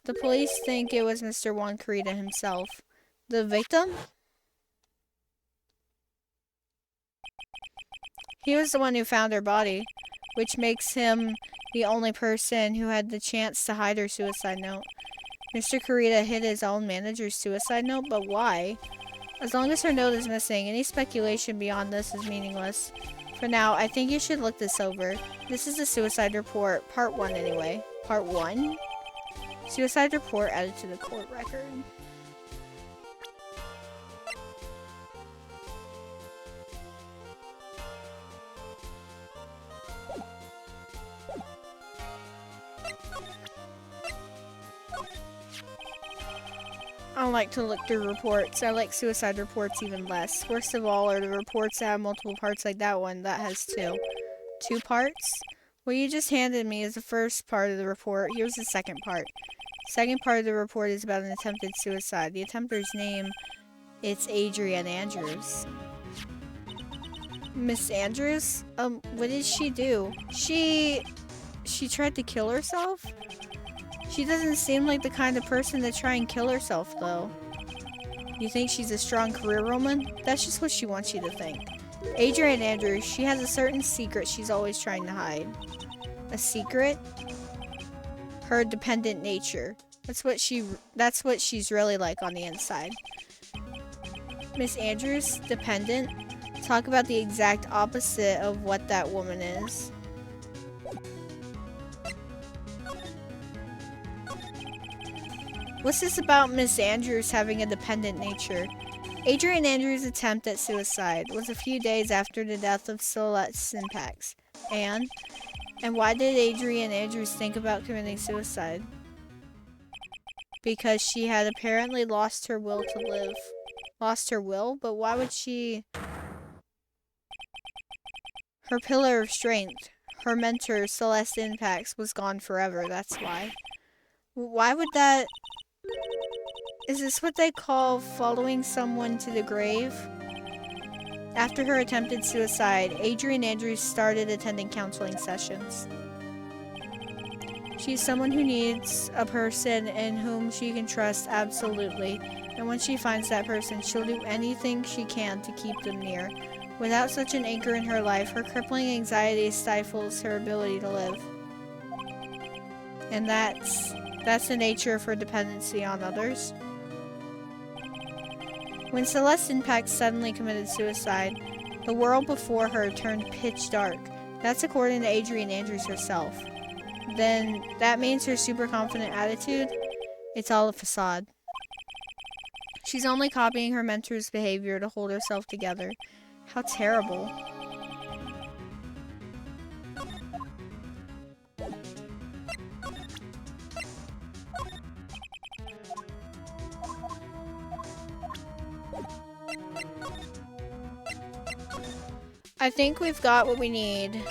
The police think it was Mr. Juan Corrida himself. The victim? He was the one who found her body, which makes him the only person who had the chance to hide her suicide note. Mr. Corrida hid his own manager's suicide note, but why? As long as her note is missing, any speculation beyond this is meaningless. For now, I think you should look this over. This is the suicide report, part 1 anyway. Part 1? Suicide report added to the court record. I don't like to look through reports. I like suicide reports even less. Worst of all are the reports that have multiple parts like that one that has 2. 2 parts? What you just handed me is the first part of the report. Here's the second part. Second part of the report is about an attempted suicide. The attempter's name, it's Adrian Andrews. Miss Andrews? What did she do? She tried to kill herself? She doesn't seem like the kind of person to try and kill herself, though. You think she's a strong career woman? That's just what she wants you to think. Adrian Andrews, she has a certain secret she's always trying to hide. A secret? Her dependent nature. That's what she's really like on the inside. Miss Andrews, dependent? Talk about the exact opposite of what that woman is. What's this about Miss Andrews having a dependent nature? Adrian Andrews' attempt at suicide was a few days after the death of Celeste Impacts. And why did Adrian Andrews think about committing suicide? Because she had apparently lost her will to live. Lost her will? But why would she... Her pillar of strength, her mentor, Celeste Impacts, was gone forever, that's why. Why would that... Is this what they call following someone to the grave? After her attempted suicide, Adrian Andrews started attending counseling sessions. She's someone who needs a person in whom she can trust absolutely, and when she finds that person, she'll do anything she can to keep them near. Without such an anchor in her life, her crippling anxiety stifles her ability to live. And that's the nature of her dependency on others. When Celeste Impacts suddenly committed suicide, the world before her turned pitch dark. That's according to Adrian Andrews herself. Then that means her super confident attitude? It's all a facade. She's only copying her mentor's behavior to hold herself together. How terrible. I think we've got what we need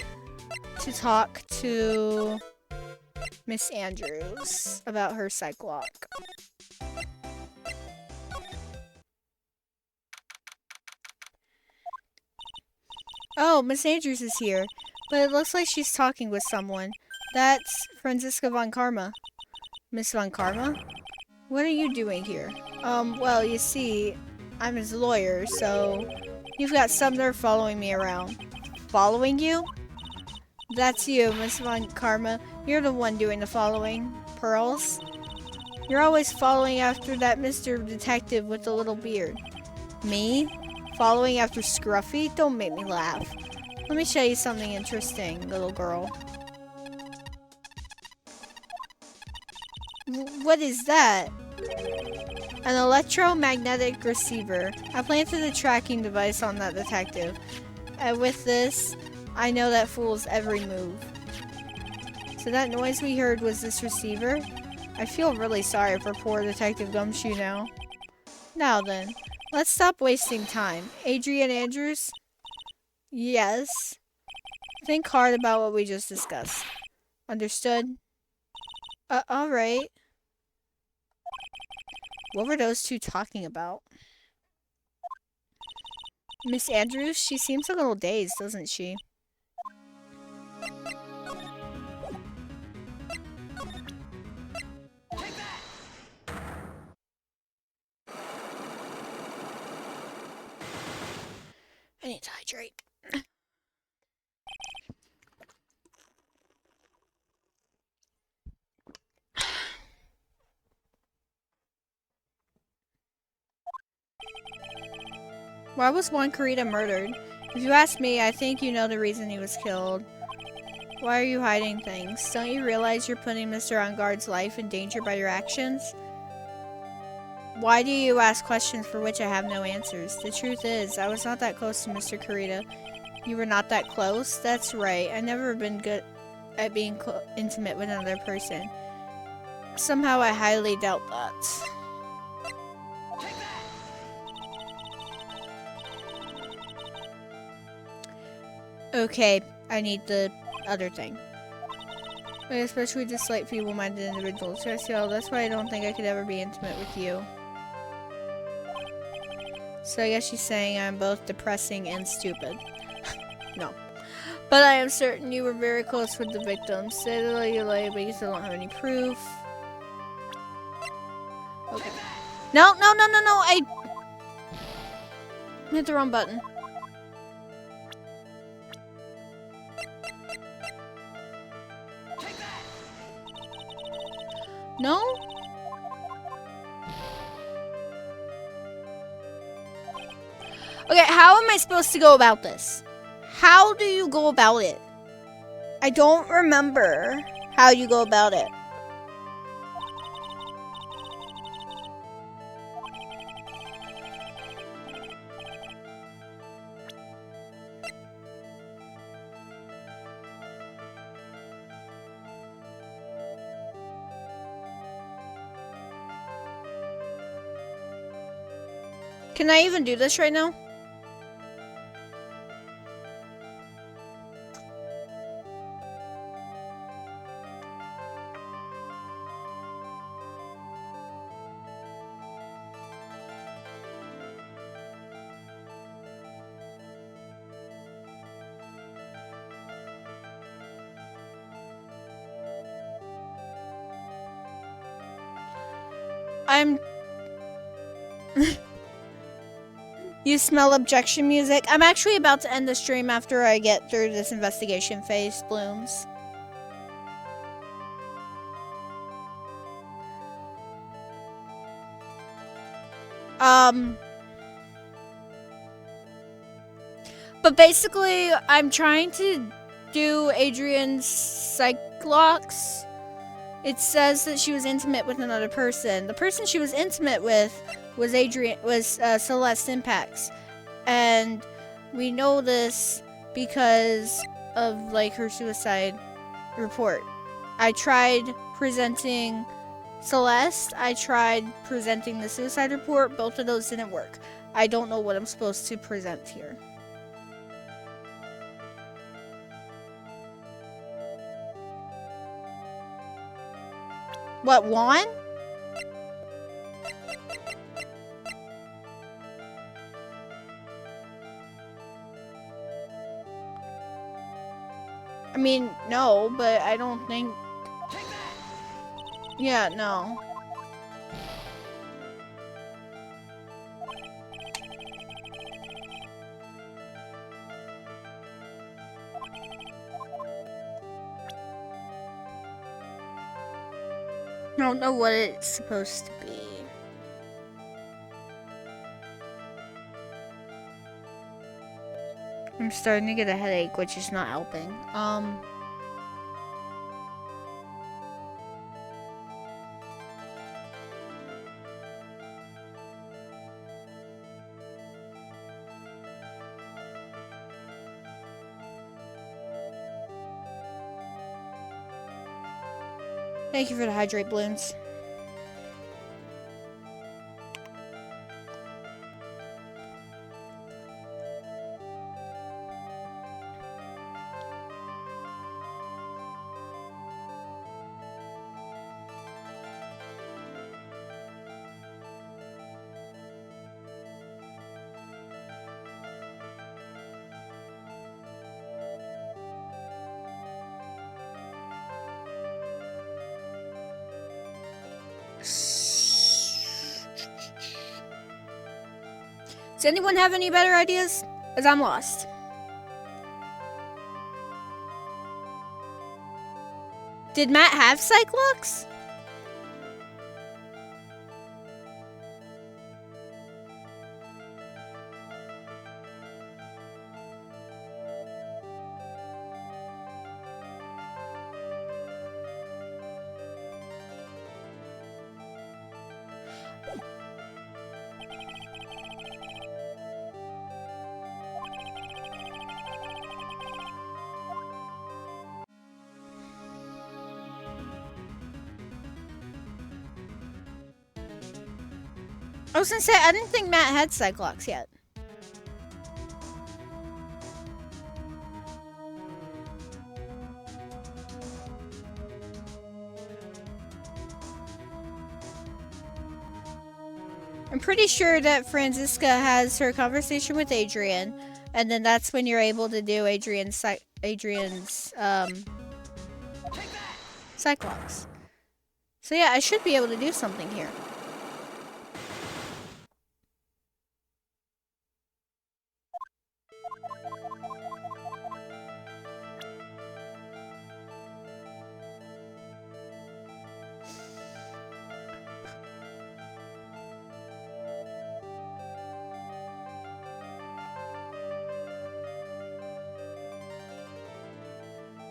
to talk to Miss Andrews about her psych walk. Oh, Miss Andrews is here, but it looks like she's talking with someone. That's Franziska von Karma. Miss von Karma? What are you doing here? Well, you see, I'm his lawyer, so You've got Sumner following me around. Following you? That's you, Miss Von Karma. You're the one doing the following. Pearls? You're always following after that Mr. Detective with the little beard. Me? Following after Scruffy? Don't make me laugh. Let me show you something interesting, little girl. What is that? An electromagnetic receiver. I planted a tracking device on that detective. And with this, I know that fool's every move. So that noise we heard was this receiver? I feel really sorry for poor Detective Gumshoe now. Now then, let's stop wasting time. Adrian Andrews? Yes? Think hard about what we just discussed. Understood? Alright. What were those two talking about? Miss Andrews, she seems a little dazed, doesn't she? I need to hydrate. Why was Juan Carita murdered? If you ask me, I think you know the reason he was killed. Why are you hiding things? Don't you realize you're putting Mr. Engarde's life in danger by your actions? Why do you ask questions for which I have no answers? The truth is, I was not that close to Mr. Carita. You were not that close? That's right. I've never been good at being intimate with another person. Somehow I highly doubt that. Okay, I need the other thing. I especially dislike feeble-minded individuals. So that's why I don't think I could ever be intimate with you. So I guess she's saying I'm both depressing and stupid. No. But I am certain you were very close with the victims. Say that you lie, but you still don't have any proof. Okay. No, no, no, no, no! I hit the wrong button. No? Okay, how am I supposed to go about this? How do you go about it? I don't remember how you go about it. Can I even do this right now? You smell objection music? I'm actually about to end the stream after I get through this investigation phase, Blooms. But basically, I'm trying to do Adrian's Cyclox. It says that she was intimate with another person. The person she was intimate with was Celeste Impax. And we know this because of, like, her suicide report. I tried presenting Celeste. I tried presenting the suicide report. Both of those didn't work. I don't know what I'm supposed to present here. What, Juan? I mean, no, but I don't think... Yeah, no. don't know what it's supposed to be. I'm starting to get a headache, which is not helping. Thank you for the hydrate balloons. Does anyone have any better ideas? As I'm lost. Did Matt have Cyclops? I was gonna say, I didn't think Matt had Cyclops yet. I'm pretty sure that Franziska has her conversation with Adrian, and then that's when you're able to do Adrian's Cyclops. So yeah, I should be able to do something here.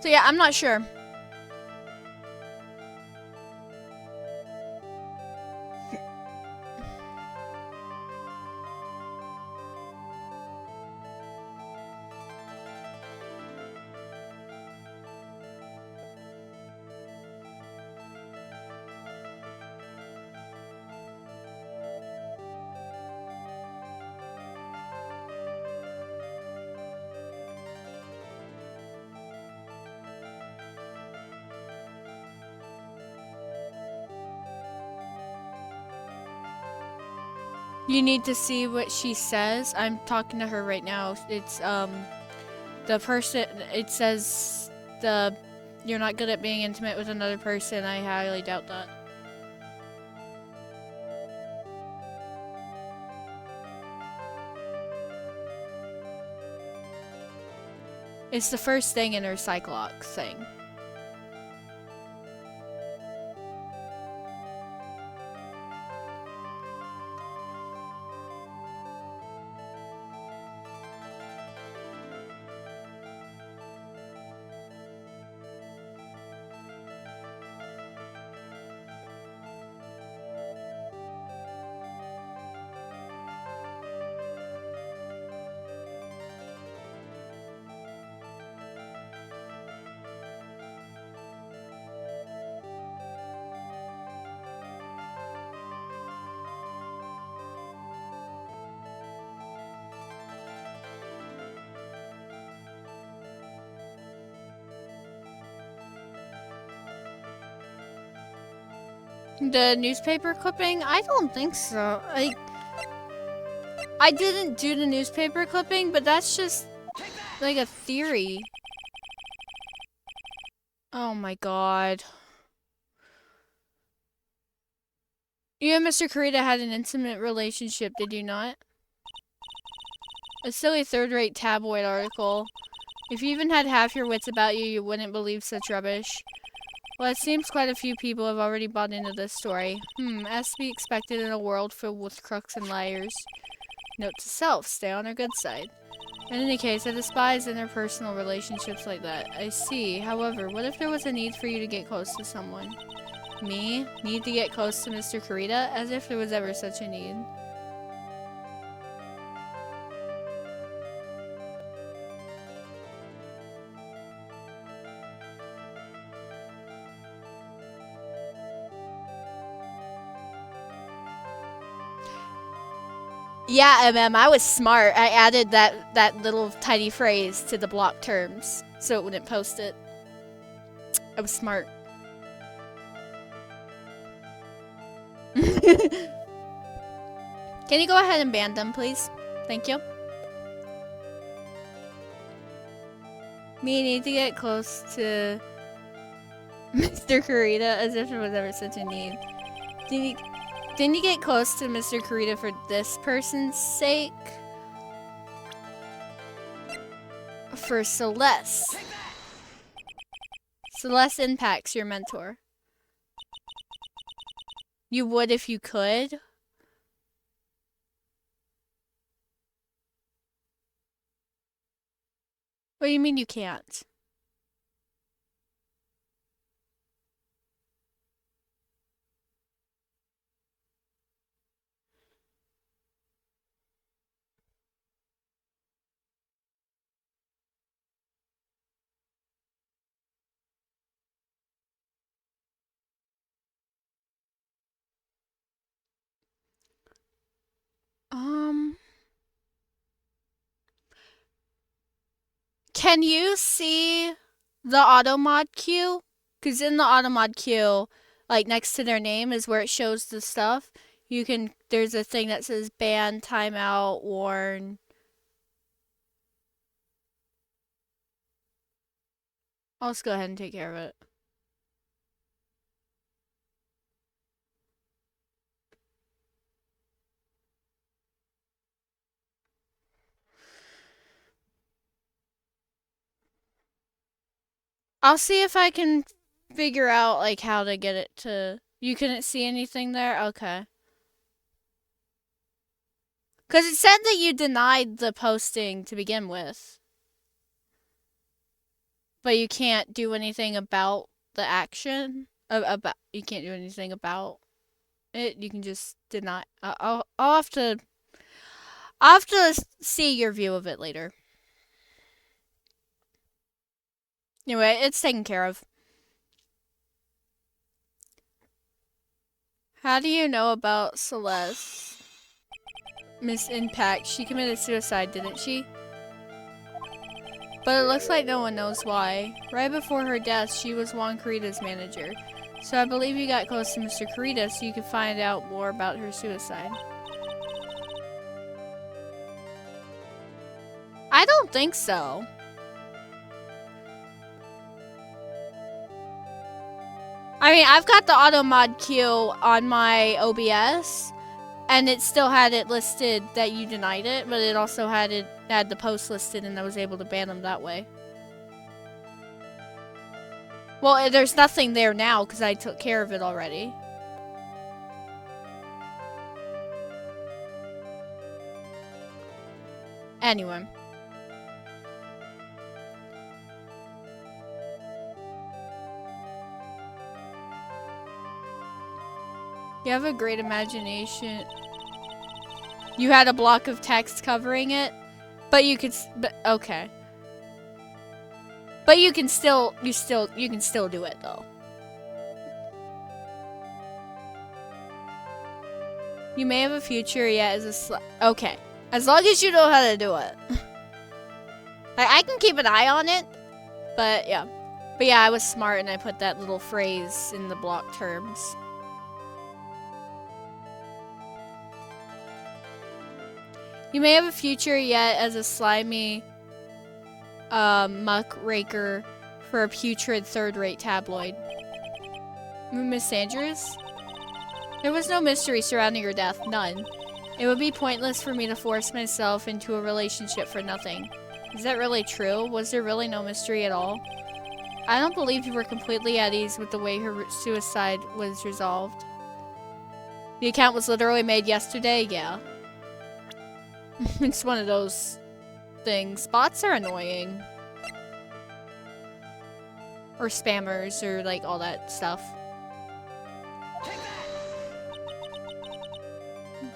So yeah, I'm not sure. You need to see what she says. I'm talking to her right now. It's the person, it says you're not good at being intimate with another person. I highly doubt that. It's the first thing in her Cyclops thing. The newspaper clipping? I don't think so. I didn't do the newspaper clipping, but that's just like a theory. Oh my god. You and Mr. Kurita had an intimate relationship, did you not? A silly third-rate tabloid article. If you even had half your wits about you, you wouldn't believe such rubbish. Well, it seems quite a few people have already bought into this story. As to be expected in a world filled with crooks and liars. Note to self, stay on our good side. In any case, I despise interpersonal relationships like that. I see. However, what if there was a need for you to get close to someone? Me? Need to get close to Mr. Kurita? As if there was ever such a need. Yeah, I was smart. I added that little tiny phrase to the block terms so it wouldn't post it. I was smart. Can you go ahead and ban them, please? Thank you. Me need to get close to Mr. Kurita as if there was ever such a need. Didn't you get close to Mr. Kurita for this person's sake? For Celeste. Celeste impacts your mentor. You would if you could? What do you mean you can't? Can you see the automod queue? Because in the automod queue, like next to their name is where it shows the stuff. There's a thing that says ban, timeout, warn. I'll just go ahead and take care of it. I'll see if I can figure out like how to get it to... You couldn't see anything there? Okay. Because it said that you denied the posting to begin with. But you can't do anything about the action. You can't do anything about it. You can just deny... I'll have to see your view of it later. Anyway, it's taken care of. How do you know about Celeste? Miss Impact, she committed suicide, didn't she? But it looks like no one knows why. Right before her death, she was Juan Kurita's manager. So I believe you got close to Mr. Kurita so you could find out more about her suicide. I don't think so. I mean, I've got the auto mod queue on my OBS, and it still had it listed that you denied it, but it also had the post listed, and I was able to ban them that way. Well, there's nothing there now because I took care of it already. Anyway. You have a great imagination. You had a block of text covering it, but you could, okay. But you can still do it though. You may have a future yet as a okay. As long as you know how to do it. I can keep an eye on it, but yeah. But yeah, I was smart and I put that little phrase in the block terms. You may have a future yet as a slimy muckraker for a putrid third-rate tabloid. Miss Andrews? There was no mystery surrounding your death, none. It would be pointless for me to force myself into a relationship for nothing. Is that really true? Was there really no mystery at all? I don't believe you were completely at ease with the way her suicide was resolved. The account was literally made yesterday, yeah. It's one of those things. Bots are annoying. Or spammers, or like all that stuff.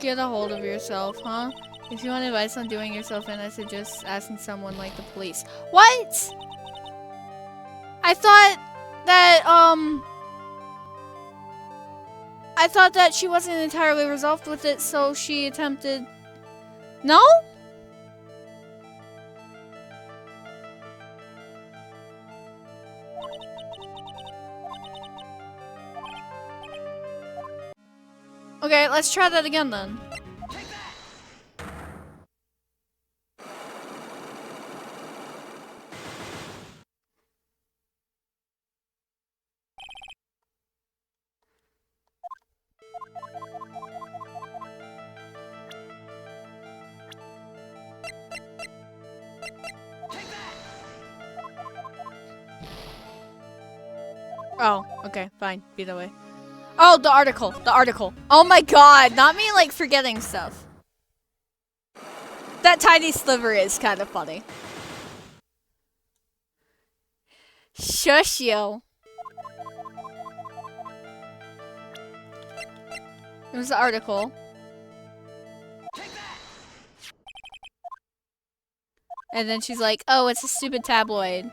Get a hold of yourself, huh? If you want advice on doing yourself in, I suggest asking someone like the police. What? I thought that she wasn't entirely resolved with it, so she attempted... No? Okay, let's try that again then. Oh, okay, fine. Be that way. Oh, the article. The article. Oh my god, not me like forgetting stuff. That tiny sliver is kind of funny. Shush you. It was the article. And then she's like, oh, it's a stupid tabloid.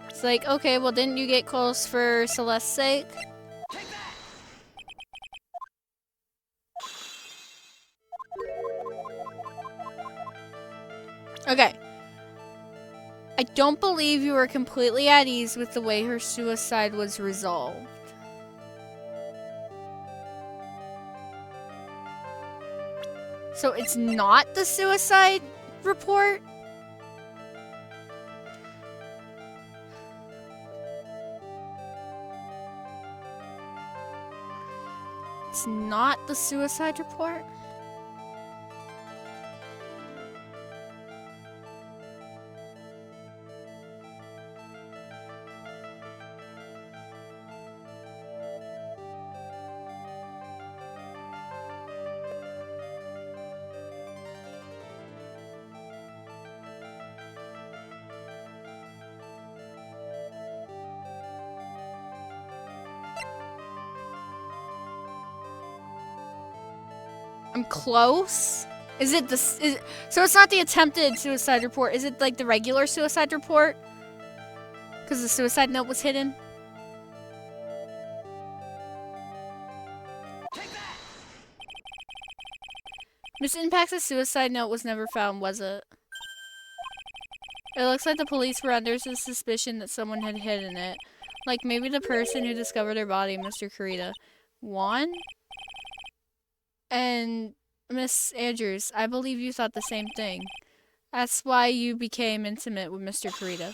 It's like, okay, well, didn't you get close for Celeste's sake? Okay. I don't believe you were completely at ease with the way her suicide was resolved. So it's not the suicide report? It's not the suicide report? I'm close. Is it the... so it's not the attempted suicide report. Is it like the regular suicide report? Because the suicide note was hidden? Miss Impact's suicide note was never found, was it? It looks like the police were under the suspicion that someone had hidden it. Like maybe the person who discovered her body, Mr. Kurita. Juan? And Miss Andrews, I believe you thought the same thing. That's why you became intimate with Mr. Kurita.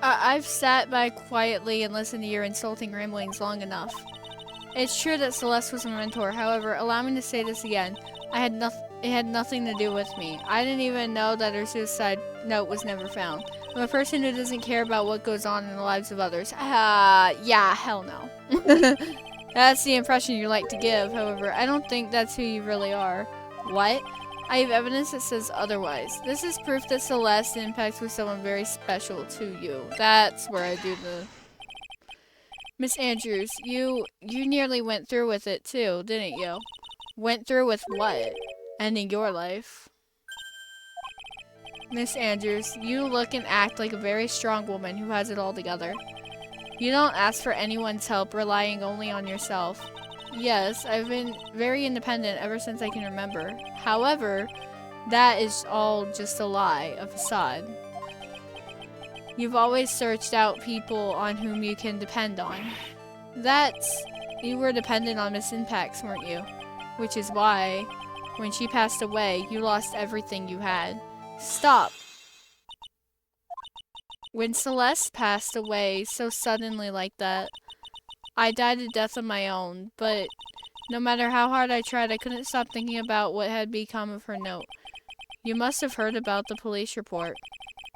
I've sat by quietly and listened to your insulting ramblings long enough. It's true that Celeste was my mentor. However, allow me to say this again. It had nothing to do with me. I didn't even know that her suicide note was never found. I'm a person who doesn't care about what goes on in the lives of others. Yeah, hell no. That's the impression you like to give. However, I don't think that's who you really are. What? I have evidence that says otherwise. This is proof that Celeste Impact was someone very special to you. That's where I do the... Miss Andrews, you nearly went through with it too, didn't you? Went through with what? Ending your life. Miss Andrews, you look and act like a very strong woman who has it all together. You don't ask for anyone's help, relying only on yourself. Yes, I've been very independent ever since I can remember. However, that is all just a lie, a facade. You've always searched out people on whom you can depend on. You were dependent on Miss Impacts, weren't you? Which is why, when she passed away, you lost everything you had. Stop. When Celeste passed away so suddenly like that, I died a death of my own, but no matter how hard I tried, I couldn't stop thinking about what had become of her note. You must have heard about the police report.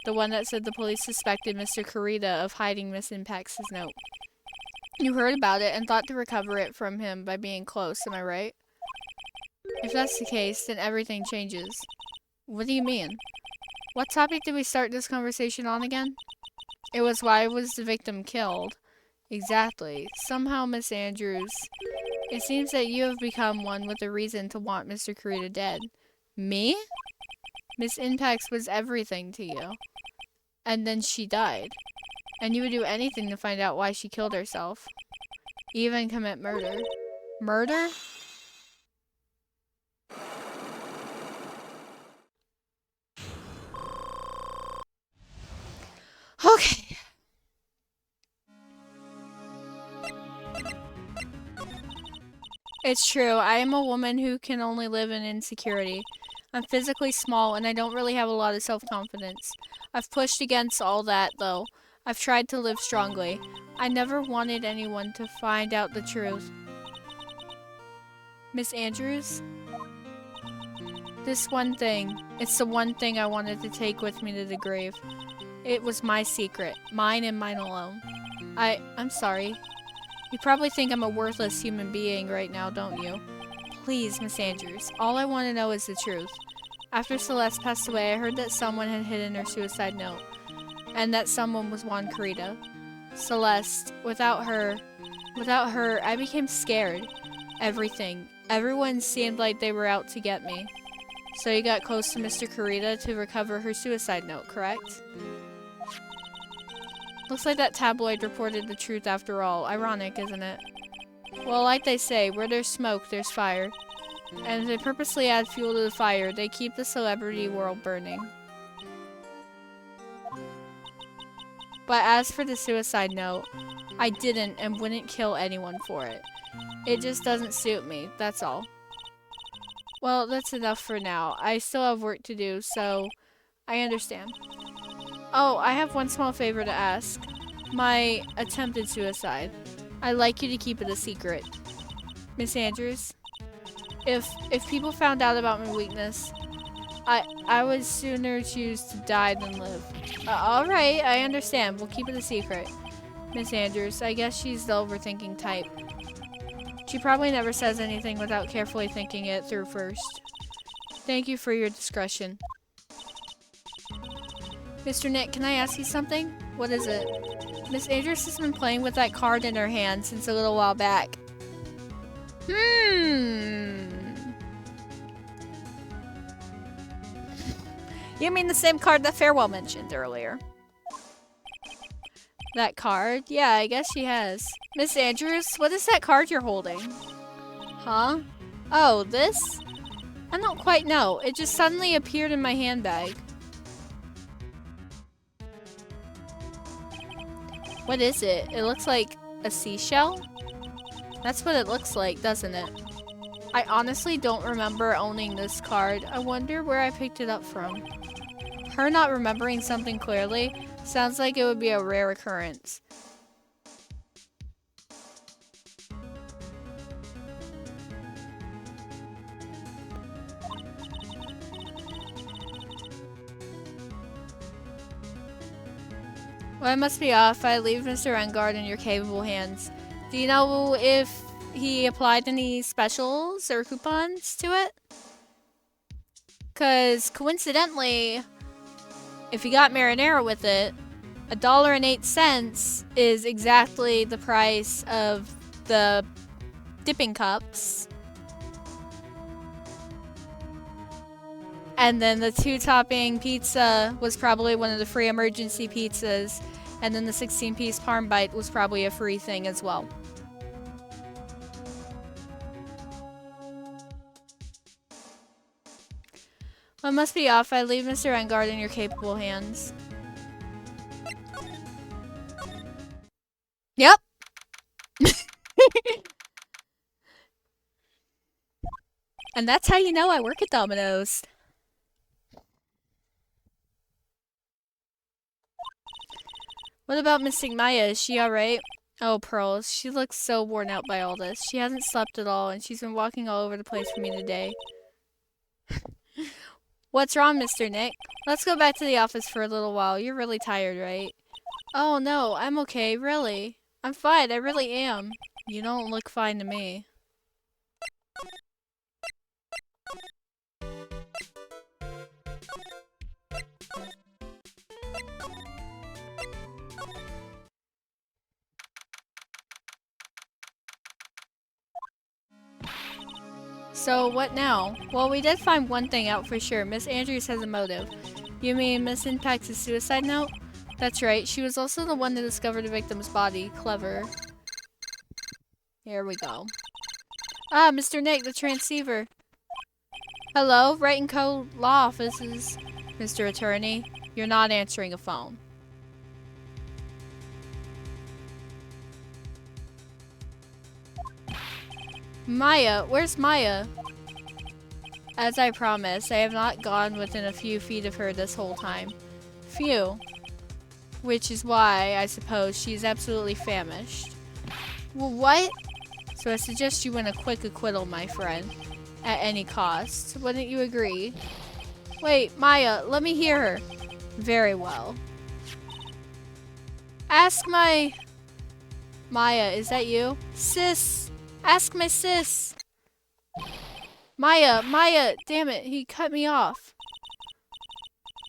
The one that said the police suspected Mr. Kurita of hiding Miss Impax's note. You heard about it and thought to recover it from him by being close, am I right? If that's the case, then everything changes. What do you mean? What topic did we start this conversation on again? It was why was the victim killed? Exactly. Somehow, Miss Andrews, it seems that you have become one with a reason to want Mr. Kurita dead. Me? Miss Impax was everything to you. And then she died. And you would do anything to find out why she killed herself. Even commit murder. Murder? Okay. It's true, I am a woman who can only live in insecurity. I'm physically small and I don't really have a lot of self-confidence. I've pushed against all that, though. I've tried to live strongly. I never wanted anyone to find out the truth. Miss Andrews? This one thing. It's the one thing I wanted to take with me to the grave. It was my secret. Mine and mine alone. I'm sorry. You probably think I'm a worthless human being right now, don't you? Please, Miss Andrews. All I want to know is the truth. After Celeste passed away, I heard that someone had hidden her suicide note. And that someone was Juan Kurita. Celeste, without her, I became scared. Everything. Everyone seemed like they were out to get me. So you got close to Mr. Kurita to recover her suicide note, correct? Looks like that tabloid reported the truth after all. Ironic, isn't it? Well, like they say, where there's smoke, there's fire. And if they purposely add fuel to the fire, they keep the celebrity world burning. But as for the suicide note, I didn't and wouldn't kill anyone for it. It just doesn't suit me, that's all. Well, that's enough for now. I still have work to do, so I understand. Oh, I have one small favor to ask. My attempted suicide. I'd like you to keep it a secret. Miss Andrews? If people found out about my weakness, I would sooner choose to die than live. Alright, I understand. We'll keep it a secret. Miss Andrews, I guess she's the overthinking type. She probably never says anything without carefully thinking it through first. Thank you for your discretion. Mr. Nick, can I ask you something? What is it? Miss Andrews has been playing with that card in her hand since a little while back. You mean the same card that Farewell mentioned earlier? That card? Yeah, I guess she has. Miss Andrews, what is that card you're holding? Huh? Oh, this? I don't quite know. It just suddenly appeared in my handbag. What is it? It looks like a seashell? That's what it looks like, doesn't it? I honestly don't remember owning this card. I wonder where I picked it up from. Her not remembering something clearly sounds like it would be a rare occurrence. Well, I must be off. I leave Mr. Engard in your capable hands. Do you know if he applied any specials or coupons to it? Because coincidentally, if you got marinara with it, $1.08 is exactly the price of the dipping cups. And then the 2-topping pizza was probably one of the free emergency pizzas. And then the 16-piece Parm Bite was probably a free thing as well. Well, I must be off. I leave Mr. Engard in your capable hands. Yep. And that's how you know I work at Domino's. What about missing Maya? Is she alright? Oh, Pearls. She looks so worn out by all this. She hasn't slept at all, and she's been walking all over the place for me today. What's wrong, Mr. Nick? Let's go back to the office for a little while. You're really tired, right? Oh, no, I'm okay, really. I'm fine, I really am. You don't look fine to me. So, what now? Well, we did find one thing out for sure. Miss Andrews has a motive. You mean Miss Impact's suicide note? That's right. She was also the one that discovered the victim's body. Clever. Here we go. Ah, Mr. Nick, the transceiver. Hello, Wright & Co. Law Offices. Mr. Attorney, you're not answering a phone. Maya, where's Maya? As I promised, I have not gone within a few feet of her this whole time. Few. Which is why, I suppose, she is absolutely famished. Well, what? So I suggest you win a quick acquittal, my friend. At any cost. Wouldn't you agree? Wait, Maya, let me hear her. Very well. Ask my... Maya, is that you? Sis! Ask my sis! Maya, damn it, he cut me off.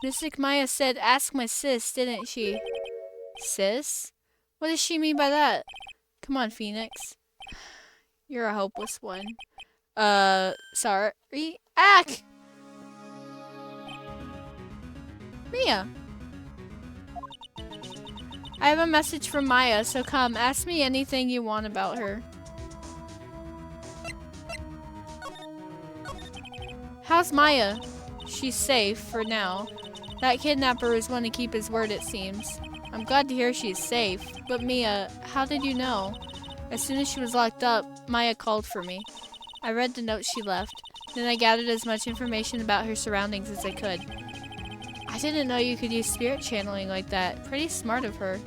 Mystic Maya said ask my sis, didn't she? Sis? What does she mean by that? Come on, Phoenix. You're a hopeless one. Sorry. Ack! Mia! I have a message from Maya, so come, ask me anything you want about her. How's Maya? She's safe, for now. That kidnapper is one to keep his word, it seems. I'm glad to hear she's safe. But Mia, how did you know? As soon as she was locked up, Maya called for me. I read the note she left. Then I gathered as much information about her surroundings as I could. I didn't know you could use spirit channeling like that. Pretty smart of her.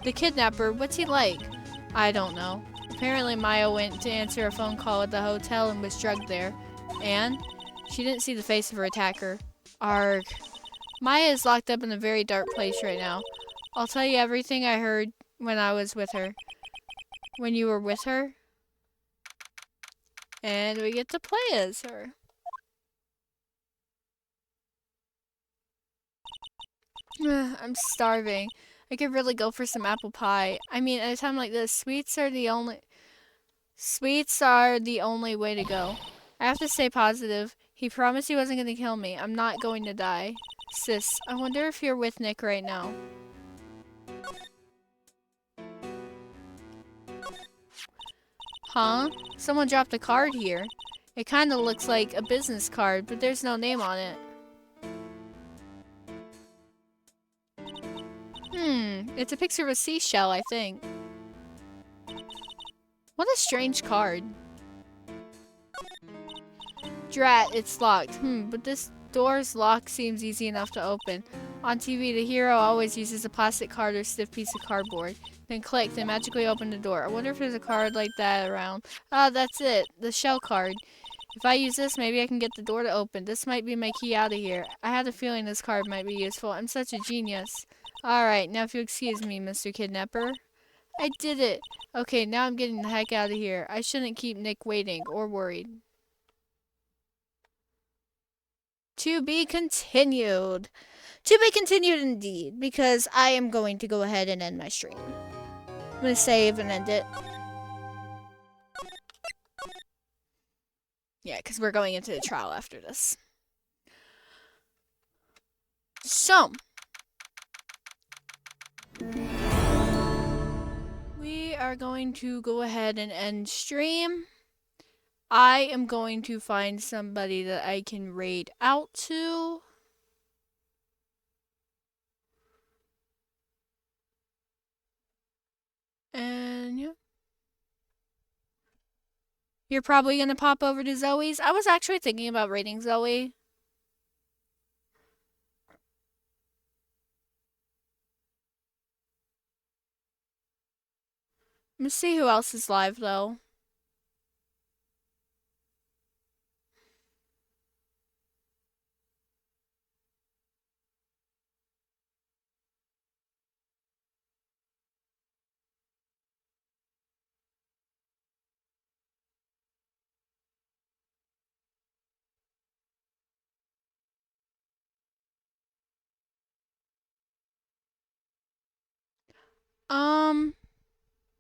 The kidnapper, what's he like? I don't know. Apparently Maya went to answer a phone call at the hotel and was drugged there. And she didn't see the face of her attacker. Arg. Maya is locked up in a very dark place right now. I'll tell you everything I heard when I was with her. When you were with her? And we get to play as her. I'm starving. I could really go for some apple pie. I mean, at a time like this, sweets are the only way to go. I have to stay positive. He promised he wasn't going to kill me. I'm not going to die. Sis, I wonder if you're with Nick right now. Huh? Someone dropped a card here. It kind of looks like a business card, but there's no name on it. It's a picture of a seashell, I think. What a strange card. Drat, it's locked. But this door's lock seems easy enough to open. On TV, the hero always uses a plastic card or stiff piece of cardboard. Then click, they magically open the door. I wonder if there's a card like that around. Ah, that's it. The shell card. If I use this, maybe I can get the door to open. This might be my key out of here. I had a feeling this card might be useful. I'm such a genius. Alright, now if you'll excuse me, Mr. Kidnapper. I did it! Okay, now I'm getting the heck out of here. I shouldn't keep Nick waiting or worried. To be continued. To be continued indeed, because I am going to go ahead and end my stream. I'm going to save and end it. Yeah, because we're going into the trial after this. So. We are going to go ahead and end stream. I am going to find somebody that I can raid out to. And yeah. You're probably going to pop over to Zoe's. I was actually thinking about raiding Zoe. Let's see who else is live though.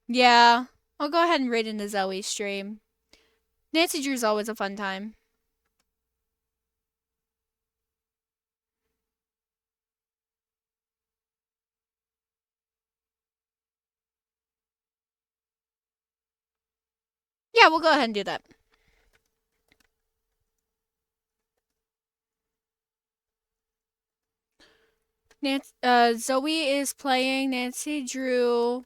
Yeah. I'll go ahead and raid into Zoe's stream. Nancy Drew's always a fun time. Yeah, we'll go ahead and do that. Zoe is playing Nancy Drew.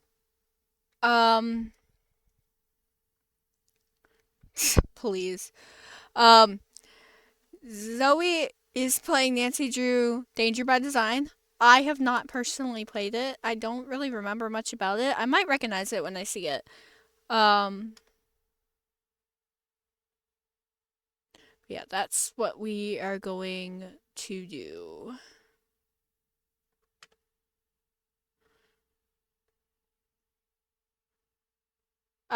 Please. Zoe is playing Nancy Drew Danger by Design. I have not personally played it. I don't really remember much about it. I might recognize it when I see it. Yeah, that's what we are going to do.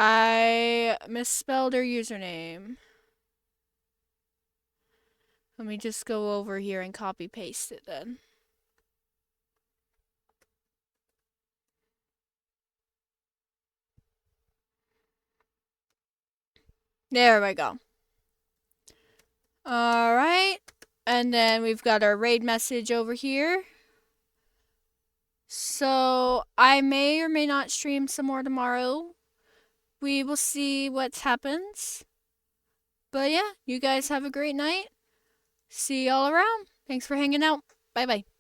I misspelled her username. Let me just go over here and copy paste it then. There we go. Alright. And then we've got our raid message over here. So I may or may not stream some more tomorrow. We will see what happens. But yeah, you guys have a great night. See y'all around. Thanks for hanging out. Bye bye.